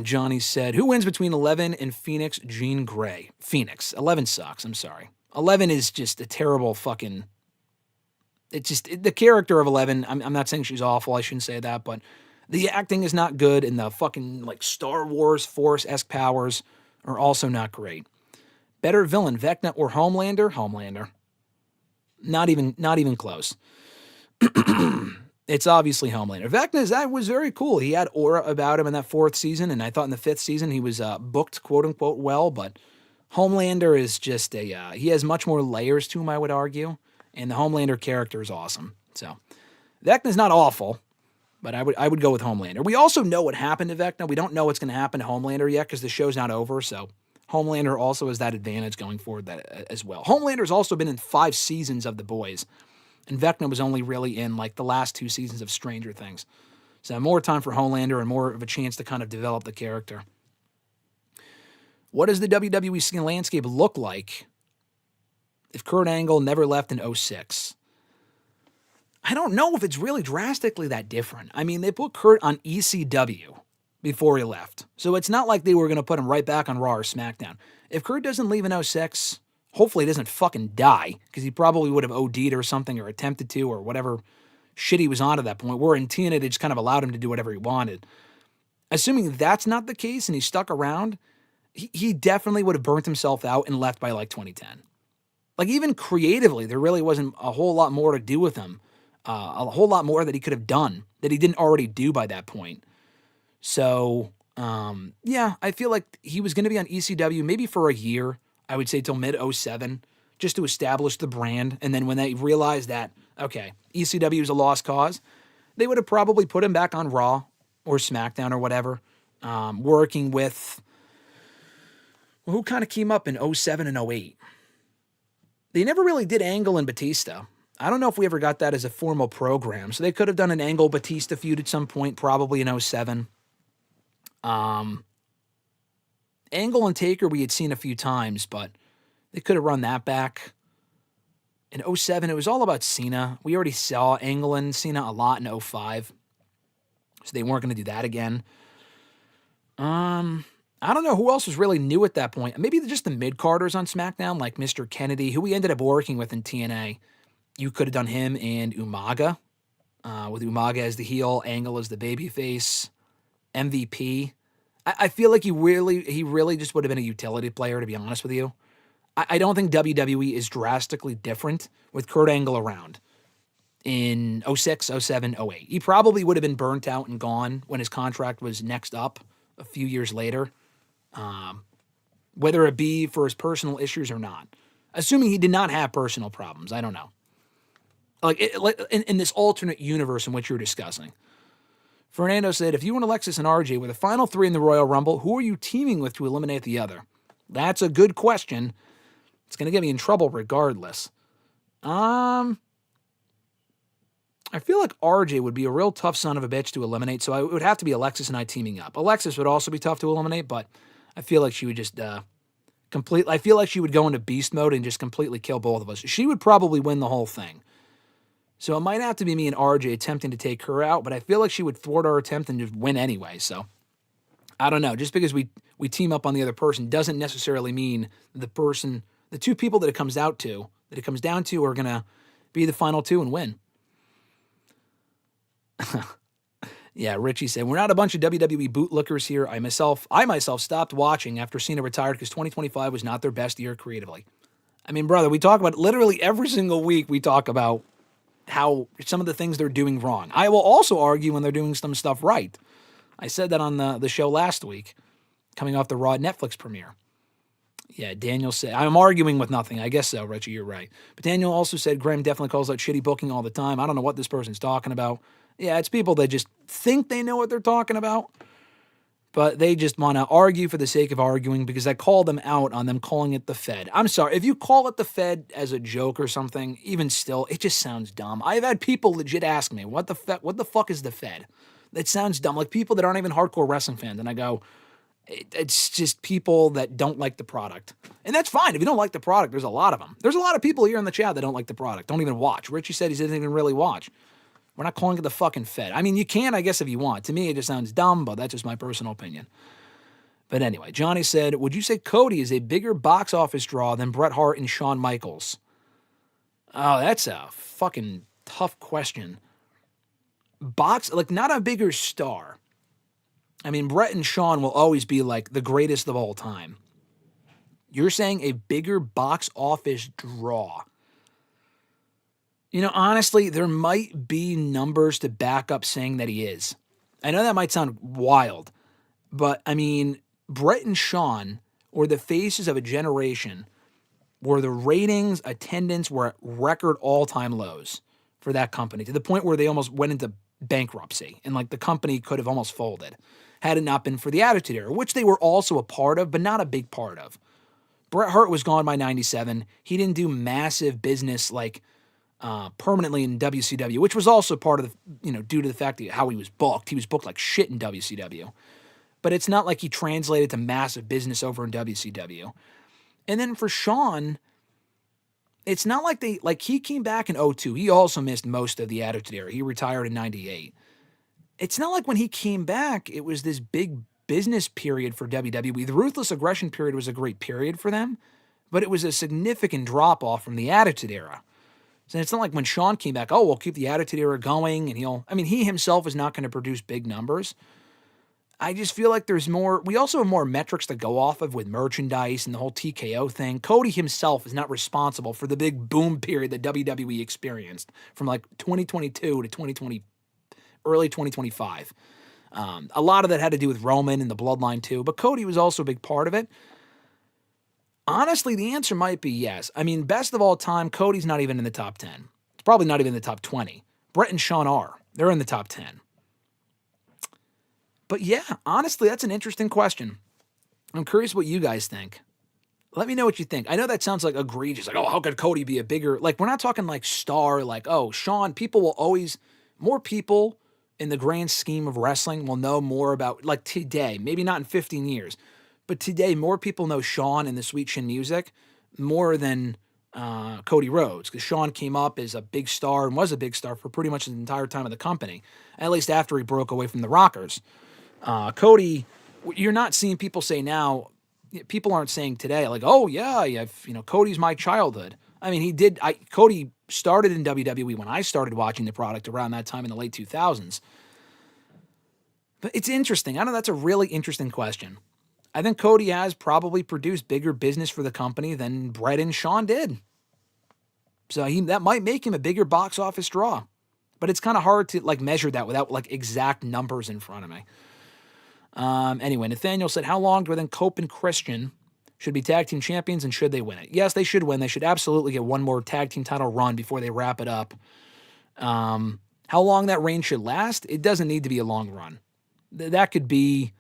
Johnny said, who wins between 11 and Phoenix Jean Grey? Phoenix. 11 sucks. I'm sorry. 11 is just a terrible fucking... the character of 11, I'm not saying she's awful, I shouldn't say that, but the acting is not good, and the fucking, like, Star Wars Force-esque powers are also not great. Better villain, Vecna or Homelander? Homelander. Not even close. It's obviously Homelander. Vecna, that was very cool. He had aura about him in that 4th season, and I thought in the 5th season he was booked, quote-unquote, well, but Homelander is just he has much more layers to him, I would argue, and the Homelander character is awesome. So, Vecna's not awful, but I would go with Homelander. We also know what happened to Vecna. We don't know what's going to happen to Homelander yet because the show's not over, so Homelander also has that advantage going forward as well. Homelander's also been in 5 seasons of The Boys, and Vecna was only really in, like, the last 2 seasons of Stranger Things. So more time for Homelander and more of a chance to kind of develop the character. What does the WWE scene landscape look like if Kurt Angle never left in 2006? I don't know if it's really drastically that different. I mean, they put Kurt on ECW before he left. So it's not like they were going to put him right back on Raw or SmackDown. If Kurt doesn't leave in 2006, hopefully he doesn't fucking die, because he probably would have OD'd or something, or attempted to, or whatever shit he was on at that point, where in TNA they just kind of allowed him to do whatever he wanted. Assuming that's not the case and he stuck around, he definitely would have burnt himself out and left by, like, 2010. Like, even creatively, there really wasn't a whole lot more to do with him. A whole lot more that he could have done that he didn't already do by that point. So, yeah, I feel like he was going to be on ECW maybe for a year, I would say till mid-07, just to establish the brand. And then when they realized that, okay, ECW is a lost cause, they would have probably put him back on Raw or SmackDown or whatever, working with... who kind of came up in 07 and 08? They never really did Angle and Batista. I don't know if we ever got that as a formal program. So they could have done an Angle-Batista feud at some point, probably in 07. Angle and Taker we had seen a few times, but they could have run that back. In 07, it was all about Cena. We already saw Angle and Cena a lot in 05. So they weren't going to do that again. I don't know who else was really new at that point. Maybe just the mid-carders on SmackDown, like Mr. Kennedy, who we ended up working with in TNA. You could have done him and Umaga, with Umaga as the heel, Angle as the babyface, MVP. I feel like he really just would have been a utility player, to be honest with you. I don't think WWE is drastically different with Kurt Angle around in 06, 07, 08. He probably would have been burnt out and gone when his contract was next up a few years later, whether it be for his personal issues or not. Assuming he did not have personal problems, I don't know. Like in this alternate universe in which you're discussing. Fernando said, if you and Alexis and RJ were the final three in the Royal Rumble, who are you teaming with to eliminate the other? That's a good question. It's going to get me in trouble regardless. I feel like RJ would be a real tough son of a bitch to eliminate, so it would have to be Alexis and I teaming up. Alexis would also be tough to eliminate, but I feel like she would just I feel like she would go into beast mode and just completely kill both of us. She would probably win the whole thing. So it might have to be me and RJ attempting to take her out, but I feel like she would thwart our attempt and just win anyway. So I don't know. Just because we team up on the other person doesn't necessarily mean the two people that it comes down to are going to be the final two and win. Yeah, Richie said, we're not a bunch of WWE bootlickers here. I myself stopped watching after Cena retired because 2025 was not their best year creatively. I mean, brother, we talk about literally every single week we talk about how some of the things they're doing wrong. I will also argue when they're doing some stuff right. I said that on the show last week, coming off the Raw Netflix premiere. Yeah, Daniel said, I'm arguing with nothing. I guess so, Richie, you're right. But Daniel also said, Graham definitely calls out shitty booking all the time. I don't know what this person's talking about. Yeah, it's people that just think they know what they're talking about, but they just want to argue for the sake of arguing because I called them out on them calling it the Fed. I'm sorry, if you call it the Fed as a joke or something, even still, it just sounds dumb. I've had people legit ask me, what the fuck is the Fed? It sounds dumb. Like people that aren't even hardcore wrestling fans, and I go, it's just people that don't like the product. And that's fine. If you don't like the product, there's a lot of them. There's a lot of people here in the chat that don't like the product, don't even watch. Richie said he doesn't even really watch. We're not calling it the fucking Fed. I mean, you can, I guess, if you want. To me, it just sounds dumb, but that's just my personal opinion. But anyway, Johnny said, would you say Cody is a bigger box office draw than Bret Hart and Shawn Michaels? Oh, that's a fucking tough question. Not a bigger star. I mean, Bret and Shawn will always be like the greatest of all time. You're saying a bigger box office draw. You know, honestly, there might be numbers to back up saying that he is. I know that might sound wild, but I mean, Bret and Shawn were the faces of a generation where the ratings, attendance were at record all-time lows for that company, to the point where they almost went into bankruptcy, and like the company could have almost folded had it not been for the Attitude Era, which they were also a part of, but not a big part of. Bret Hart was gone by 97. He didn't do massive business like permanently in WCW, which was also part of the, due to the fact that how he was booked. He was booked like shit in WCW. But it's not like he translated to massive business over in WCW. And then for Shawn, it's not like he came back in 02. He also missed most of the Attitude Era. He retired in 98. It's not like when he came back, it was this big business period for WWE. The Ruthless Aggression period was a great period for them, but it was a significant drop-off from the Attitude Era. So it's not like when Shawn came back, we'll keep the Attitude Era going, and he himself is not going to produce big numbers. I just feel like there's more. We also have more metrics to go off of with merchandise and the whole TKO thing. Cody himself is not responsible for the big boom period that WWE experienced from like 2022 to early 2025. A lot of that had to do with Roman and the Bloodline too, but Cody was also a big part of it. Honestly, the answer might be yes. I mean, best of all time, Cody's not even in the top 10. It's probably not even in the top 20. Bret and Shawn are. They're in the top 10. But yeah, honestly, that's an interesting question. I'm curious what you guys think. Let me know what you think. I know that sounds like egregious. Like, how could Cody be a bigger... Like, we're not talking like star, like, Shawn. People will always... More people in the grand scheme of wrestling will know more about... Like, today. Maybe not in 15 years. But today, more people know Shawn and the Sweet Chin Music more than Cody Rhodes, because Shawn came up as a big star and was a big star for pretty much the entire time of the company, at least after he broke away from the Rockers. Cody you're not seeing people say now, people aren't saying today, like, oh, yeah, Cody's my childhood. I mean, Cody started in WWE when I started watching the product around that time in the late 2000s. But it's interesting. I know that's a really interesting question. I think Cody has probably produced bigger business for the company than Bret and Shawn did. So that might make him a bigger box office draw. But it's kind of hard to measure that without exact numbers in front of me. Anyway, Nathaniel said, how long do I think Cope and Christian should be tag team champions, and should they win it? Yes, they should win. They should absolutely get one more tag team title run before they wrap it up. How long that reign should last? It doesn't need to be a long run. That could be,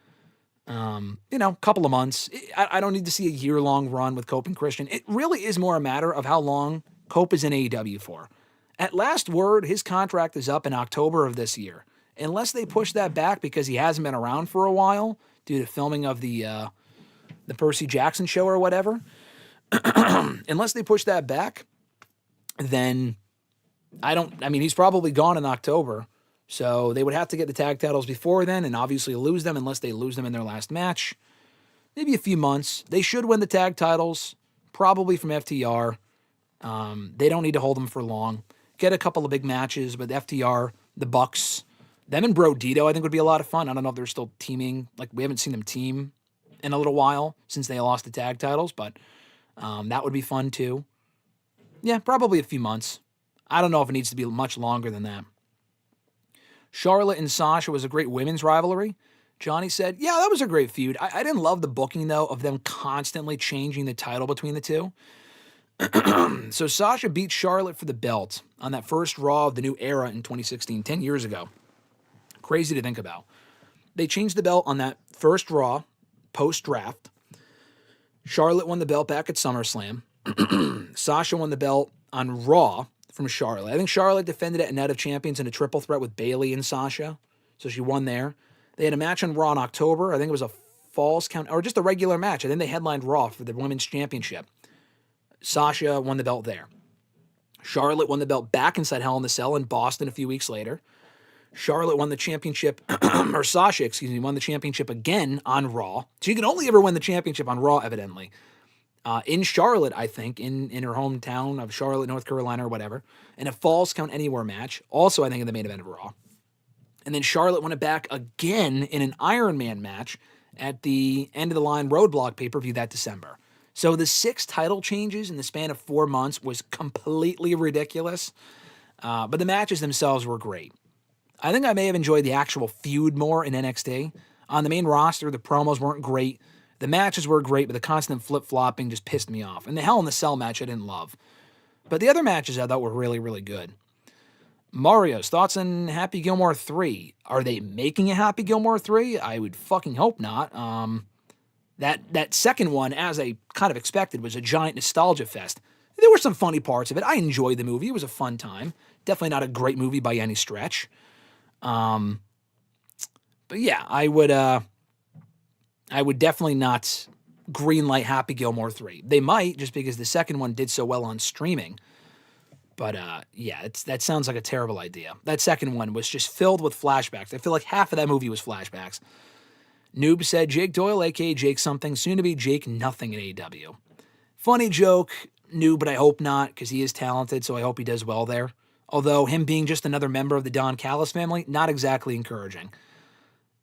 a couple of months. I don't need to see a year-long run with Cope and Christian. It really is more a matter of how long Cope is in AEW for. At last word, his contract is up in October of this year. Unless they push that back because he hasn't been around for a while due to filming of the Percy Jackson show or whatever, unless they push that back, then he's probably gone in October. So they would have to get the tag titles before then and obviously lose them unless they lose them in their last match. Maybe a few months. They should win the tag titles, probably from FTR. They don't need to hold them for long. Get a couple of big matches with FTR, the Bucks. Them and Bro Dito, I think, would be a lot of fun. I don't know if they're still teaming. We haven't seen them team in a little while since they lost the tag titles, but that would be fun too. Yeah, probably a few months. I don't know if it needs to be much longer than that. Charlotte and Sasha was a great women's rivalry. Johnny said, yeah, that was a great feud. I didn't love the booking, though, of them constantly changing the title between the two. So Sasha beat Charlotte for the belt on that first Raw of the new era in 2016, 10 years ago. Crazy to think about. They changed the belt on that first Raw post-draft. Charlotte won the belt back at SummerSlam. Sasha won the belt on Raw from Charlotte. I think Charlotte defended it at Night of Champions in a triple threat with Bayley and Sasha. So she won there. They had a match on Raw in October. I think it was a Falls Count, or just a regular match. I think they headlined Raw for the Women's Championship. Sasha won the belt there. Charlotte won the belt back inside Hell in the Cell in Boston a few weeks later. Charlotte won the championship, or Sasha, won the championship again on Raw. So you can only ever win the championship on Raw, evidently. In Charlotte, I think, in her hometown of Charlotte, North Carolina, or whatever, in a Falls Count Anywhere match, also, I think, in the main event of Raw. And then Charlotte won it back again in an Iron Man match at the end of the line Roadblock pay-per-view that December. So the 6 title changes in the span of 4 months was completely ridiculous. But the matches themselves were great. I think I may have enjoyed the actual feud more in NXT. On the main roster, the promos weren't great. The matches were great, but the constant flip-flopping just pissed me off. And the Hell in the Cell match I didn't love. But the other matches I thought were really, really good. Mario's thoughts on Happy Gilmore 3. Are they making a Happy Gilmore 3? I would fucking hope not. That second one, as I kind of expected, was a giant nostalgia fest. There were some funny parts of it. I enjoyed the movie. It was a fun time. Definitely not a great movie by any stretch. But yeah, I would definitely not greenlight Happy Gilmore 3. They might, just because the second one did so well on streaming. But yeah, that sounds like a terrible idea. That second one was just filled with flashbacks. I feel like half of that movie was flashbacks. Noob said Jake Doyle, a.k.a. Jake something, soon to be Jake nothing in AEW. Funny joke, Noob, but I hope not, because he is talented, so I hope he does well there. Although him being just another member of the Don Callis family, not exactly encouraging.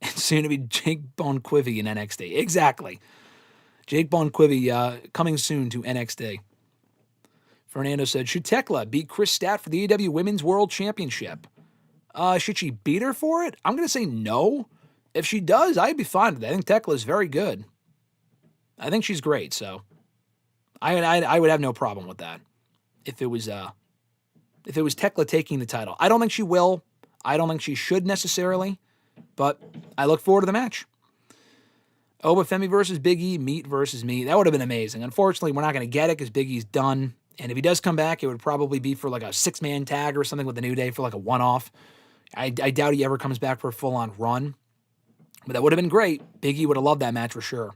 And soon to be Jake Bonquivy in NXT. Exactly. Jake Bonquivy coming soon to NXT. Fernando said, should Tekla beat Chris Stat for the AEW Women's World Championship? Should she beat her for it? I'm going to say no. If she does, I'd be fine with it. I think Tekla is very good. I think she's great, so I would have no problem with that. If it was Tekla taking the title. I don't think she will. I don't think she should necessarily, but I look forward to the match. Obafemi versus Big E, Meat versus Me. That would have been amazing. Unfortunately, we're not going to get it because Big E's done. And if he does come back, it would probably be for like a 6-man tag or something with the New Day for like a one-off. I doubt he ever comes back for a full-on run. But that would have been great. Big E would have loved that match for sure.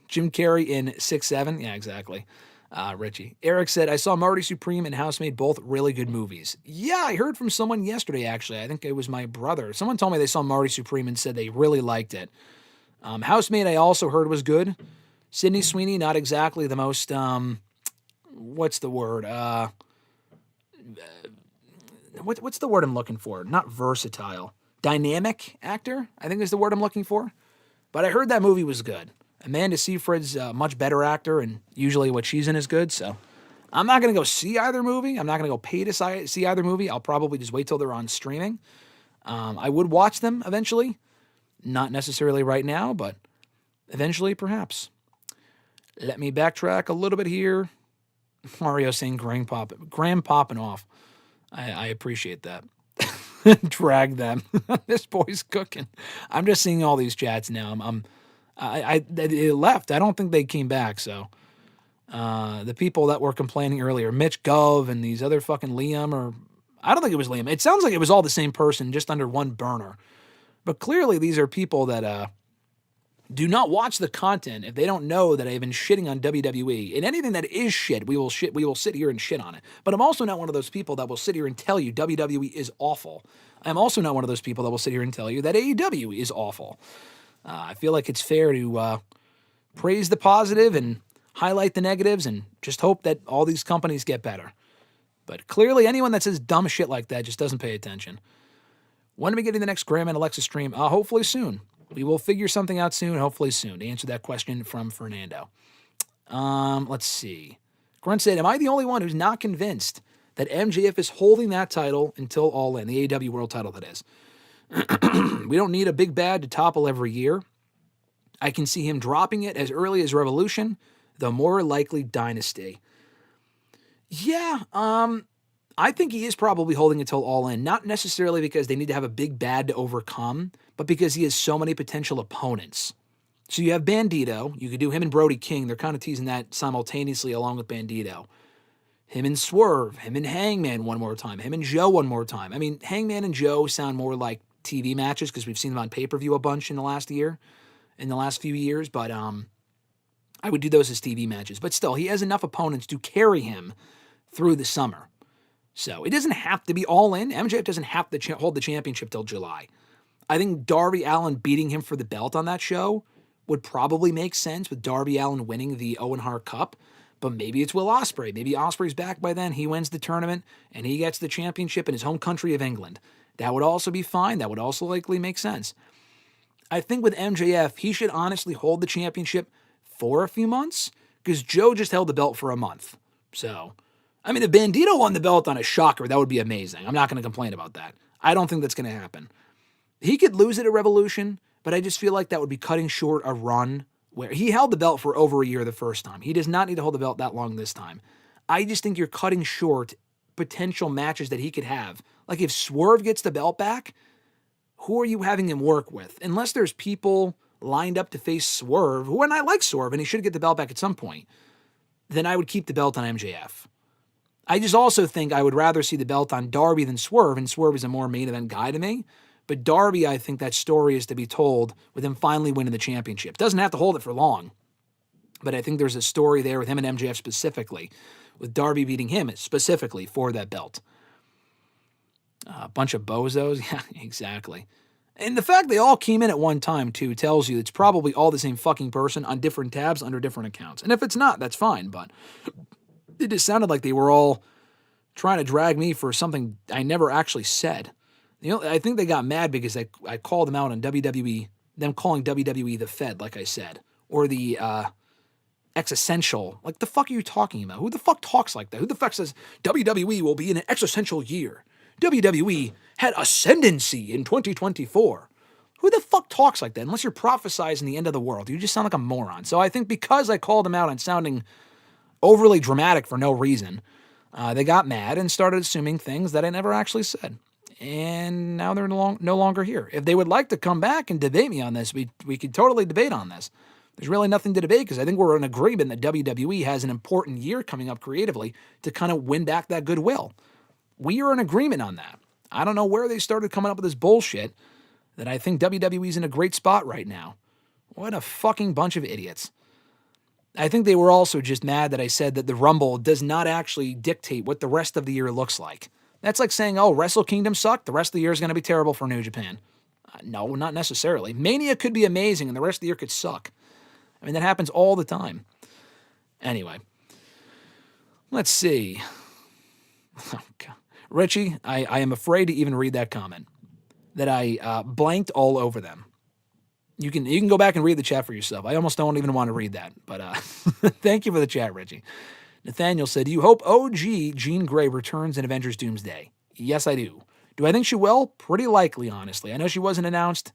Jim Carrey in 6'7". Yeah, exactly. Richie. Eric said, I saw Marty Supreme and Housemaid, both really good movies. Yeah, I heard from someone yesterday, actually. I think it was my brother. Someone told me they saw Marty Supreme and said they really liked it. Housemaid, I also heard was good. Sydney Sweeney, not exactly the most, what's the word? What's the word I'm looking for? Not versatile. Dynamic actor, I think is the word I'm looking for. But I heard that movie was good. Amanda Seyfried's a much better actor, and usually what she's in is good, so I'm not going to go see either movie. I'm not going to go pay to see either movie. I'll probably just wait till they're on streaming. I would watch them eventually. Not necessarily right now, but eventually perhaps. Let me backtrack a little bit here. Mario saying Graham popping off. I appreciate that. Drag them. This boy's cooking. I'm just seeing all these chats now. They left. I don't think they came back. So the people that were complaining earlier, Mitch Gov and these other fucking Liam, or I don't think it was Liam. It sounds like it was all the same person, just under one burner. But clearly these are people that do not watch the content if they don't know that I've been shitting on WWE. And anything that is shit, we will sit here and shit on it. But I'm also not one of those people that will sit here and tell you WWE is awful. I'm also not one of those people that will sit here and tell you that AEW is awful. I feel like it's fair to praise the positive and highlight the negatives and just hope that all these companies get better. But clearly anyone that says dumb shit like that just doesn't pay attention. When are we getting the next Graham and Alexis stream? Hopefully soon. We will figure something out soon, hopefully soon, to answer that question from Fernando. Let's see. Grunt said, am I the only one who's not convinced that MJF is holding that title until All In, the AEW World title that is? We don't need a big bad to topple every year. I can see him dropping it as early as Revolution, the more likely Dynasty. Yeah, I think he is probably holding it till All In, not necessarily because they need to have a big bad to overcome, but because he has so many potential opponents. So you have Bandito. You could do him and Brody King. They're kind of teasing that simultaneously along with Bandito. Him and Swerve. Him and Hangman one more time. Him and Joe one more time. I mean, Hangman and Joe sound more like TV matches because we've seen them on pay-per-view a bunch in the last few years, but I would do those as TV matches. But still, he has enough opponents to carry him through the summer. So it doesn't have to be All In. MJF doesn't have to hold the championship till July. I think Darby Allin beating him for the belt on that show would probably make sense with Darby Allin winning the Owen Hart Cup. But maybe it's Will Ospreay. Maybe Ospreay's back by then. He wins the tournament and he gets the championship in his home country of England. That would also be fine. That would also likely make sense. I think with MJF, he should honestly hold the championship for a few months because Joe just held the belt for a month. So, I mean, if Bandito won the belt on a shocker, that would be amazing. I'm not going to complain about that. I don't think that's going to happen. He could lose it at Revolution, but I just feel like that would be cutting short a run where he held the belt for over a year the first time. He does not need to hold the belt that long this time. I just think you're cutting short potential matches that he could have. Like if Swerve gets the belt back, who are you having him work with? Unless there's people lined up to face Swerve, and I like Swerve, and he should get the belt back at some point, then I would keep the belt on MJF. I just also think I would rather see the belt on Darby than Swerve, and Swerve is a more main event guy to me. But Darby, I think that story is to be told with him finally winning the championship. Doesn't have to hold it for long, but I think there's a story there with him and MJF specifically, with Darby beating him specifically for that belt. A bunch of bozos? Yeah, exactly. And the fact they all came in at one time, too, tells you it's probably all the same fucking person on different tabs under different accounts. And if it's not, that's fine, but it just sounded like they were all trying to drag me for something I never actually said. You know, I think they got mad because I called them out on WWE, them calling WWE the Fed, like I said, or the existential. Like, the fuck are you talking about? Who the fuck talks like that? Who the fuck says WWE will be in an existential year? WWE had ascendancy in 2024. Who the fuck talks like that? Unless you're prophesizing the end of the world. You just sound like a moron. So I think because I called them out on sounding overly dramatic for no reason, they got mad and started assuming things that I never actually said. And now they're no longer here. If they would like to come back and debate me on this, we could totally debate on this. There's really nothing to debate because I think we're in agreement that WWE has an important year coming up creatively to kind of win back that goodwill. We are in agreement on that. I don't know where they started coming up with this bullshit that I think WWE's in a great spot right now. What a fucking bunch of idiots. I think they were also just mad that I said that the Rumble does not actually dictate what the rest of the year looks like. That's like saying, oh, Wrestle Kingdom sucked. The rest of the year is going to be terrible for New Japan. No, not necessarily. Mania could be amazing and the rest of the year could suck. I mean, that happens all the time. Anyway, let's see. Oh, God. Richie, I am afraid to even read that comment. That I blanked all over them. You can go back and read the chat for yourself. I almost don't even want to read that. But thank you for the chat, Richie. Nathaniel said, do you hope OG Jean Grey returns in Avengers Doomsday? Yes, I do. Do I think she will? Pretty likely, honestly. I know she wasn't announced,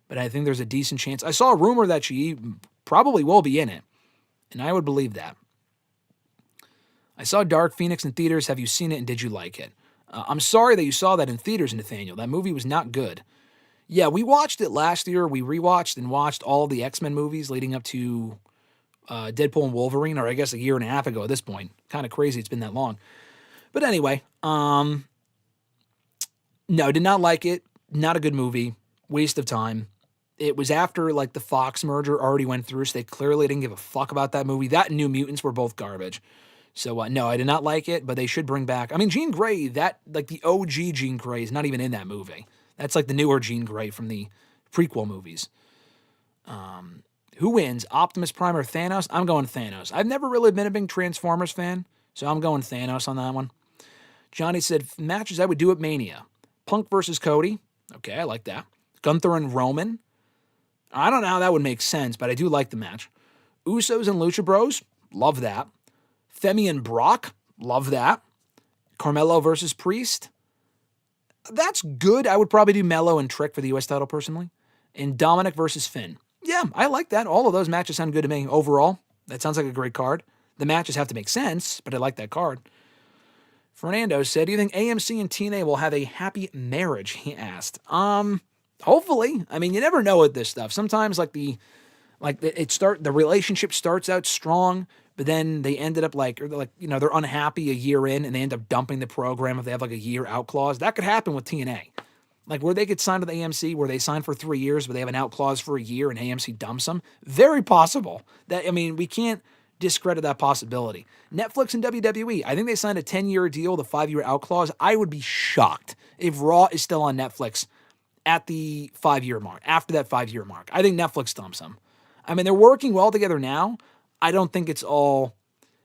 but I think there's a decent chance. I saw a rumor that she probably will be in it, and I would believe that. I saw Dark Phoenix in theaters. Have you seen it, and did you like it? I'm sorry that you saw that in theaters, Nathaniel. That movie was not good. Yeah, we watched it last year. We rewatched and watched all the X-Men movies leading up to Deadpool and Wolverine, or I guess a year and a half ago at this point. Kind of crazy it's been that long. But anyway, no, did not like it. Not a good movie. Waste of time. It was after like the Fox merger already went through, so they clearly didn't give a fuck about that movie. That and New Mutants were both garbage. So no, I did not like it, but they should bring back. I mean, Jean Grey, that like the OG Jean Grey is not even in that movie. That's like the newer Jean Grey from the prequel movies. Who wins, Optimus Prime or Thanos? I'm going Thanos. I've never really been a big Transformers fan, so I'm going Thanos on that one. Johnny said, matches I would do at Mania. Punk versus Cody. Okay, I like that. Gunther and Roman. I don't know how that would make sense, but I do like the match. Usos and Lucha Bros. Love that. Femi and Brock. Love that. Carmelo versus Priest. That's good. I would probably do Mello and Trick for the U.S. title personally. And Dominic versus Finn. Yeah, I like that. All of those matches sound good to me. Overall, that sounds like a great card. The matches have to make sense, but I like that card. Fernando said, do you think AMC and TNA will have a happy marriage? He asked. Hopefully. I mean, you never know with this stuff. Sometimes the relationship starts out strong, but then they ended up they're unhappy a year in and they end up dumping the program if they have like a year out clause. That could happen with TNA. Like where they get signed to the AMC, where they sign for 3 years, but they have an out clause for a year and AMC dumps them. Very possible. We can't discredit that possibility. Netflix and WWE, I think they signed a 10-year deal with a 5-year out clause. I would be shocked if Raw is still on Netflix at the 5-year mark, after that 5-year mark. I think Netflix dumps them. I mean, they're working well together now. I don't think it's all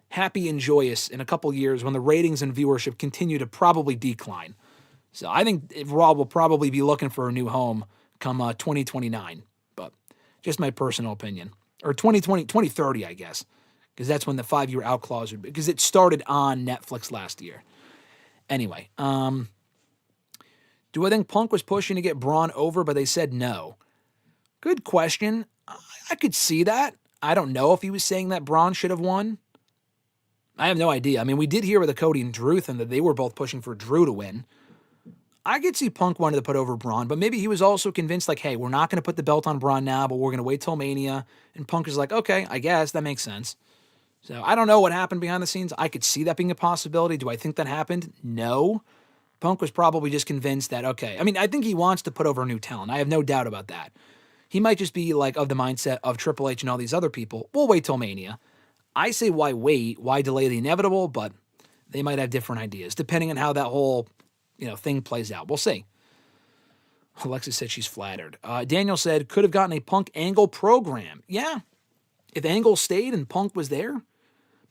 happy and joyous in a couple years when the ratings and viewership continue to probably decline. So I think Raw will probably be looking for a new home come 2029. But just my personal opinion. Or 2030, I guess. Because that's when the 5-year out clause would be. Because it started on Netflix last year. Anyway, do I think Punk was pushing to get Bron over, but they said no? Good question. I could see that. I don't know if he was saying that Bron should have won. I have no idea. I mean, we did hear with the Cody and Drew thing that they were both pushing for Drew to win. I could see Punk wanted to put over Bron, but maybe he was also convinced, like, hey, we're not going to put the belt on Bron now, but we're going to wait till Mania. And Punk is like, okay, I guess that makes sense. So I don't know what happened behind the scenes. I could see that being a possibility. Do I think that happened? No. Punk was probably just convinced that, okay. I mean, I think he wants to put over new talent. I have no doubt about that. He might just be like of the mindset of Triple H and all these other people. We'll wait till Mania. I say why wait? Why delay the inevitable? But they might have different ideas depending on how that whole thing plays out. We'll see. Alexis said she's flattered. Daniel said could have gotten a Punk Angle program. Yeah. If Angle stayed and Punk was there,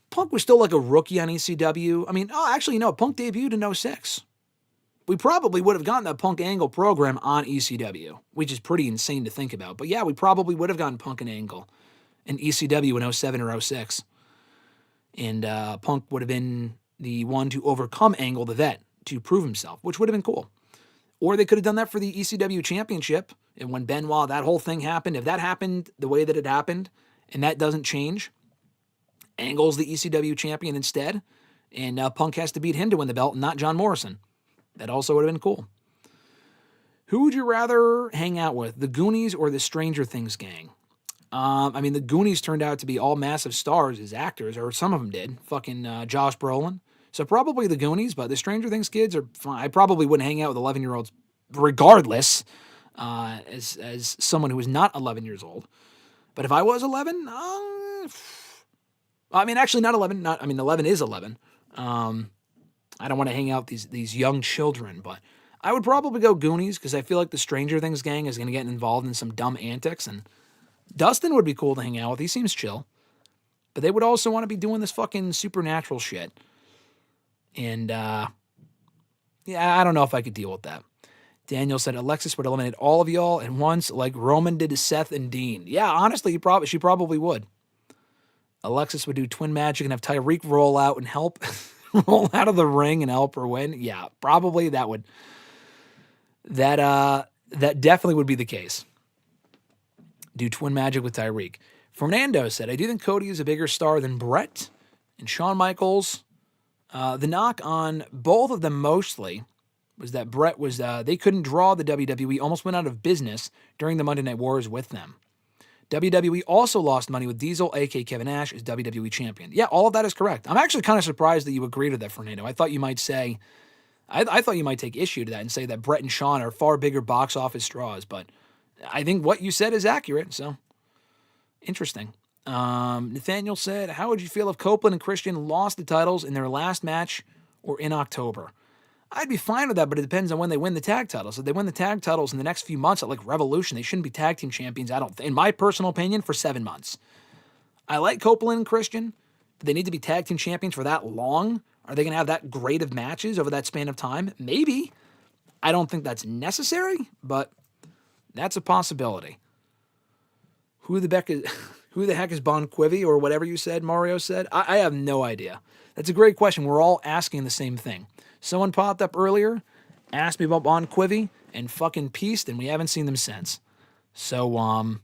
Punk was still like a rookie on ECW. I mean, actually, no, Punk debuted in 06. We probably would have gotten that Punk Angle program on ECW, which is pretty insane to think about. But yeah, we probably would have gotten Punk and Angle in ECW in 07 or 06. And Punk would have been the one to overcome Angle, the vet, to prove himself, which would have been cool. Or they could have done that for the ECW championship. And when Benoit, that whole thing happened, if that happened the way that it happened, and that doesn't change, Angle's the ECW champion instead, and Punk has to beat him to win the belt, not John Morrison. That also would have been cool. Who would you rather hang out with, the Goonies or the Stranger Things gang? I mean, the Goonies turned out to be all massive stars as actors, or some of them did. Fucking Josh Brolin. So probably the Goonies, but the Stranger Things kids are fine. I probably wouldn't hang out with 11-year-olds regardless, as someone who is not 11 years old. But if I was 11, I mean, actually, not 11. 11 is 11. I don't want to hang out with these young children, but I would probably go Goonies because I feel like the Stranger Things gang is going to get involved in some dumb antics, and Dustin would be cool to hang out with. He seems chill. But they would also want to be doing this fucking supernatural shit. And, yeah, I don't know if I could deal with that. Daniel said Alexis would eliminate all of y'all at once like Roman did to Seth and Dean. Yeah, honestly, she probably would. Alexis would do twin magic and have Tyreek roll out and help roll out of the ring and help her win. Yeah, probably that definitely would be the case. Do twin magic with Tyreek. Fernando said, I do think Cody is a bigger star than Brett and Shawn Michaels. The knock on both of them mostly was that Brett was, they couldn't draw the WWE, almost went out of business during the Monday Night Wars with them. WWE also lost money with Diesel, a.k.a. Kevin Nash, as WWE champion. Yeah, all of that is correct. I'm actually kind of surprised that you agreed with that, Fernando. I thought you might say, I thought you might take issue to that and say that Brett and Shawn are far bigger box office draws, but I think what you said is accurate, so interesting. Nathaniel said, how would you feel if Copeland and Christian lost the titles in their last match or in October? I'd be fine with that, but it depends on when they win the tag titles. If they win the tag titles in the next few months at like Revolution, they shouldn't be tag team champions, in my personal opinion, for 7 months. I like Copeland and Christian. Do they need to be tag team champions for that long? Are they going to have that great of matches over that span of time? Maybe. I don't think that's necessary, but that's a possibility. Who the heck is Bon Quivy or whatever you said, Mario said? I have no idea. That's a great question. We're all asking the same thing. Someone popped up earlier, asked me about Bon Quivy, and fucking pieced, and we haven't seen them since. So,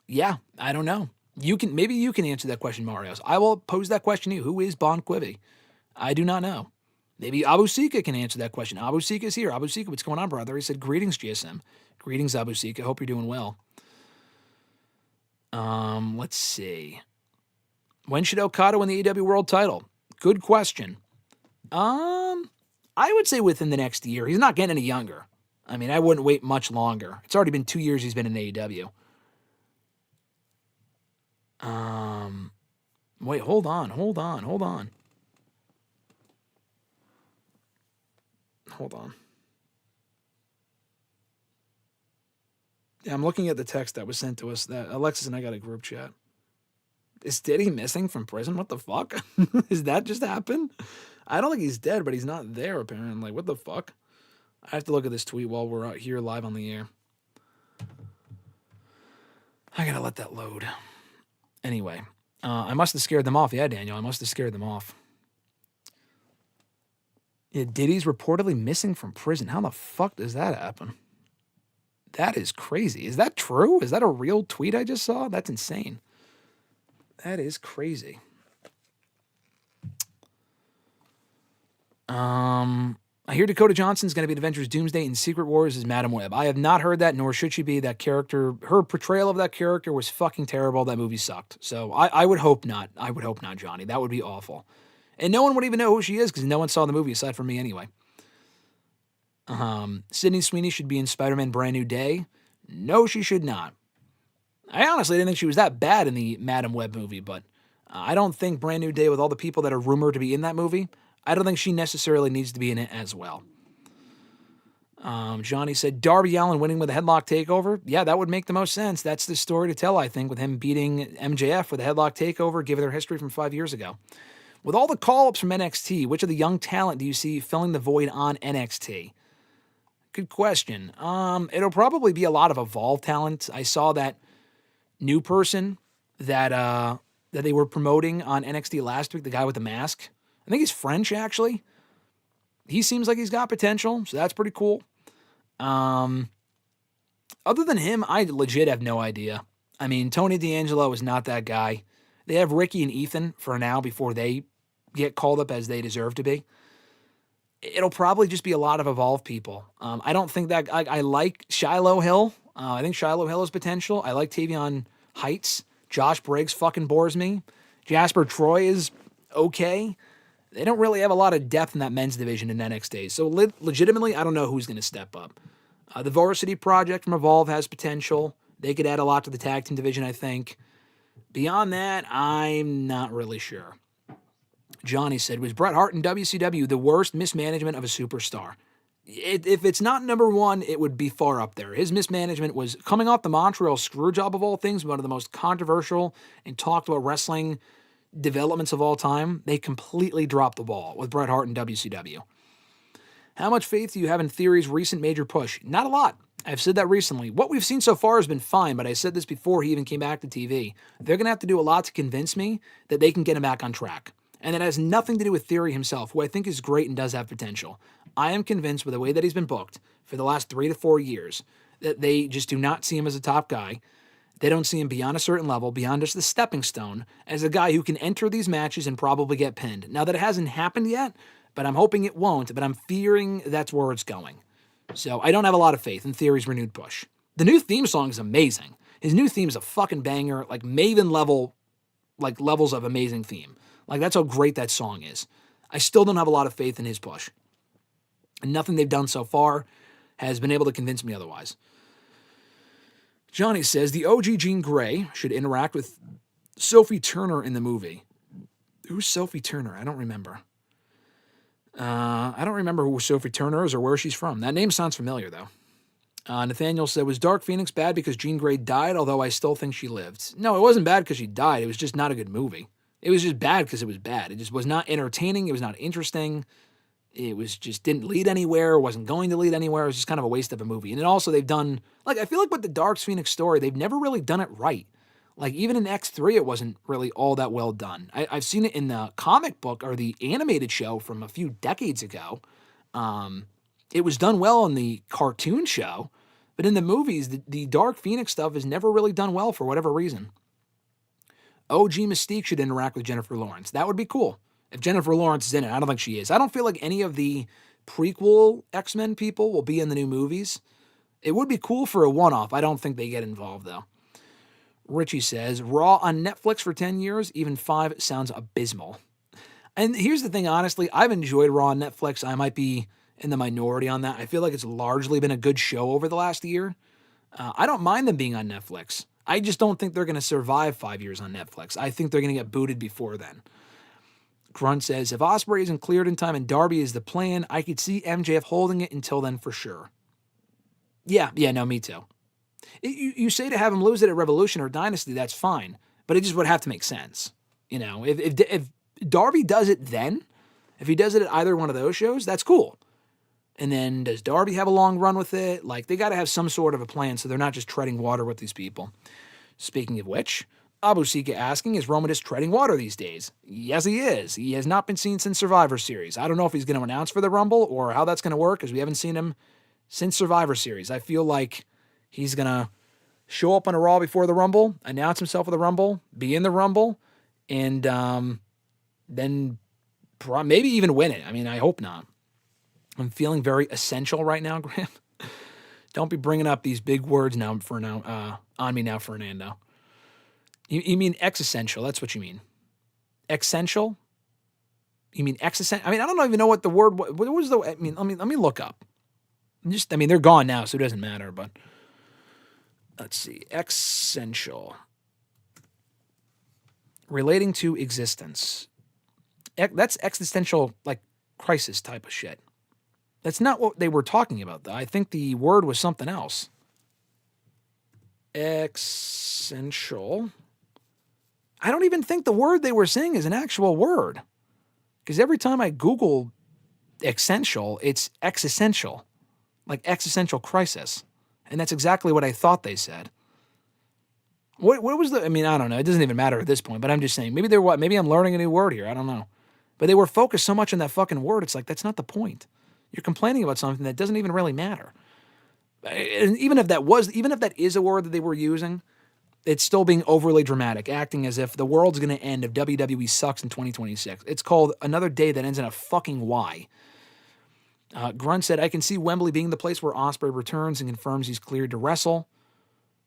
yeah, I don't know. Maybe you can answer that question, Mario. I will pose that question to you. Who is Bon Quivy? I do not know. Maybe Abu Sika can answer that question. Abu Sika's here. Abu Sika, what's going on, brother? He said, greetings, GSM. Greetings, Abu Sika. Hope you're doing well. Let's see. When should Okada win the AEW World title? Good question. I would say within the next year. He's not getting any younger. I mean, I wouldn't wait much longer. It's already been 2 years he's been in AEW. Wait, hold on. Hold on. Yeah, I'm looking at the text that was sent to us that Alexis and I got a group chat. Is Diddy missing from prison? What the fuck? Is that just happened? I don't think he's dead, but he's not there apparently. What the fuck? I have to look at this tweet while we're out here live on the air. I gotta let that load. Anyway, I must have scared them off. Yeah, Daniel, I must have scared them off. Yeah, Diddy's reportedly missing from prison. How the fuck does that happen? That is crazy. Is that true? Is that a real tweet I just saw? That's insane. That is crazy. I hear Dakota Johnson's going to be in Avengers Doomsday and Secret Wars as Madam Web. I have not heard that, nor should she be. That character, her portrayal of that character was fucking terrible. That movie sucked. So I would hope not. I would hope not, Johnny. That would be awful. And no one would even know who she is because no one saw the movie aside from me anyway. Sydney Sweeney should be in Spider-Man Brand New Day. No, she should not. I honestly didn't think she was that bad in the Madam Web movie, but I don't think Brand New Day, with all the people that are rumored to be in that movie, I don't think she necessarily needs to be in it as well. Johnny said, Darby Allin winning with a headlock takeover. Yeah, that would make the most sense. That's the story to tell, I think, with him beating MJF with a headlock takeover, given their history from 5 years ago. With all the call-ups from NXT, which of the young talent do you see filling the void on NXT? Good question. It'll probably be a lot of Evolve talent. I saw that new person that they were promoting on NXT last week, the guy with the mask. I think he's French, actually. He seems like he's got potential, so that's pretty cool. Other than him, I legit have no idea. I mean, Tony D'Angelo is not that guy. They have Ricky and Ethan for now before they get called up as they deserve to be. It'll probably just be a lot of Evolve people. I don't think that... I like Shiloh Hill. I think Shiloh Hill has potential. I like Tavion Heights. Josh Briggs fucking bores me. Jasper Troy is okay. They don't really have a lot of depth in that men's division in NXT. So legitimately, I don't know who's going to step up. The Varsity Project from Evolve has potential. They could add a lot to the tag team division, I think. Beyond that, I'm not really sure. Johnny said, was Bret Hart in WCW the worst mismanagement of a superstar? If it's not number one, it would be far up there. His mismanagement was coming off the Montreal Screwjob of all things, one of the most controversial and talked about wrestling developments of all time. They completely dropped the ball with Bret Hart in WCW. How much faith do you have in Theory's recent major push? Not a lot. I've said that recently. What we've seen so far has been fine, but I said this before he even came back to TV. They're going to have to do a lot to convince me that they can get him back on track. And it has nothing to do with Theory himself, who I think is great and does have potential. I am convinced with the way that he's been booked for the last 3 to 4 years that they just do not see him as a top guy. They don't see him beyond a certain level, beyond just the stepping stone, as a guy who can enter these matches and probably get pinned. Now, that it hasn't happened yet, but I'm hoping it won't, but I'm fearing that's where it's going. So I don't have a lot of faith in Theory's renewed push. The new theme song is amazing. His new theme is a fucking banger, like Maven level, like levels of amazing theme. Like, that's how great that song is. I still don't have a lot of faith in his push. And nothing they've done so far has been able to convince me otherwise. Johnny says, the OG Jean Grey should interact with Sophie Turner in the movie. Who's Sophie Turner? I don't remember. I don't remember who Sophie Turner is or where she's from. That name sounds familiar, though. Nathaniel said, was Dark Phoenix bad because Jean Grey died, although I still think she lived? No, it wasn't bad because she died. It was just not a good movie. It was just bad because it was bad. It just was not entertaining. It was not interesting. It was just didn't lead anywhere. Wasn't going to lead anywhere. It was just kind of a waste of a movie. And then also they've done, like, I feel like with the Dark Phoenix story, they've never really done it right. Like, even in X3, it wasn't really all that well done. I've seen it in the comic book or the animated show from a few decades ago. It was done well in the cartoon show, but in the movies, the Dark Phoenix stuff is never really done well for whatever reason. OG Mystique should interact with Jennifer Lawrence. That would be cool. If Jennifer Lawrence is in it, I don't think she is. I don't feel like any of the prequel X-Men people will be in the new movies. It would be cool for a one-off. I don't think they get involved, though. Richie says, Raw on Netflix for 10 years, even 5 sounds abysmal. And here's the thing, honestly, I've enjoyed Raw on Netflix. I might be in the minority on that. I feel like it's largely been a good show over the last year. I don't mind them being on Netflix. I just don't think they're going to survive 5 years on Netflix. I think they're going to get booted before then. Grunt says, if Ospreay isn't cleared in time and Darby is the plan, I could see MJF holding it until then for sure. Yeah, no, me too. You say to have him lose it at Revolution or Dynasty, that's fine, but it just would have to make sense. You know, if Darby does it then, if he does it at either one of those shows, that's cool. And then does Darby have a long run with it? Like, they got to have some sort of a plan so they're not just treading water with these people. Speaking of which, Abu Sika asking, is Roman just treading water these days? Yes, he is. He has not been seen since Survivor Series. I don't know if he's going to announce for the Rumble or how that's going to work because we haven't seen him since Survivor Series. I feel like he's going to show up on a Raw before the Rumble, announce himself for the Rumble, be in the Rumble, and then maybe even win it. I mean, I hope not. I'm feeling very essential right now, Graham. Don't be bringing up these big words now on me now, Fernando. You mean existential? That's what you mean. Essential? You mean existential? I mean, I don't even know what the word. What was the? I mean, let me look up. They're gone now, so it doesn't matter. But let's see. Essential. Relating to existence. That's existential, like crisis type of shit. That's not what they were talking about, though. I think the word was something else. Essential. I don't even think the word they were saying is an actual word. Because every time I Google essential, it's existential. Like existential crisis. And that's exactly what I thought they said. What was the... I mean, I don't know. It doesn't even matter at this point. But I'm just saying. Maybe I'm learning a new word here. I don't know. But they were focused so much on that fucking word. It's like, that's not the point. You're complaining about something that doesn't even really matter. And even if that is a word that they were using, it's still being overly dramatic, acting as if the world's going to end if WWE sucks in 2026. It's called Another Day That Ends in a Fucking Y. Grunt said, I can see Wembley being the place where Ospreay returns and confirms he's cleared to wrestle.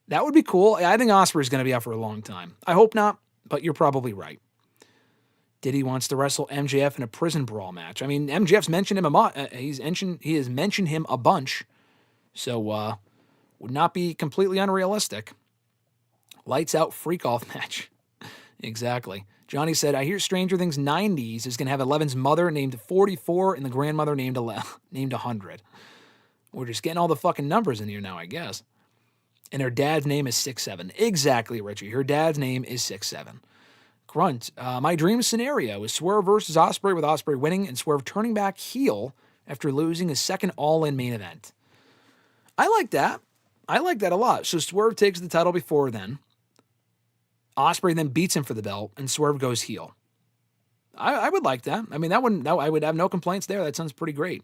That would be cool. I think Ospreay's going to be out for a long time. I hope not, but you're probably right. Diddy wants to wrestle MJF in a prison brawl match. I mean, MJF's mentioned him he has mentioned him a bunch, so would not be completely unrealistic. Lights out freak off match. Exactly. Johnny said, I hear Stranger Things 90s is going to have Eleven's mother named 44 and the grandmother named 100. We're just getting all the fucking numbers in here now, I guess. And her dad's name is 6'7". Exactly, Richie. Her dad's name is 6'7". Grunt, my dream scenario is Swerve versus Ospreay with Ospreay winning and Swerve turning back heel after losing his second All-In main event. I like that. I like that a lot. So Swerve takes the title before then. Ospreay then beats him for the belt, and Swerve goes heel. I would like that. I mean, I would have no complaints there. That sounds pretty great.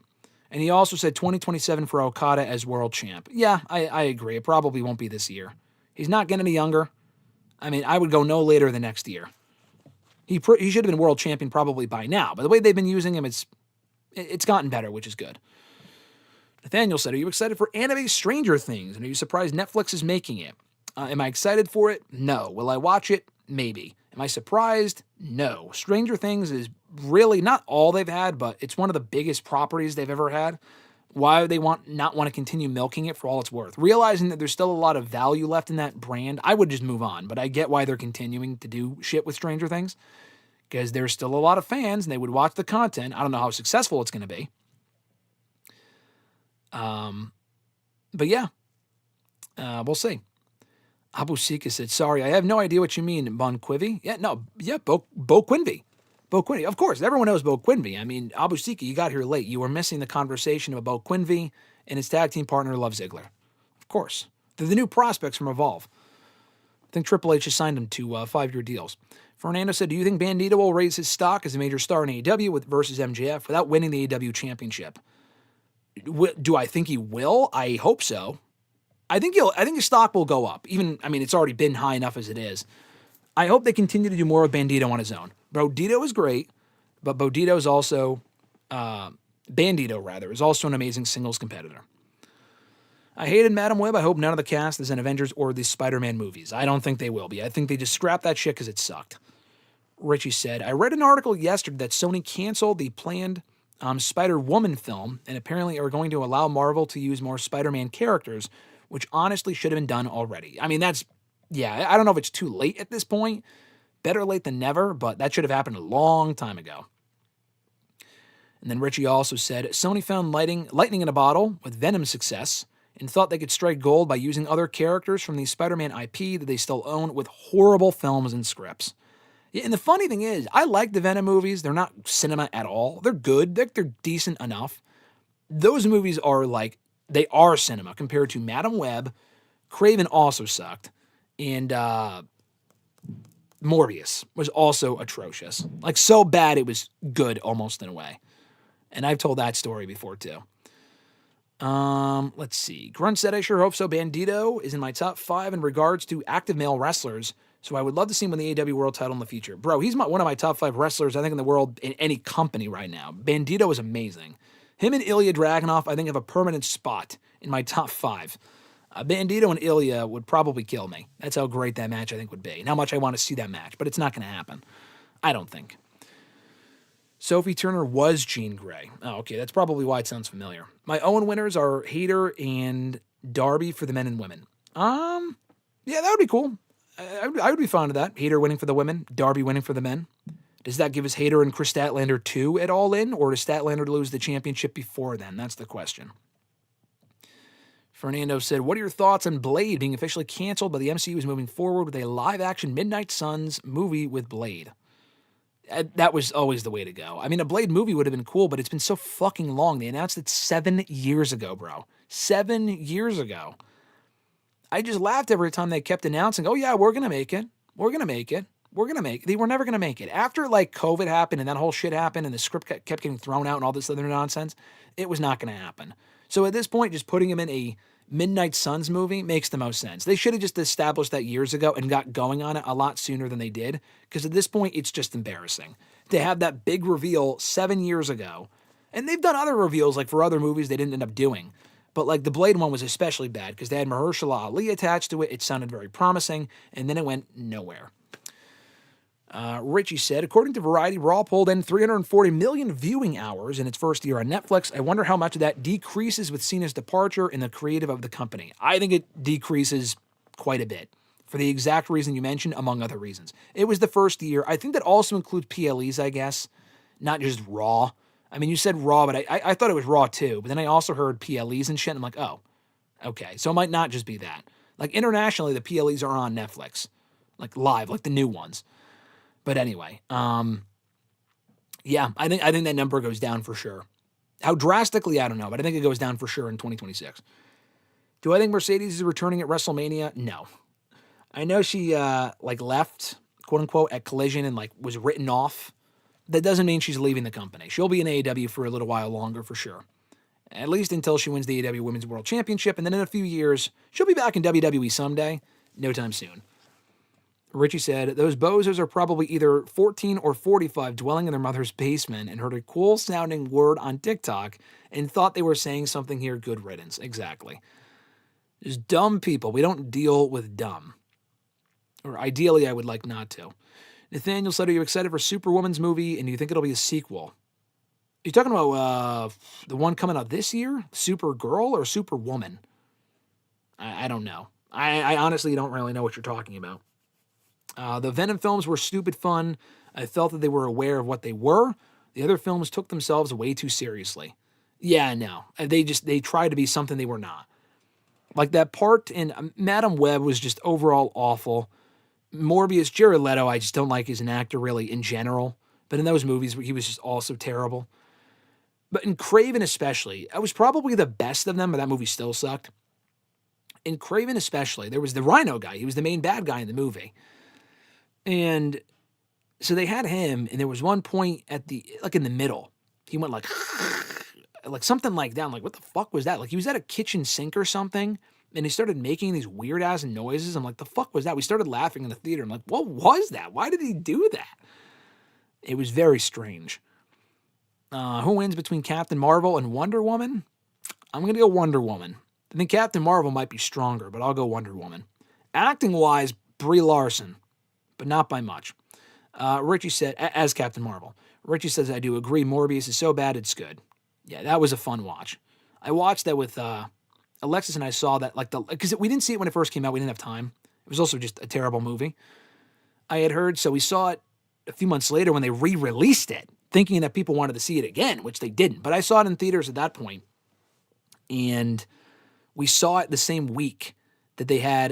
And he also said 2027 for Okada as world champ. Yeah, I agree. It probably won't be this year. He's not getting any younger. I mean, I would go no later than next year. He should have been world champion probably by now. But the way they've been using him, it's gotten better, which is good. Nathaniel said, are you excited for anime Stranger Things? And are you surprised Netflix is making it? Am I excited for it? No. Will I watch it? Maybe. Am I surprised? No. Stranger Things is really not all they've had, but it's one of the biggest properties they've ever had. Why would they not want to continue milking it for all it's worth? Realizing that there's still a lot of value left in that brand, I would just move on. But I get why they're continuing to do shit with Stranger Things, because there's still a lot of fans and they would watch the content. I don't know how successful it's going to be. But yeah, we'll see. Abu Sika said, sorry, I have no idea what you mean, Bon Quivy. Bo Quinvy. Bo Quinvy. Of course, everyone knows Bo Quinvy. I mean, Abu Sika, you got here late. You were missing the conversation about Bo Quinvy and his tag team partner, Love Ziggler. Of course. They're the new prospects from Evolve. I think Triple H has signed them to 5-year deals. Fernando said, do you think Bandito will raise his stock as a major star in AEW versus MJF without winning the AEW championship? Do I think he will? I hope so. I think his stock will go up. It's already been high enough as it is. I hope they continue to do more with Bandito on his own. Bandito is great, but Bandito is also an amazing singles competitor. I hated Madam Web. I hope none of the cast is in Avengers or the Spider-Man movies. I don't think they will be. I think they just scrapped that shit because it sucked. Richie said, I read an article yesterday that Sony canceled the planned Spider-Woman film and apparently are going to allow Marvel to use more Spider-Man characters, which honestly should have been done already. I mean, I don't know if it's too late at this point. Better late than never, but that should have happened a long time ago. And then Richie also said, Sony found lightning in a bottle with Venom's success and thought they could strike gold by using other characters from the Spider-Man IP that they still own with horrible films and scripts. Yeah, and the funny thing is, I like the Venom movies. They're not cinema at all. They're good. They're decent enough. Those movies are they are cinema compared to Madam Web. Craven also sucked. And Morbius was also atrocious. So bad it was good almost in a way. And I've told that story before too. Let's see. Grunt said, I sure hope so. Bandito is in my top 5 in regards to active male wrestlers. So I would love to see him win the AEW world title in the future. Bro, he's one of my top 5 wrestlers, I think, in the world, in any company right now. Bandito is amazing. Him and Ilya Dragunov, I think, have a permanent spot in my top 5. Bandito and Ilya would probably kill me. That's how great that match, I think, would be. And how much I want to see that match, but it's not going to happen. I don't think. Sophie Turner was Jean Grey. Oh, okay, that's probably why it sounds familiar. My Owen winners are Hayter and Darby for the men and women. Yeah, that would be cool. I would be fond of that. Hayter winning for the women, Darby winning for the men. Does that give us Hayter and Chris Statlander 2 at All In, or does Statlander lose the championship before then? That's the question. Fernando said, what are your thoughts on Blade being officially canceled, but the MCU is moving forward with a live-action Midnight Suns movie with Blade? That was always the way to go. I mean, a Blade movie would have been cool, but it's been so fucking long. They announced it 7 years ago, bro. 7 years ago. I just laughed every time they kept announcing, oh yeah, we're going to make it. We're going to make it. We're going to make it. They were never going to make it. After COVID happened and that whole shit happened and the script kept getting thrown out and all this other nonsense, it was not going to happen. So at this point, just putting him in a Midnight Suns movie makes the most sense. They should have just established that years ago and got going on it a lot sooner than they did, because at this point, it's just embarrassing to have that big reveal 7 years ago. And they've done other reveals, for other movies they didn't end up doing. But the Blade one was especially bad because they had Mahershala Ali attached to it. It sounded very promising, and then it went nowhere. Richie said, according to Variety, Raw pulled in 340 million viewing hours in its first year on Netflix. I wonder how much of that decreases with Cena's departure in the creative of the company. I think it decreases quite a bit. for the exact reason you mentioned, among other reasons. It was the first year. I think that also includes PLEs, I guess, not just Raw. I mean, you said Raw, but I thought it was Raw too. But then I also heard PLEs and shit. And I'm like, oh, okay. So it might not just be that. Like internationally, the PLEs are on Netflix, like live, like the new ones. But anyway, yeah, I think that number goes down for sure. How drastically, I don't know, but I think it goes down for sure in 2026. Do I think Mercedes is returning at WrestleMania? No. I know she left, quote unquote, at Collision and like was written off. That doesn't mean she's leaving the company. She'll be in AEW for a little while longer for sure. At least until she wins the AEW Women's World Championship, and then in a few years, she'll be back in WWE someday. No time soon. Richie said, those bozos are probably either 14 or 45 dwelling in their mother's basement and heard a cool-sounding word on TikTok and thought they were saying something here. Good riddance. Exactly. Just dumb people. We don't deal with dumb. Or ideally, I would like not to. Nathaniel said, are you excited for Superwoman's movie, and do you think it'll be a sequel? Are you talking about the one coming out this year? Supergirl or Superwoman? I don't know. I honestly don't really know what you're talking about. The Venom films were stupid fun. I felt that they were aware of what they were. The other films took themselves way too seriously. Yeah, no. They tried to be something they were not. Like that part in Madam Web was just overall awful. Morbius, Jared Leto, I just don't like as an actor really in general. But in those movies, he was just also terrible. But in Craven especially, I was probably the best of them, but that movie still sucked. In Craven especially, there was the Rhino guy. He was the main bad guy in the movie. And so they had him, and there was one point in the middle. He went like something like that. I'm like, what the fuck was that? Like he was at a kitchen sink or something, and he started making these weird ass noises. I'm like, the fuck was that? We started laughing in the theater. I'm like, what was that? Why did he do that? It was very strange. Who wins between Captain Marvel and Wonder Woman? I'm going to go Wonder Woman. I think Captain Marvel might be stronger, but I'll go Wonder Woman. Acting-wise, Brie Larson, but not by much. Richie said, as Captain Marvel, Richie says, I do agree, Morbius is so bad it's good. Yeah, that was a fun watch. I watched that with Alexis, and I saw that, because we didn't see it when it first came out. We didn't have time. It was also just a terrible movie. I had heard, so we saw it a few months later when they re-released it, thinking that people wanted to see it again, which they didn't. But I saw it in theaters at that point, and we saw it the same week that they had,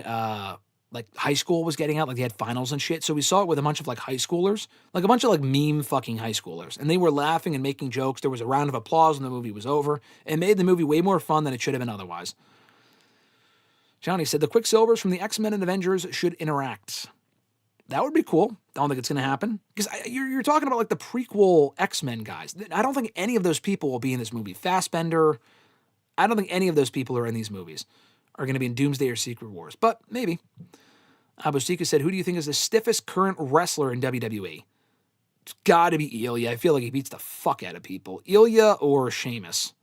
high school was getting out, like they had finals and shit. So we saw it with a bunch of high schoolers, like a bunch of meme fucking high schoolers. And they were laughing and making jokes. There was a round of applause when the movie was over. It made the movie way more fun than it should have been otherwise. Johnny said, the Quicksilvers from the X-Men and Avengers should interact. That would be cool. I don't think it's going to happen. Because you're talking about the prequel X-Men guys. I don't think any of those people will be in this movie. Fassbender, I don't think any of those people are in these movies. Are going to be in Doomsday or Secret Wars. But maybe. Abosika said, who do you think is the stiffest current wrestler in WWE? It's got to be Ilya. I feel like he beats the fuck out of people. Ilya or Sheamus?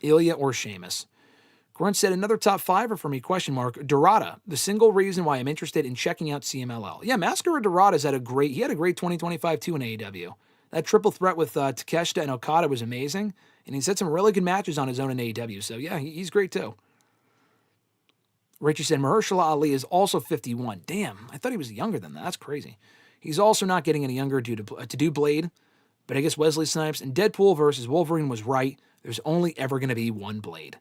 Ilya or Sheamus. Grunt said, another top fiver for me, question mark. Dorada, the single reason why I'm interested in checking out CMLL. Yeah, Maskara Dorada's had a great 2025 too in AEW. That triple threat with Takeshita and Okada was amazing. And he's had some really good matches on his own in AEW. So yeah, he's great too. Richie said, Mahershala Ali is also 51. Damn, I thought he was younger than that. That's crazy. He's also not getting any younger due to do Blade. But I guess Wesley Snipes and Deadpool versus Wolverine was right. There's only ever going to be one Blade.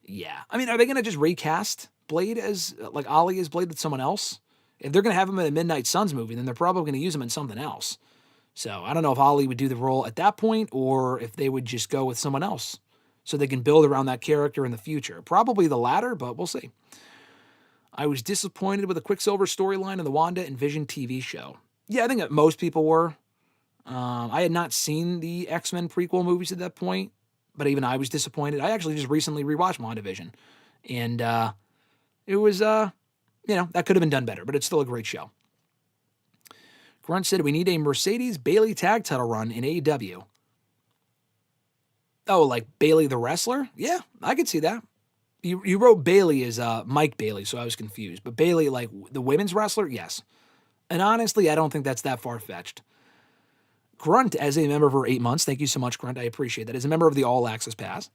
Yeah. I mean, are they going to just recast Blade as, Ali as Blade with someone else? If they're going to have him in a Midnight Suns movie, then they're probably going to use him in something else. So I don't know if Ali would do the role at that point or if they would just go with someone else so they can build around that character in the future. Probably the latter, but we'll see. I was disappointed with the Quicksilver storyline in the Wanda and Vision TV show. Yeah, I think that most people were. I had not seen the X-Men prequel movies at that point, but even I was disappointed. I actually just recently rewatched WandaVision, and it was, that could have been done better, but it's still a great show. Grunt said, we need a Mercedes-Bayley tag title run in AEW. Oh, like Bayley the wrestler? Yeah, I could see that. You wrote Bayley as Mike Bailey, so I was confused. But Bayley, like the women's wrestler? Yes. And honestly, I don't think that's that far-fetched. Grunt, as a member for 8 months, thank you so much, Grunt, I appreciate that. As a member of the All Access Pass,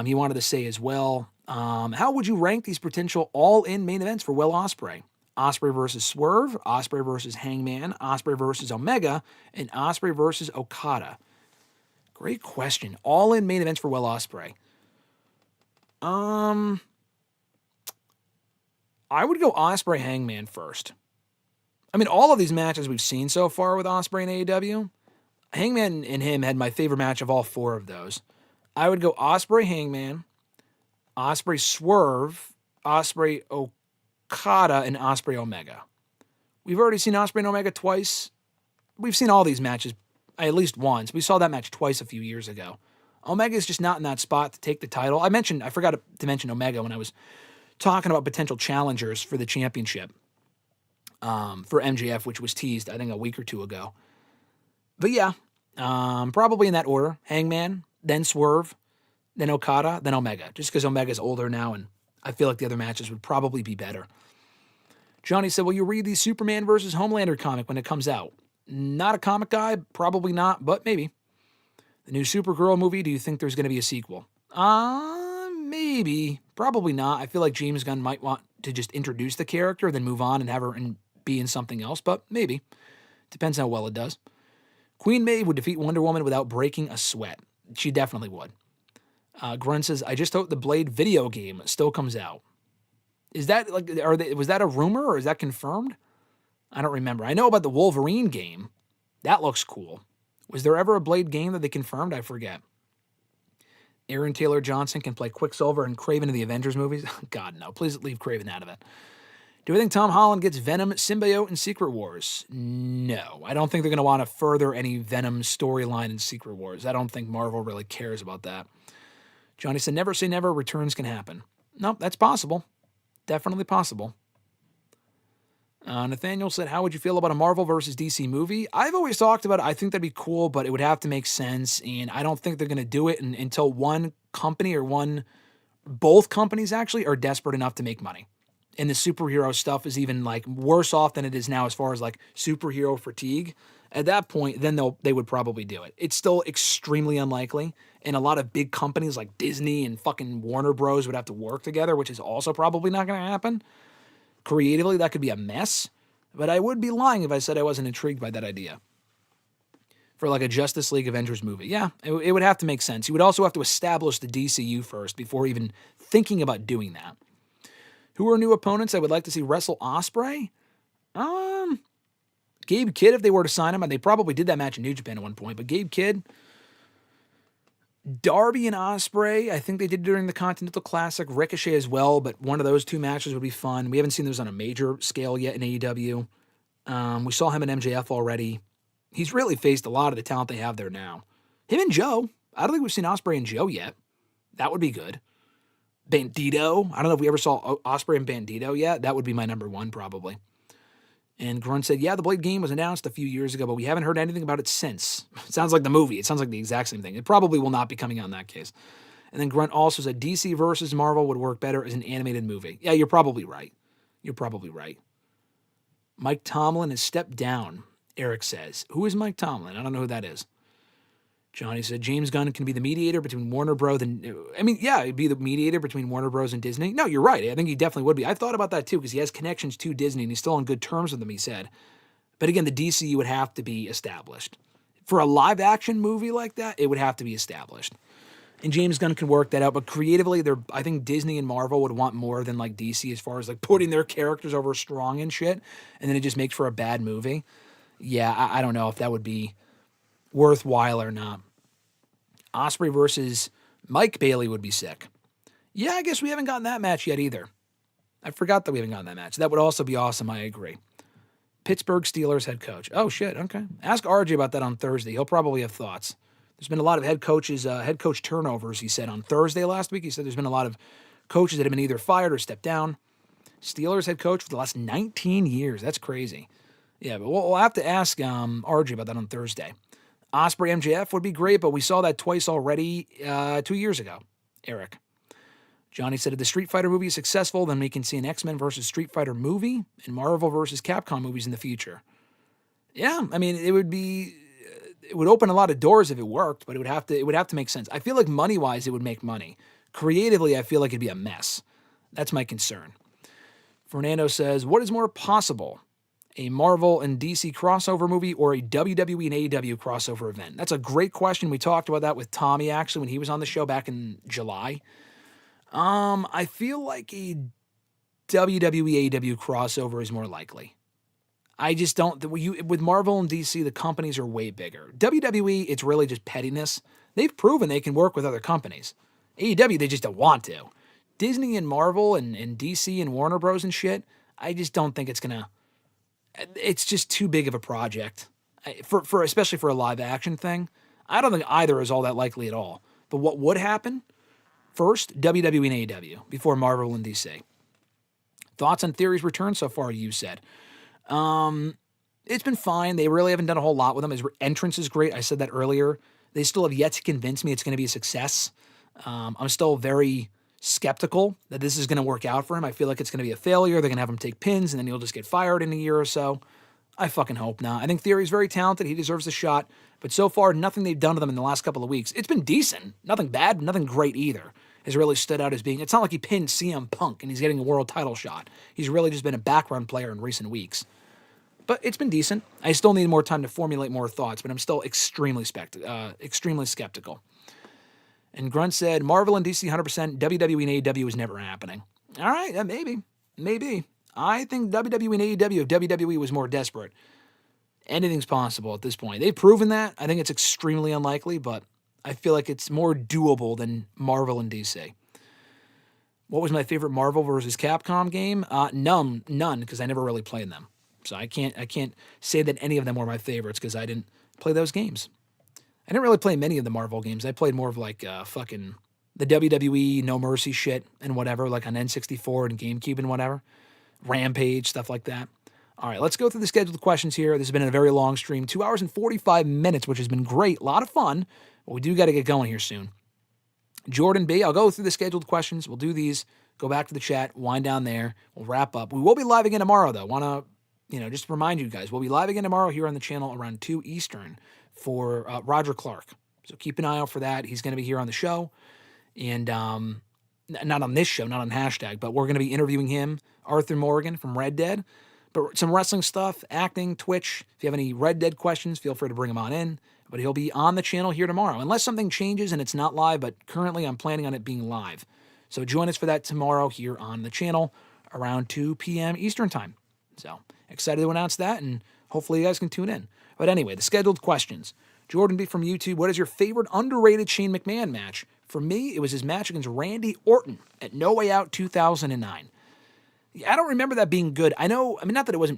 he wanted to say as well, how would you rank these potential all-in main events for Will Ospreay? Ospreay versus Swerve, Ospreay versus Hangman, Ospreay versus Omega, and Ospreay versus Okada. Great question. All in main events for Will Ospreay. I would go Ospreay Hangman first. I mean, all of these matches we've seen so far with Ospreay and AEW, Hangman and him had my favorite match of all 4 of those. I would go Ospreay Hangman, Ospreay Swerve, Ospreay Okada, and Ospreay Omega. We've already seen Ospreay and Omega twice. We've seen all these matches at least once. We saw that match twice a few years ago. Omega is just not in that spot to take the title. I forgot to mention Omega when I was talking about potential challengers for the championship for MJF, which was teased, I think, a week or 2 ago. But yeah, probably in that order. Hangman, then Swerve, then Okada, then Omega. Just because Omega's older now, and I feel like the other matches would probably be better. Johnny said, will you read the Superman versus Homelander comic when it comes out? Not a comic guy, probably not, but maybe. The new Supergirl movie, do you think there's going to be a sequel? Maybe. Probably not. I feel like James Gunn might want to just introduce the character, then move on and have her be in something else, but maybe. Depends how well it does. Queen Maeve would defeat Wonder Woman without breaking a sweat. She definitely would. Grunt says, I just hope the Blade video game still comes out. Is that was that a rumor or is that confirmed? I don't remember. I know about the Wolverine game. That looks cool. Was there ever a Blade game that they confirmed? I forget. Aaron Taylor Johnson can play Quicksilver and Kraven in the Avengers movies? God, no. Please leave Kraven out of it. Do we think Tom Holland gets Venom, Symbiote, and Secret Wars? No. I don't think they're going to want to further any Venom storyline in Secret Wars. I don't think Marvel really cares about that. Johnny said, never say never, returns can happen. No, that's possible. Definitely possible. Nathaniel said, how would you feel about a Marvel versus DC movie? I've always talked about it. I think that'd be cool, but it would have to make sense, and I don't think they're going to do it until one company both companies actually are desperate enough to make money. And the superhero stuff is even like worse off than it is now as far as like superhero fatigue. At that point, then they would probably do it. It's still extremely unlikely, and a lot of big companies like Disney and fucking Warner Bros. Would have to work together, which is also probably not going to happen. Creatively, that could be a mess, but I would be lying if I said I wasn't intrigued by that idea. For like a Justice League Avengers movie. Yeah, it would have to make sense. You would also have to establish the DCU first before even thinking about doing that. Who are new opponents I would like to see wrestle Ospreay? Gabe Kidd, if they were to sign him, and they probably did that match in New Japan at one point, but Gabe Kidd, Darby and Ospreay, I think they did during the Continental Classic, Ricochet as well, but one of those 2 matches would be fun. We haven't seen those on a major scale yet in AEW. We saw him in MJF already. He's really faced a lot of the talent they have there now. Him and Joe. I don't think we've seen Ospreay and Joe yet. That would be good. Bandito. I don't know if we ever saw Ospreay and Bandito yet. That would be my number 1 probably. And Grunt said, yeah, the Blade game was announced a few years ago, but we haven't heard anything about it since. It sounds like the movie. It sounds like the exact same thing. It probably will not be coming out in that case. And then Grunt also said DC versus Marvel would work better as an animated movie. Yeah, you're probably right. You're probably right. Mike Tomlin has stepped down, Eric says. Who is Mike Tomlin? I don't know who that is. Johnny said, James Gunn can be the mediator between Warner Bros. He'd be the mediator between Warner Bros. And Disney. No, you're right. I think he definitely would be. I've thought about that too, because he has connections to Disney, and he's still on good terms with them, he said. But again, the DCU would have to be established. For a live-action movie like that, it would have to be established. And James Gunn can work that out, but creatively, I think Disney and Marvel would want more than like DC as far as like putting their characters over strong and shit, and then it just makes for a bad movie. Yeah, I don't know if that would be worthwhile or not. Ospreay versus Mike Bailey would be sick. Yeah, I guess we haven't gotten that match yet either. I forgot that we haven't gotten that match. That would also be awesome, I agree. Pittsburgh Steelers head coach. Oh, shit, okay. Ask RJ about that on Thursday. He'll probably have thoughts. There's been a lot of head coach turnovers, he said, on Thursday last week. He said there's been a lot of coaches that have been either fired or stepped down. Steelers head coach for the last 19 years. That's crazy. Yeah, but we'll have to ask RJ about that on Thursday. Ospreay MJF would be great, but we saw that twice already 2 years ago. Eric. Johnny said, if the Street Fighter movie is successful, then we can see an X-Men versus Street Fighter movie and Marvel versus Capcom movies in the future. Yeah, I mean, it would open a lot of doors if it worked, but it would have to make sense. I feel like money-wise, it would make money. Creatively, I feel like it'd be a mess. That's my concern. Fernando says, what is more possible? A Marvel and DC crossover movie or a WWE and AEW crossover event? That's a great question. We talked about that with Tommy, actually, when he was on the show back in July. I feel like a WWE AEW crossover is more likely. I just don't. With Marvel and DC, the companies are way bigger. WWE, it's really just pettiness. They've proven they can work with other companies. AEW, they just don't want to. Disney and Marvel and DC and Warner Bros. And shit, I just don't think it's gonna. It's just too big of a project for especially for a live action thing. I don't think either is all that likely at all. But what would happen? First, WWE and AEW before Marvel and DC. Thoughts on Theory's return so far? You said. It's been fine. They really haven't done a whole lot with him. His entrance is great. I said that earlier. They still have yet to convince me it's going to be a success. I'm still very skeptical that this is going to work out for him. I feel like it's going to be a failure. They're going to have him take pins, and then he'll just get fired in a year or so. I fucking hope not. I think Theory's very talented. He deserves a shot. But so far, nothing they've done to them in the last couple of weeks, it's been decent. Nothing bad, nothing great either, has really stood out as being. It's not like he pinned CM Punk and he's getting a world title shot. He's really just been a background player in recent weeks. But it's been decent. I still need more time to formulate more thoughts, but I'm still extremely skeptical. And Grunt said, Marvel and DC 100%, WWE and AEW is never happening. All right, maybe. I think WWE and AEW, if WWE was more desperate, anything's possible at this point. They've proven that. I think it's extremely unlikely, but I feel like it's more doable than Marvel and DC. What was my favorite Marvel versus Capcom game? None, because I never really played them. So I can't say that any of them were my favorites because I didn't play those games. I didn't really play many of the Marvel games. I played more of like fucking the WWE No Mercy shit and whatever, like on N64 and GameCube and whatever. Rampage, stuff like that. All right, let's go through the scheduled questions here. This has been a very long stream, 2 hours and 45 minutes, which has been great. A lot of fun, but we do got to get going here soon. Jordan B, I'll go through the scheduled questions. We'll do these, go back to the chat, wind down there. We'll wrap up. We will be live again tomorrow, though. Want to, just to remind you guys, we'll be live again tomorrow here on the channel around 2 Eastern for Roger Clark. So keep an eye out for that. He's going to be here on the show. And not on this show, not on hashtag, but we're going to be interviewing him, Arthur Morgan from Red Dead. But some wrestling stuff, acting, Twitch. If you have any Red Dead questions, feel free to bring them on in. But he'll be on the channel here tomorrow, unless something changes and it's not live, but currently I'm planning on it being live. So join us for that tomorrow here on the channel around 2 p.m. Eastern time. So excited to announce that, and hopefully you guys can tune in. But anyway, the scheduled questions. Jordan B. from YouTube, what is your favorite underrated Shane McMahon match? For me, it was his match against Randy Orton at No Way Out 2009. I don't remember that being good. Not that it was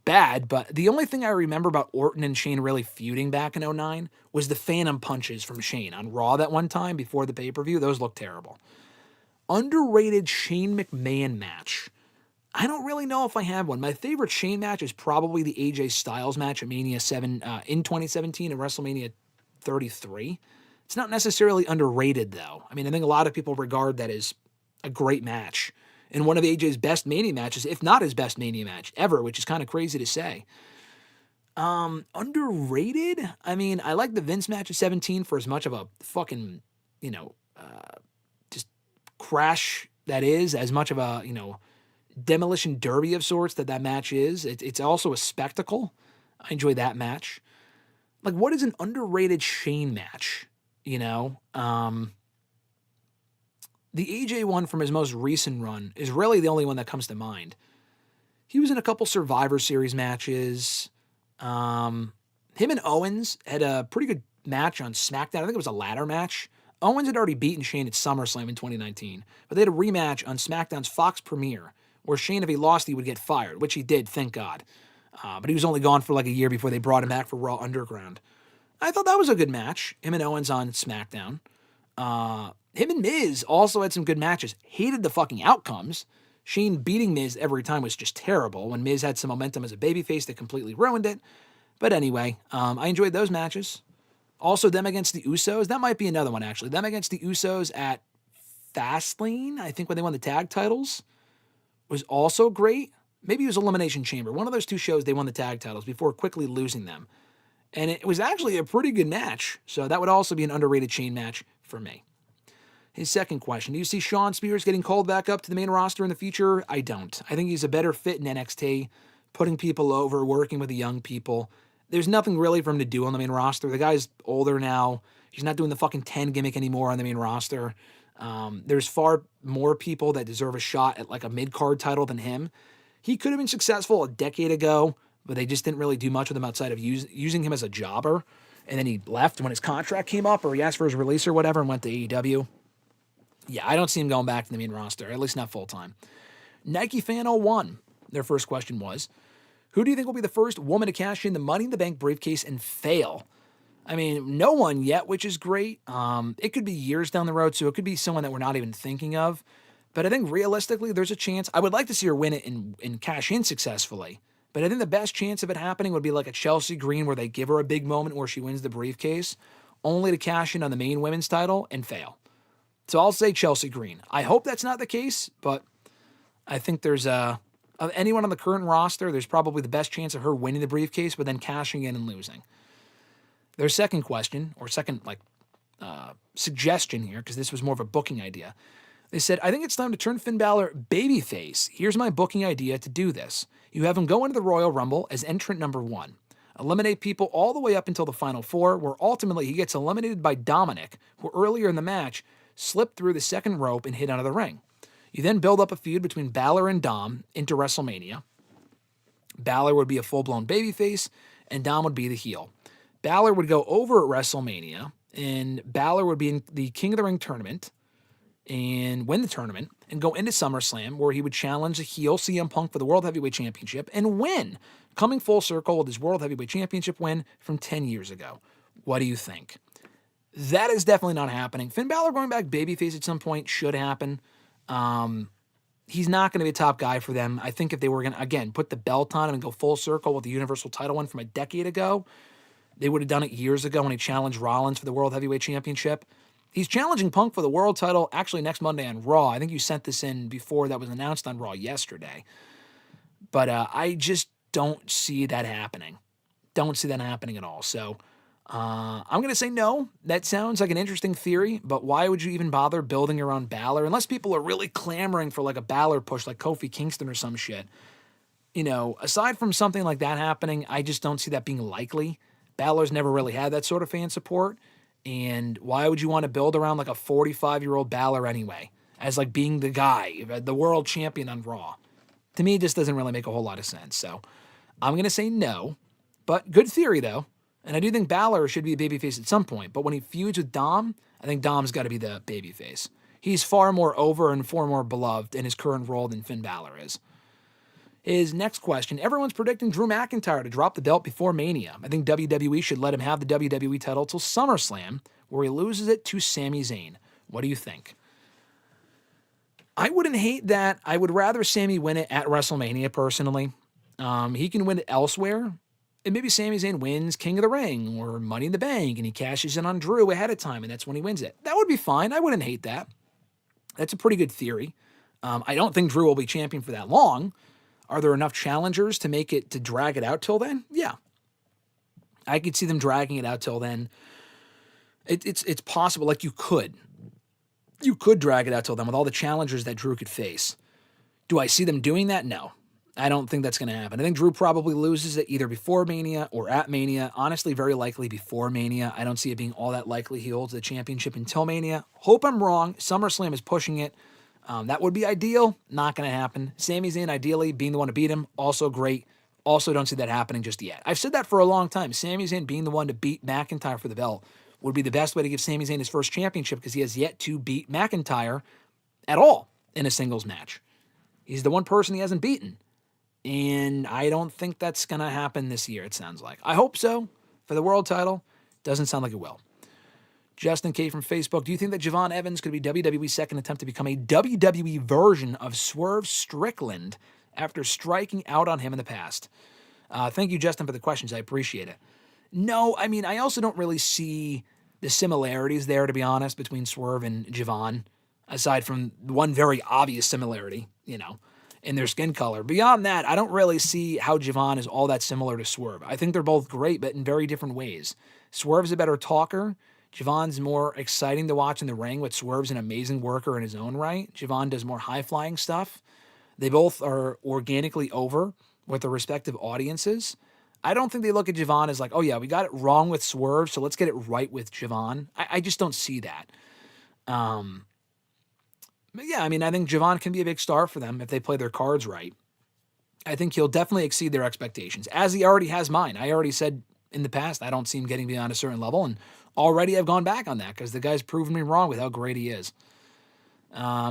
bad, but the only thing I remember about Orton and Shane really feuding back in 2009 was the Phantom punches from Shane on Raw that one time before the pay-per-view. Those looked terrible. Underrated Shane McMahon match. I don't really know if I have one. My favorite Shane match is probably the AJ Styles match at Mania 7 in 2017 and WrestleMania 33. It's not necessarily underrated, though. I think a lot of people regard that as a great match. And one of AJ's best Mania matches, if not his best Mania match ever, which is kind of crazy to say. Underrated? I like the Vince match at 17 for as much of a fucking, just crash that is, as much of a, demolition derby of sorts that match is. It's also a spectacle. I enjoy that match. Like, what is an underrated Shane match? The AJ one from his most recent run is really the only one that comes to mind. He was in a couple Survivor Series matches. Him and Owens had a pretty good match on SmackDown. I think it was a ladder match. Owens had already beaten Shane at SummerSlam in 2019, but they had a rematch on SmackDown's Fox premiere, where Shane, if he lost, he would get fired, which he did, thank God. But he was only gone for like a year before they brought him back for Raw Underground. I thought that was a good match, him and Owens on SmackDown. Him and Miz also had some good matches. Hated the fucking outcomes. Shane beating Miz every time was just terrible. When Miz had some momentum as a babyface, that completely ruined it. But anyway, I enjoyed those matches. Also, them against the Usos. That might be another one, actually. Them against the Usos at Fastlane, I think when they won the tag titles, was also great. Maybe it was Elimination Chamber. One of those two shows, they won the tag titles before quickly losing them. And it was actually a pretty good match. So that would also be an underrated Shane match for me. His second question, do you see Shawn Spears getting called back up to the main roster in the future? I don't. I think he's a better fit in NXT, putting people over, working with the young people. There's nothing really for him to do on the main roster. The guy's older now. He's not doing the fucking 10 gimmick anymore on the main roster. There's far more people that deserve a shot at like a mid-card title than him. He could have been successful a decade ago, but they just didn't really do much with him outside of using him as a jobber. And then he left when his contract came up, or he asked for his release or whatever and went to AEW. Yeah, I don't see him going back to the main roster, at least not full-time. Nike Fan 01, their first question was, who do you think will be the first woman to cash in the Money in the Bank briefcase and fail? I mean, no one yet, which is great. It could be years down the road, so it could be someone that we're not even thinking of. But I think realistically, there's a chance. I would like to see her win it and cash in successfully. But I think the best chance of it happening would be like a Chelsea Green where they give her a big moment where she wins the briefcase, only to cash in on the main women's title and fail. So I'll say Chelsea Green. I hope that's not the case, but I think there's of anyone on the current roster, there's probably the best chance of her winning the briefcase, but then cashing in and losing. Their second question, or second suggestion here, because this was more of a booking idea. They said, I think it's time to turn Finn Balor babyface. Here's my booking idea to do this. You have him go into the Royal Rumble as entrant number 1. Eliminate people all the way up until the Final Four, where ultimately he gets eliminated by Dominic, who earlier in the match slipped through the second rope and hit out of the ring. You then build up a feud between Balor and Dom into WrestleMania. Balor would be a full-blown babyface, and Dom would be the heel. Balor would go over at WrestleMania, and Balor would be in the King of the Ring tournament and win the tournament and go into SummerSlam, where he would challenge the heel CM Punk for the World Heavyweight Championship and win, coming full circle with his World Heavyweight Championship win from 10 years ago. What do you think? That is definitely not happening. Finn Balor going back babyface at some point should happen. He's not going to be a top guy for them. I think if they were going to, again, put the belt on him and go full circle with the Universal title one from a decade ago, they would have done it years ago when he challenged Rollins for the World Heavyweight Championship. He's challenging Punk for the world title actually next Monday on Raw. I think you sent this in before that was announced on Raw yesterday. But I just don't see that happening. Don't see that happening at all. So I'm going to say no. That sounds like an interesting theory, but why would you even bother building around Balor? Unless people are really clamoring for like a Balor push like Kofi Kingston or some shit. You know, aside from something like that happening, I just don't see that being likely. Balor's never really had that sort of fan support. And why would you want to build around like a 45-year-old Balor anyway, as like being the guy, the world champion on Raw? To me, it just doesn't really make a whole lot of sense. So I'm going to say no, but good theory though. And I do think Balor should be a babyface at some point, but when he feuds with Dom, I think Dom's got to be the babyface. He's far more over and far more beloved in his current role than Finn Balor is. His next question, everyone's predicting Drew McIntyre to drop the belt before Mania. I think WWE should let him have the WWE title till SummerSlam, where he loses it to Sami Zayn. What do you think? I wouldn't hate that. I would rather Sami win it at WrestleMania, personally. He can win it elsewhere. And maybe Sami Zayn wins King of the Ring or Money in the Bank, and he cashes in on Drew ahead of time, and that's when he wins it. That would be fine. I wouldn't hate that. That's a pretty good theory. I don't think Drew will be champion for that long. Are there enough challengers to make it, to drag it out till then? Yeah. I could see them dragging it out till then. It's possible. Like you could drag it out till then with all the challengers that Drew could face. Do I see them doing that? No. I don't think that's going to happen. I think Drew probably loses it either before Mania or at Mania. Honestly, very likely before Mania. I don't see it being all that likely he holds the championship until Mania. Hope I'm wrong. SummerSlam is pushing it. That would be ideal. Not going to happen. Sami Zayn, ideally, being the one to beat him, also great. Also don't see that happening just yet. I've said that for a long time. Sami Zayn being the one to beat McIntyre for the belt would be the best way to give Sami Zayn his first championship because he has yet to beat McIntyre at all in a singles match. He's the one person he hasn't beaten. And I don't think that's going to happen this year, it sounds like. I hope so for the world title. Doesn't sound like it will. Justin K. from Facebook, do you think that Javon Evans could be WWE's second attempt to become a WWE version of Swerve Strickland after striking out on him in the past? Thank you, Justin, for the questions. I appreciate it. No, I mean, I also don't really see the similarities there, to be honest, between Swerve and Javon, aside from one very obvious similarity, in their skin color. Beyond that, I don't really see how Javon is all that similar to Swerve. I think they're both great, but in very different ways. Swerve's a better talker. Javon's more exciting to watch in the ring, but Swerve's an amazing worker in his own right. Javon does more high-flying stuff. They both are organically over with their respective audiences. I don't think they look at Javon as like, oh yeah, we got it wrong with Swerve, so let's get it right with Javon. I just don't see that. But yeah, I mean, I think Javon can be a big star for them if they play their cards right. I think he'll definitely exceed their expectations, as he already has mine. I already said in the past I don't see him getting beyond a certain level, and already I've gone back on that because the guy's proven me wrong with how great he is.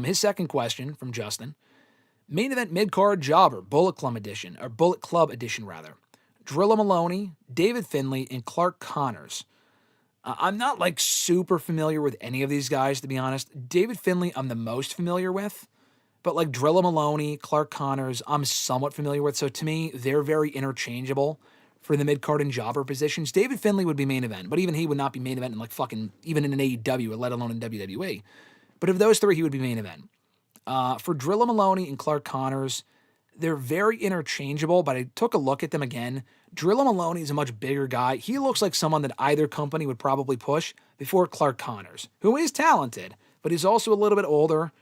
His second question from Justin. Main event mid-card jobber, Bullet Club edition, or Bullet Club edition rather. Drilla Maloney, David Finlay, and Clark Connors. I'm not like super familiar with any of these guys, to be honest. David Finlay I'm the most familiar with, but like Drilla Maloney, Clark Connors, I'm somewhat familiar with. So to me, they're very interchangeable for the mid-card and jobber positions. David Finlay would be main event, but even he would not be main event in like fucking, even in an AEW, let alone in WWE. But of those three, he would be main event. For Drilla Maloney and Clark Connors, they're very interchangeable, but I took a look at them again. Drilla Maloney is a much bigger guy. He looks like someone that either company would probably push before Clark Connors, who is talented, but he's also a little bit older.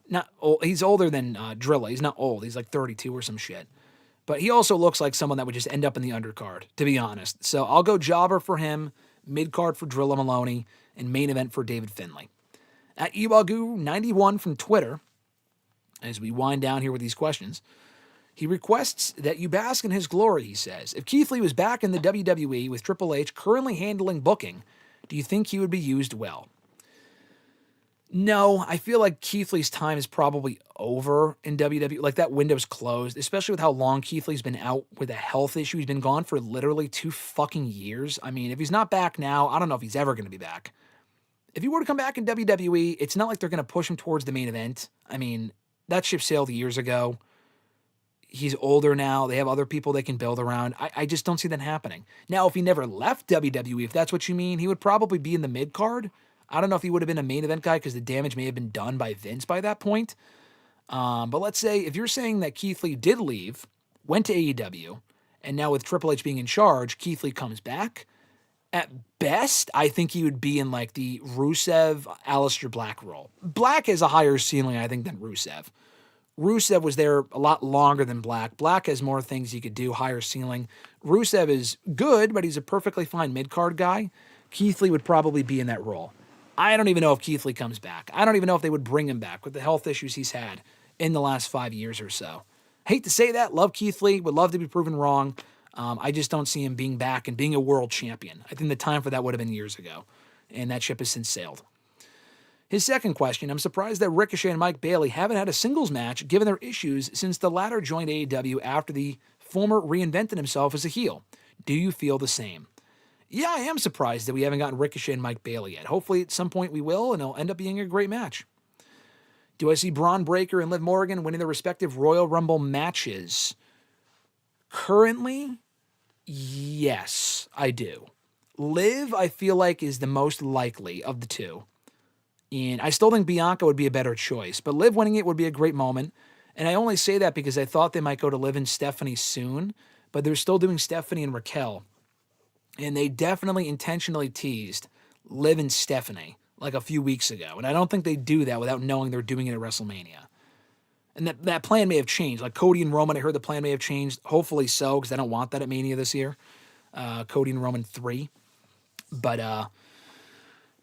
Not old, he's older than Drilla. He's not old. He's like 32 or some shit. But he also looks like someone that would just end up in the undercard, to be honest. So I'll go jobber for him, mid-card for Drilla Maloney, and main event for David Finlay. At Iwagu91 from Twitter, as we wind down here with these questions, he requests that you bask in his glory, he says. If Keith Lee was back in the WWE with Triple H currently handling booking, do you think he would be used well? No, I feel like Keith Lee's time is probably over in WWE. Like, that window's closed, especially with how long Keith Lee's been out with a health issue. He's been gone for literally 2 fucking years. I mean, if he's not back now, I don't know if he's ever going to be back. If he were to come back in WWE, it's not like they're going to push him towards the main event. I mean, that ship sailed years ago. He's older now. They have other people they can build around. I just don't see that happening. Now, if he never left WWE, if that's what you mean, he would probably be in the mid-card. I don't know if he would have been a main event guy because the damage may have been done by Vince by that point. But let's say, if you're saying that Keith Lee did leave, went to AEW, and now with Triple H being in charge, Keith Lee comes back, at best, I think he would be in like the Rusev, Aleister Black role. Black has a higher ceiling, I think, than Rusev. Rusev was there a lot longer than Black. Black has more things he could do, higher ceiling. Rusev is good, but he's a perfectly fine mid-card guy. Keith Lee would probably be in that role. I don't even know if Keith Lee comes back. I don't even know if they would bring him back with the health issues he's had in the last 5 years or so. Hate to say that. Love Keith Lee. Would love to be proven wrong. I just don't see him being back and being a world champion. I think the time for that would have been years ago, and that ship has since sailed. His second question, I'm surprised that Ricochet and Mike Bailey haven't had a singles match given their issues since the latter joined AEW after the former reinvented himself as a heel. Do you feel the same? Yeah, I am surprised that we haven't gotten Ricochet and Mike Bailey yet. Hopefully at some point we will, and it'll end up being a great match. Do I see Bron Breakker and Liv Morgan winning their respective Royal Rumble matches? Currently, yes, I do. Liv, I feel like, is the most likely of the two. And I still think Bianca would be a better choice. But Liv winning it would be a great moment. And I only say that because I thought they might go to Liv and Stephanie soon. But they're still doing Stephanie and Raquel. And they definitely intentionally teased Liv and Stephanie like a few weeks ago. And I don't think they do that without knowing they're doing it at WrestleMania. And that plan may have changed. Like Cody and Roman, I heard the plan may have changed. Hopefully so, because I don't want that at Mania this year. Cody and Roman 3. But,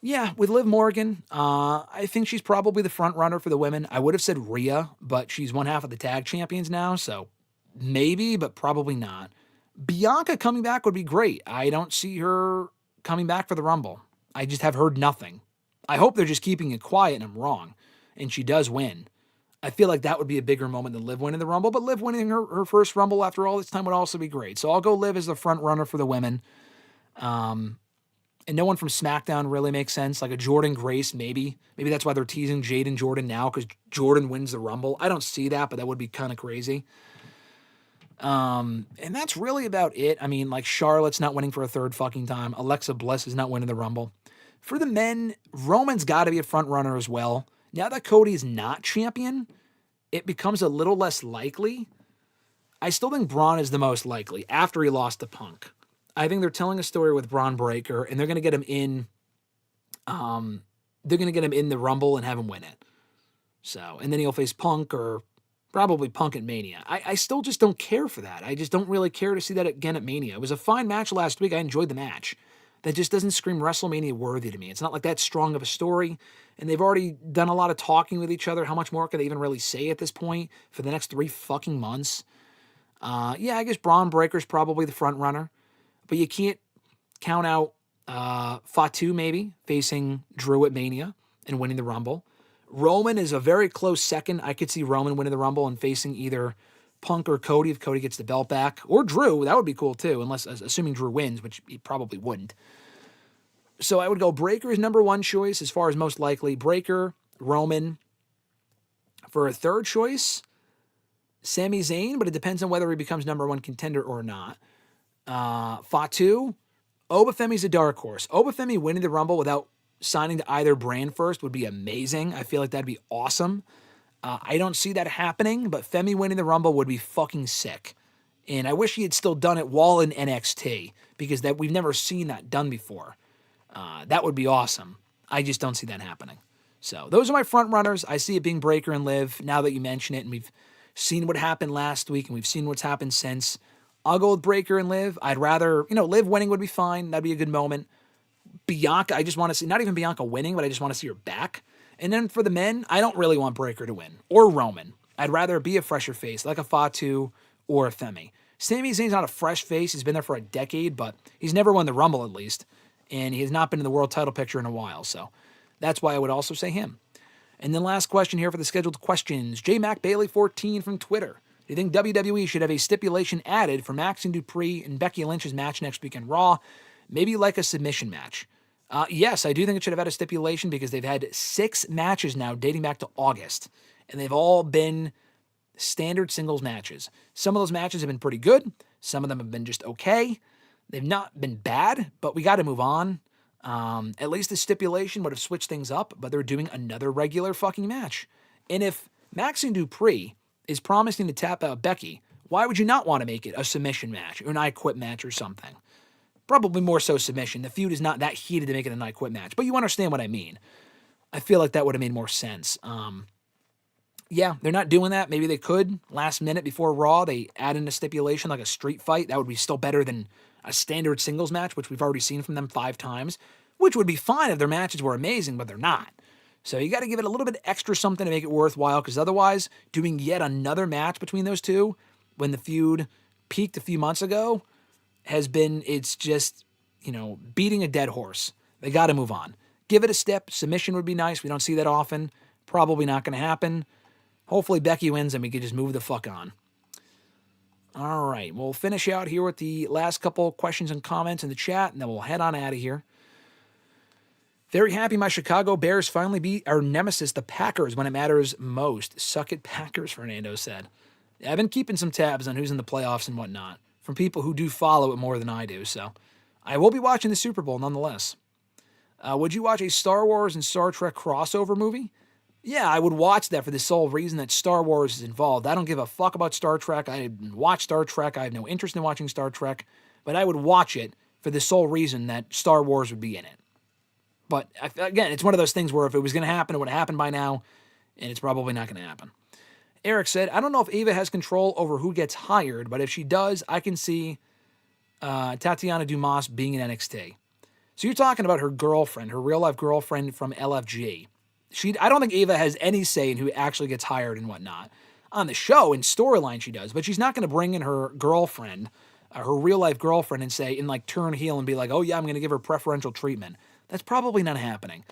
yeah, with Liv Morgan, I think she's probably the front runner for the women. I would have said Rhea, but she's one half of the tag champions now, so maybe, but probably not. Bianca coming back would be great. I don't see her coming back for the Rumble. I just have heard nothing. I hope they're just keeping it quiet and I'm wrong, and she does win. I feel like that would be a bigger moment than Liv winning the Rumble, but Liv winning her first Rumble after all this time would also be great. So I'll go Liv as the front runner for the women. And no one from SmackDown really makes sense. Like a Jordan Grace, maybe. Maybe that's why they're teasing Jade and Jordan now, because Jordan wins the Rumble. I don't see that, but that would be kind of crazy. And that's really about it. I mean, like Charlotte's not winning for a third fucking time. Alexa Bliss is not winning the Rumble. For the men, Roman's got to be a front runner as well. Now that Cody's not champion, it becomes a little less likely. I still think Braun is the most likely after he lost to Punk. I think they're telling a story with Bron Breakker, and they're going to get him in They're going to get him in the Rumble and have him win it. So, and then he'll face Punk or probably Punk at Mania. I still just don't care for that. I just don't really care to see that again at Mania. It was a fine match last week. I enjoyed the match. That just doesn't scream WrestleMania worthy to me. It's not like that strong of a story, and they've already done a lot of talking with each other. How much more can they even really say at this point for the next 3 fucking months? Yeah, I guess Braun Breaker's probably the front runner, but you can't count out Fatu maybe facing Drew at Mania and winning the Rumble. Roman is a very close second. I could see Roman winning the Rumble and facing either Punk or Cody if Cody gets the belt back, or Drew. That would be cool too, unless assuming Drew wins, which he probably wouldn't. So I would go Breaker as number 1 choice as far as most likely. Breaker, Roman. For a third choice, Sami Zayn, but it depends on whether he becomes number 1 contender or not. Fatu, Obafemi's a dark horse. Obafemi winning the Rumble without signing to either brand first would be amazing. I feel like that'd be awesome. I don't see that happening, but Femi winning the Rumble would be fucking sick. And I wish he had still done it while in NXT, because that we've never seen that done before. That would be awesome. I just don't see that happening. So those are my front runners. I see it being Breaker and Liv now that you mention it, and we've seen what happened last week, and we've seen what's happened since. I'll go with Breaker and Liv. I'd rather, Liv winning would be fine. That'd be a good moment. Bianca, I just want to see, not even Bianca winning, but I just want to see her back. And then for the men, I don't really want Breaker to win, or Roman. I'd rather be a fresher face, like a Fatu or a Femi. Sami Zayn's not a fresh face. He's been there for a decade, but he's never won the Rumble at least. And he has not been in the world title picture in a while. So that's why I would also say him. And then last question here for the scheduled questions. J Mac Bailey 14 from Twitter. Do you think WWE should have a stipulation added for Max and Dupree and Becky Lynch's match next week in Raw? Maybe like a submission match. Yes, I do think it should have had a stipulation because they've had 6 matches now dating back to August. And they've all been standard singles matches. Some of those matches have been pretty good. Some of them have been just okay. They've not been bad, but we got to move on. At least the stipulation would have switched things up, but they're doing another regular fucking match. And if Max and Dupree is promising to tap out Becky, why would you not want to make it a submission match or an I Quit match or something? Probably more so submission. The feud is not that heated to make it an I Quit match, but you understand what I mean. I feel like that would have made more sense. Yeah, they're not doing that. Maybe they could. Last minute before Raw, they add in a stipulation like a street fight. That would be still better than a standard singles match, which we've already seen from them 5 times, which would be fine if their matches were amazing, but they're not. So you got to give it a little bit extra something to make it worthwhile, because otherwise, doing yet another match between those two when the feud peaked a few months ago it's just, beating a dead horse. They got to move on. Give it a step. Submission would be nice. We don't see that often. Probably not going to happen. Hopefully Becky wins and we can just move the fuck on. All right, we'll finish out here with the last couple questions and comments in the chat, and then we'll head on out of here. Very happy my Chicago Bears finally beat our nemesis, the Packers, when it matters most. Suck it, Packers, Fernando said. I've been keeping some tabs on who's in the playoffs and whatnot from people who do follow it more than I do, so I will be watching the Super Bowl nonetheless. Would you watch a Star Wars and Star Trek crossover movie? Yeah, I would watch that for the sole reason that Star Wars is involved. I don't give a fuck about Star Trek. I didn't watch Star Trek. I have no interest in watching Star Trek. But I would watch it for the sole reason that Star Wars would be in it. But again, it's one of those things where if it was going to happen, it would have happened by now. And it's probably not going to happen. Eric said, I don't know if Ava has control over who gets hired, but if she does, I can see Tatiana Dumas being in NXT. So you're talking about her girlfriend, her real-life girlfriend from LFG. I don't think Ava has any say in who actually gets hired and whatnot. On the show, in storyline, she does, but she's not going to bring in her girlfriend, her real-life girlfriend, and say, turn heel and be like, oh yeah, I'm going to give her preferential treatment. That's probably not happening.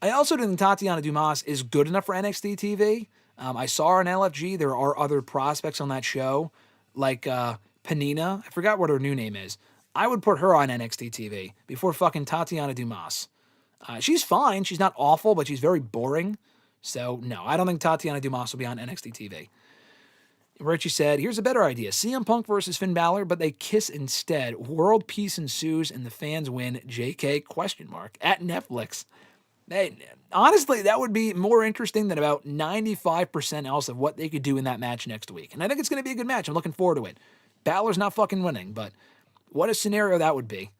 I also don't think Tatiana Dumas is good enough for NXT TV. I saw her on LFG. There are other prospects on that show, like Panina. I forgot what her new name is. I would put her on NXT TV before fucking Tatiana Dumas. She's fine. She's not awful, but she's very boring. So, no, I don't think Tatiana Dumas will be on NXT TV. Richie said, here's a better idea. CM Punk versus Finn Balor, but they kiss instead. World peace ensues and the fans win. JK ? At Netflix. Hey, honestly, that would be more interesting than about 95% else of what they could do in that match next week. And I think it's going to be a good match. I'm looking forward to it. Balor's not fucking winning, but what a scenario that would be.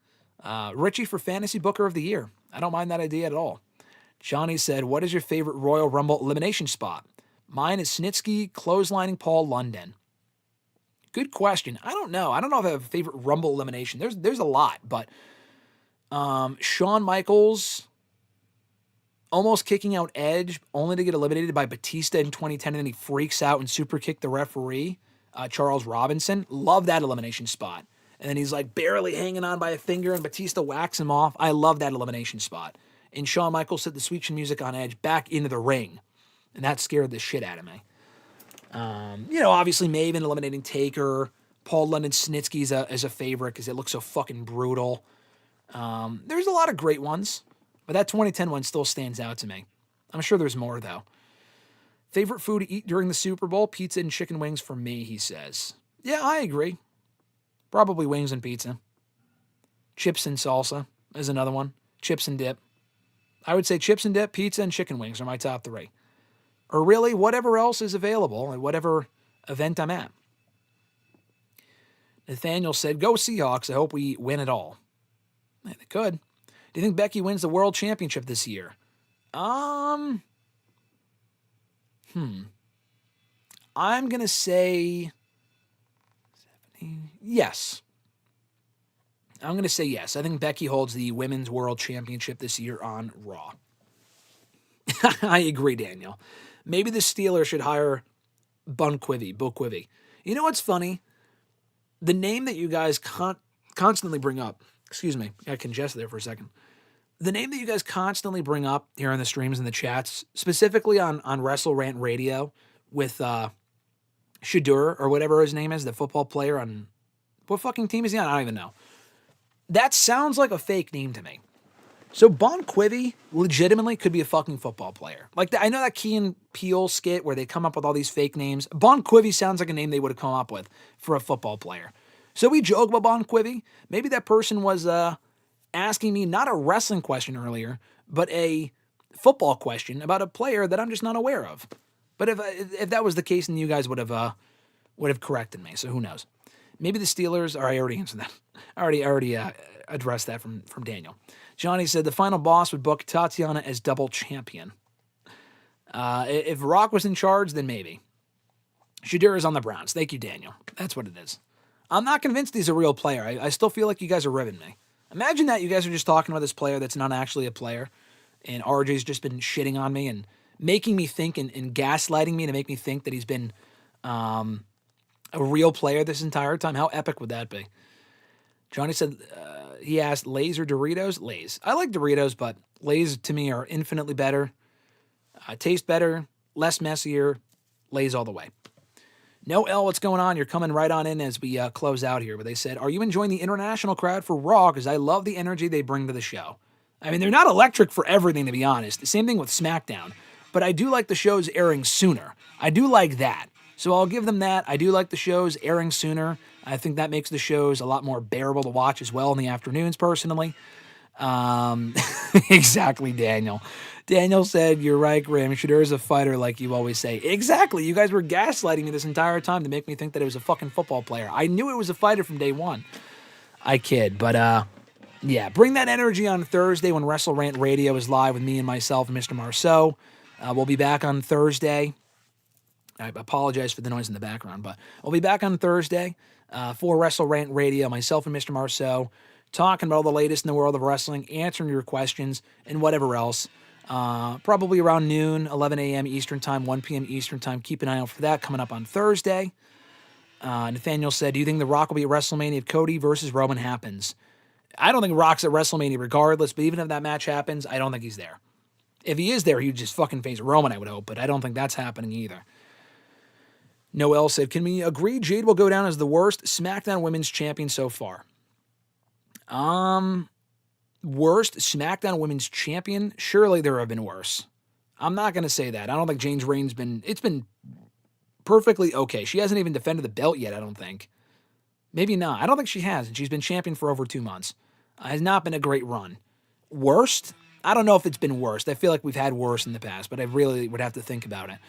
Richie for Fantasy Booker of the Year. I don't mind that idea at all. Johnny said, what is your favorite Royal Rumble elimination spot? Mine is Snitsky clotheslining Paul London. Good question. I don't know. I don't know if I have a favorite Rumble elimination. There's a lot, but Shawn Michaels almost kicking out Edge only to get eliminated by Batista in 2010, and then he freaks out and super kicked the referee, Charles Robinson. Love that elimination spot. And then he's like barely hanging on by a finger and Batista whacks him off. I love that elimination spot. And Shawn Michaels set the sweet chin music on Edge back into the ring. And that scared the shit out of me. Obviously Maven eliminating Taker. Paul London Snitsky is a favorite because it looks so fucking brutal. There's a lot of great ones, but that 2010 one still stands out to me. I'm sure there's more, though. Favorite food to eat during the Super Bowl? Pizza and chicken wings for me, he says. Yeah, I agree. Probably wings and pizza. Chips and salsa is another one. Chips and dip. I would say chips and dip, pizza, and chicken wings are my top three. Or really, whatever else is available at whatever event I'm at. Nathaniel said, go Seahawks. I hope we win it all. Man, they could. Do you think Becky wins the World Championship this year? I'm going to say yes. I'm going to say yes. I think Becky holds the Women's World Championship this year on Raw. I agree, Daniel. Maybe the Steelers should hire Bo Quivy. You know what's funny? The name that you guys constantly bring up, excuse me, I got congested there for a second. The name that you guys constantly bring up here on the streams and the chats, specifically on WrestleRant Radio with Shadur or whatever his name is, the football player on, what fucking team is he on? I don't even know. That sounds like a fake name to me. So Bon Quivy legitimately could be a fucking football player. I know that Key and Peele skit where they come up with all these fake names. Bon Quivy sounds like a name they would have come up with for a football player. So we joke about Bon Quivy. Maybe that person was asking me not a wrestling question earlier, but a football question about a player that I'm just not aware of. But if that was the case, then you guys would have corrected me. So who knows? Maybe the Steelers. I already answered that. I already addressed that from Daniel. Johnny said the final boss would book Tatiana as double champion. If Rock was in charge, then maybe. Shadur is on the Browns. Thank you, Daniel. That's what it is. I'm not convinced he's a real player. I still feel like you guys are ribbing me. Imagine that you guys are just talking about this player that's not actually a player, and RJ's just been shitting on me and making me think and gaslighting me to make me think that he's been a real player this entire time. How epic would that be? Johnny said, he asked, Lay's or Doritos? Lay's. I like Doritos, but Lay's to me are infinitely better. Taste better, less messier. Lay's all the way. No L, what's going on? You're coming right on in as we close out here. But they said, are you enjoying the international crowd for Raw? Because I love the energy they bring to the show. I mean, they're not electric for everything, to be honest. The same thing with SmackDown. But I do like the shows airing sooner. I do like that. So I'll give them that. I do like the shows airing sooner. I think that makes the shows a lot more bearable to watch as well in the afternoons, personally. Exactly, Daniel. Daniel said, you're right, Graham. Shadur is a fighter, like you always say. Exactly. You guys were gaslighting me this entire time to make me think that it was a fucking football player. I knew it was a fighter from day one. I kid. But, yeah, bring that energy on Thursday when WrestleRant Radio is live with me and myself and Mr. Marceau. We'll be back on Thursday. I apologize for the noise in the background, but I'll be back on Thursday for WrestleRant Radio, myself and Mr. Marceau, talking about all the latest in the world of wrestling, answering your questions, and whatever else. Probably around noon, 11 a.m. Eastern Time, 1 p.m. Eastern Time. Keep an eye out for that coming up on Thursday. Nathaniel said, do you think The Rock will be at WrestleMania if Cody versus Roman happens? I don't think Rock's at WrestleMania regardless, but even if that match happens, I don't think he's there. If he is there, he would just fucking face Roman, I would hope, but I don't think that's happening either. Noel said, can we agree Jade will go down as the worst SmackDown Women's Champion so far? Worst SmackDown Women's Champion? Surely there have been worse. I'm not going to say that. I don't think Jane's reign's it's been perfectly okay. She hasn't even defended the belt yet, I don't think. Maybe not. I don't think she has, and she's been champion for over 2 months. Has not been a great run. Worst? I don't know if it's been worst. I feel like we've had worse in the past, but I really would have to think about it.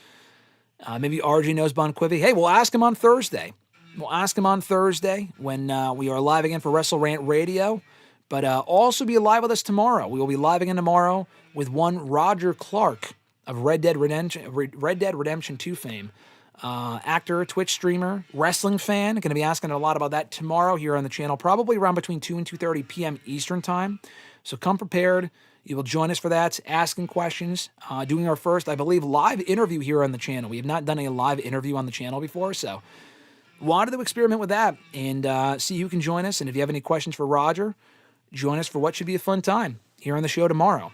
Maybe RG knows Bon Quivy. Hey, we'll ask him on Thursday. We'll ask him on Thursday when we are live again for WrestleRant Radio. But also be live with us tomorrow. We will be live again tomorrow with one Roger Clark of Red Dead Redemption 2 fame. Actor, Twitch streamer, wrestling fan. Going to be asking a lot about that tomorrow here on the channel, probably around between 2 and 2:30 p.m. Eastern time. So come prepared. You will join us for that, asking questions, doing our first, I believe, live interview here on the channel. We have not done a live interview on the channel before, so wanted to experiment with that and see who can join us. And if you have any questions for Roger, join us for what should be a fun time here on the show tomorrow.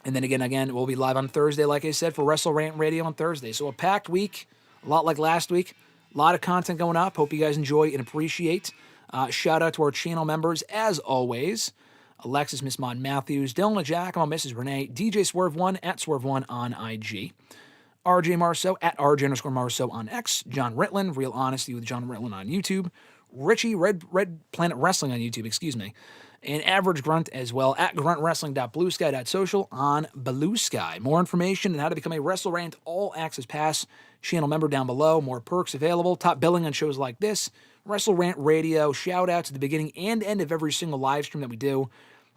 And then again, we'll be live on Thursday, like I said, for WrestleRant Radio on Thursday. So a packed week, a lot like last week, a lot of content going up. Hope you guys enjoy and appreciate. Shout out to our channel members, as always. Alexis, Miss Mon Matthews, Dillon, DiGiacomo, Mrs. Renee, DJ Swerve1 at Swerve1 on IG, RJ Marceau at RJ_Marceau on X, John Ritlin, Real Honesty with John Ritlin on YouTube, Richie, Red Planet Wrestling on YouTube, and Average Grunt as well at gruntvwrestling.bluesky.social on Blue Sky. More information on how to become a WrestleRant All Access Pass channel member down below. More perks available. Top billing on shows like this. WrestleRant Radio. Shout outs at the beginning and end of every single live stream that we do.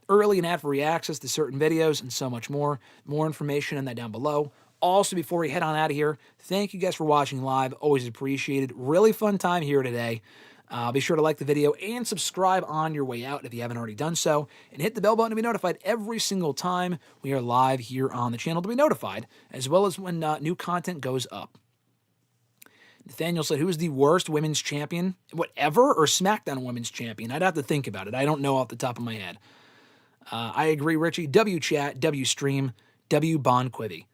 Early and ad-free access to certain videos and so much more. More information on that down below. Also, before we head on out of here, thank you guys for watching live. Always appreciated. Really fun time here today. Be sure to like the video and subscribe on your way out if you haven't already done so. And hit the bell button to be notified every single time we are live here on the channel to be notified, as well as when new content goes up. Nathaniel said, who is the worst women's champion? Whatever, or SmackDown women's champion? I'd have to think about it. I don't know off the top of my head. I agree, Richie. W chat, W stream, W Bon Quivy.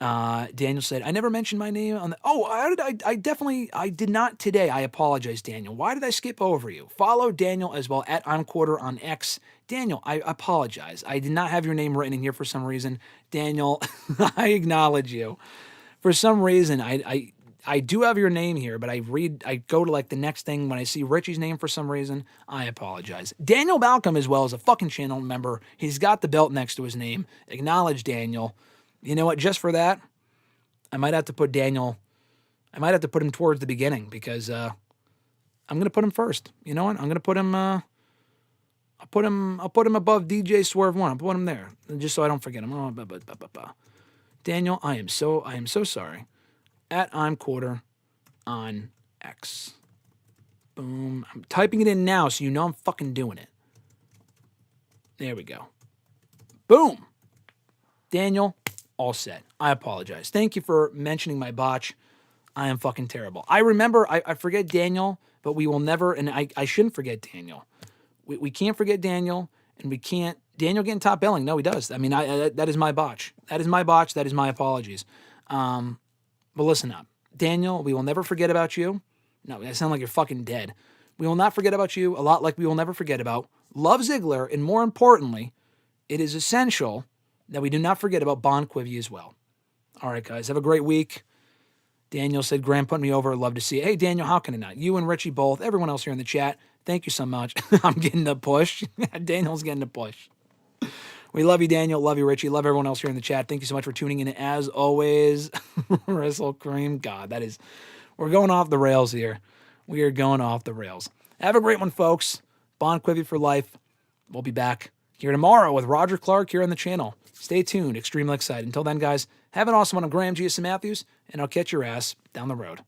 Daniel said, I never mentioned my name on the... Oh, I did not today. I apologize, Daniel. Why did I skip over you? Follow Daniel as well at OnQuarter on X. Daniel, I apologize. I did not have your name written in here for some reason. Daniel, I acknowledge you. For some reason, I do have your name here, but I go to like the next thing when I see Richie's name for some reason. I apologize. Daniel Malcolm as well is a fucking channel member. He's got the belt next to his name. Acknowledge Daniel. You know what? Just for that, I might have to put Daniel. I might have to put him towards the beginning because I'm gonna put him first. You know what? I'm gonna put him. I'll put him above DJ Swerve1. I'll put him there just so I don't forget him. Daniel, I am so sorry. At I'm Quarter on X. Boom. I'm typing it in now so you know I'm fucking doing it. There we go. Boom. Daniel, all set. I apologize. Thank you for mentioning my botch. I am fucking terrible. I remember, I forget Daniel, but we will never, and I shouldn't forget Daniel. We can't forget Daniel, and we can't, Daniel getting top billing. No, he does. I mean, that is my botch. That is my botch. That is my apologies. But listen up. Daniel, we will never forget about you. No, I sound like you're fucking dead. We will not forget about you, a lot like we will never forget about Love Ziggler, and more importantly, it is essential that we do not forget about Bon Quivy as well. All right, guys, have a great week. Daniel said, Graham put me over. Love to see it. Hey, Daniel, how can I not? You and Richie both, everyone else here in the chat, thank you so much. I'm getting the push. Daniel's getting the push. We love you, Daniel. Love you, Richie. Love everyone else here in the chat. Thank you so much for tuning in. As always, Wrestle Cream. God, we're going off the rails here. We are going off the rails. Have a great one, folks. Bon Quivy for life. We'll be back here tomorrow with Roger Clark here on the channel. Stay tuned. Extremely excited. Until then, guys, have an awesome one. I'm Graham GSM Matthews, and I'll catch your ass down the road.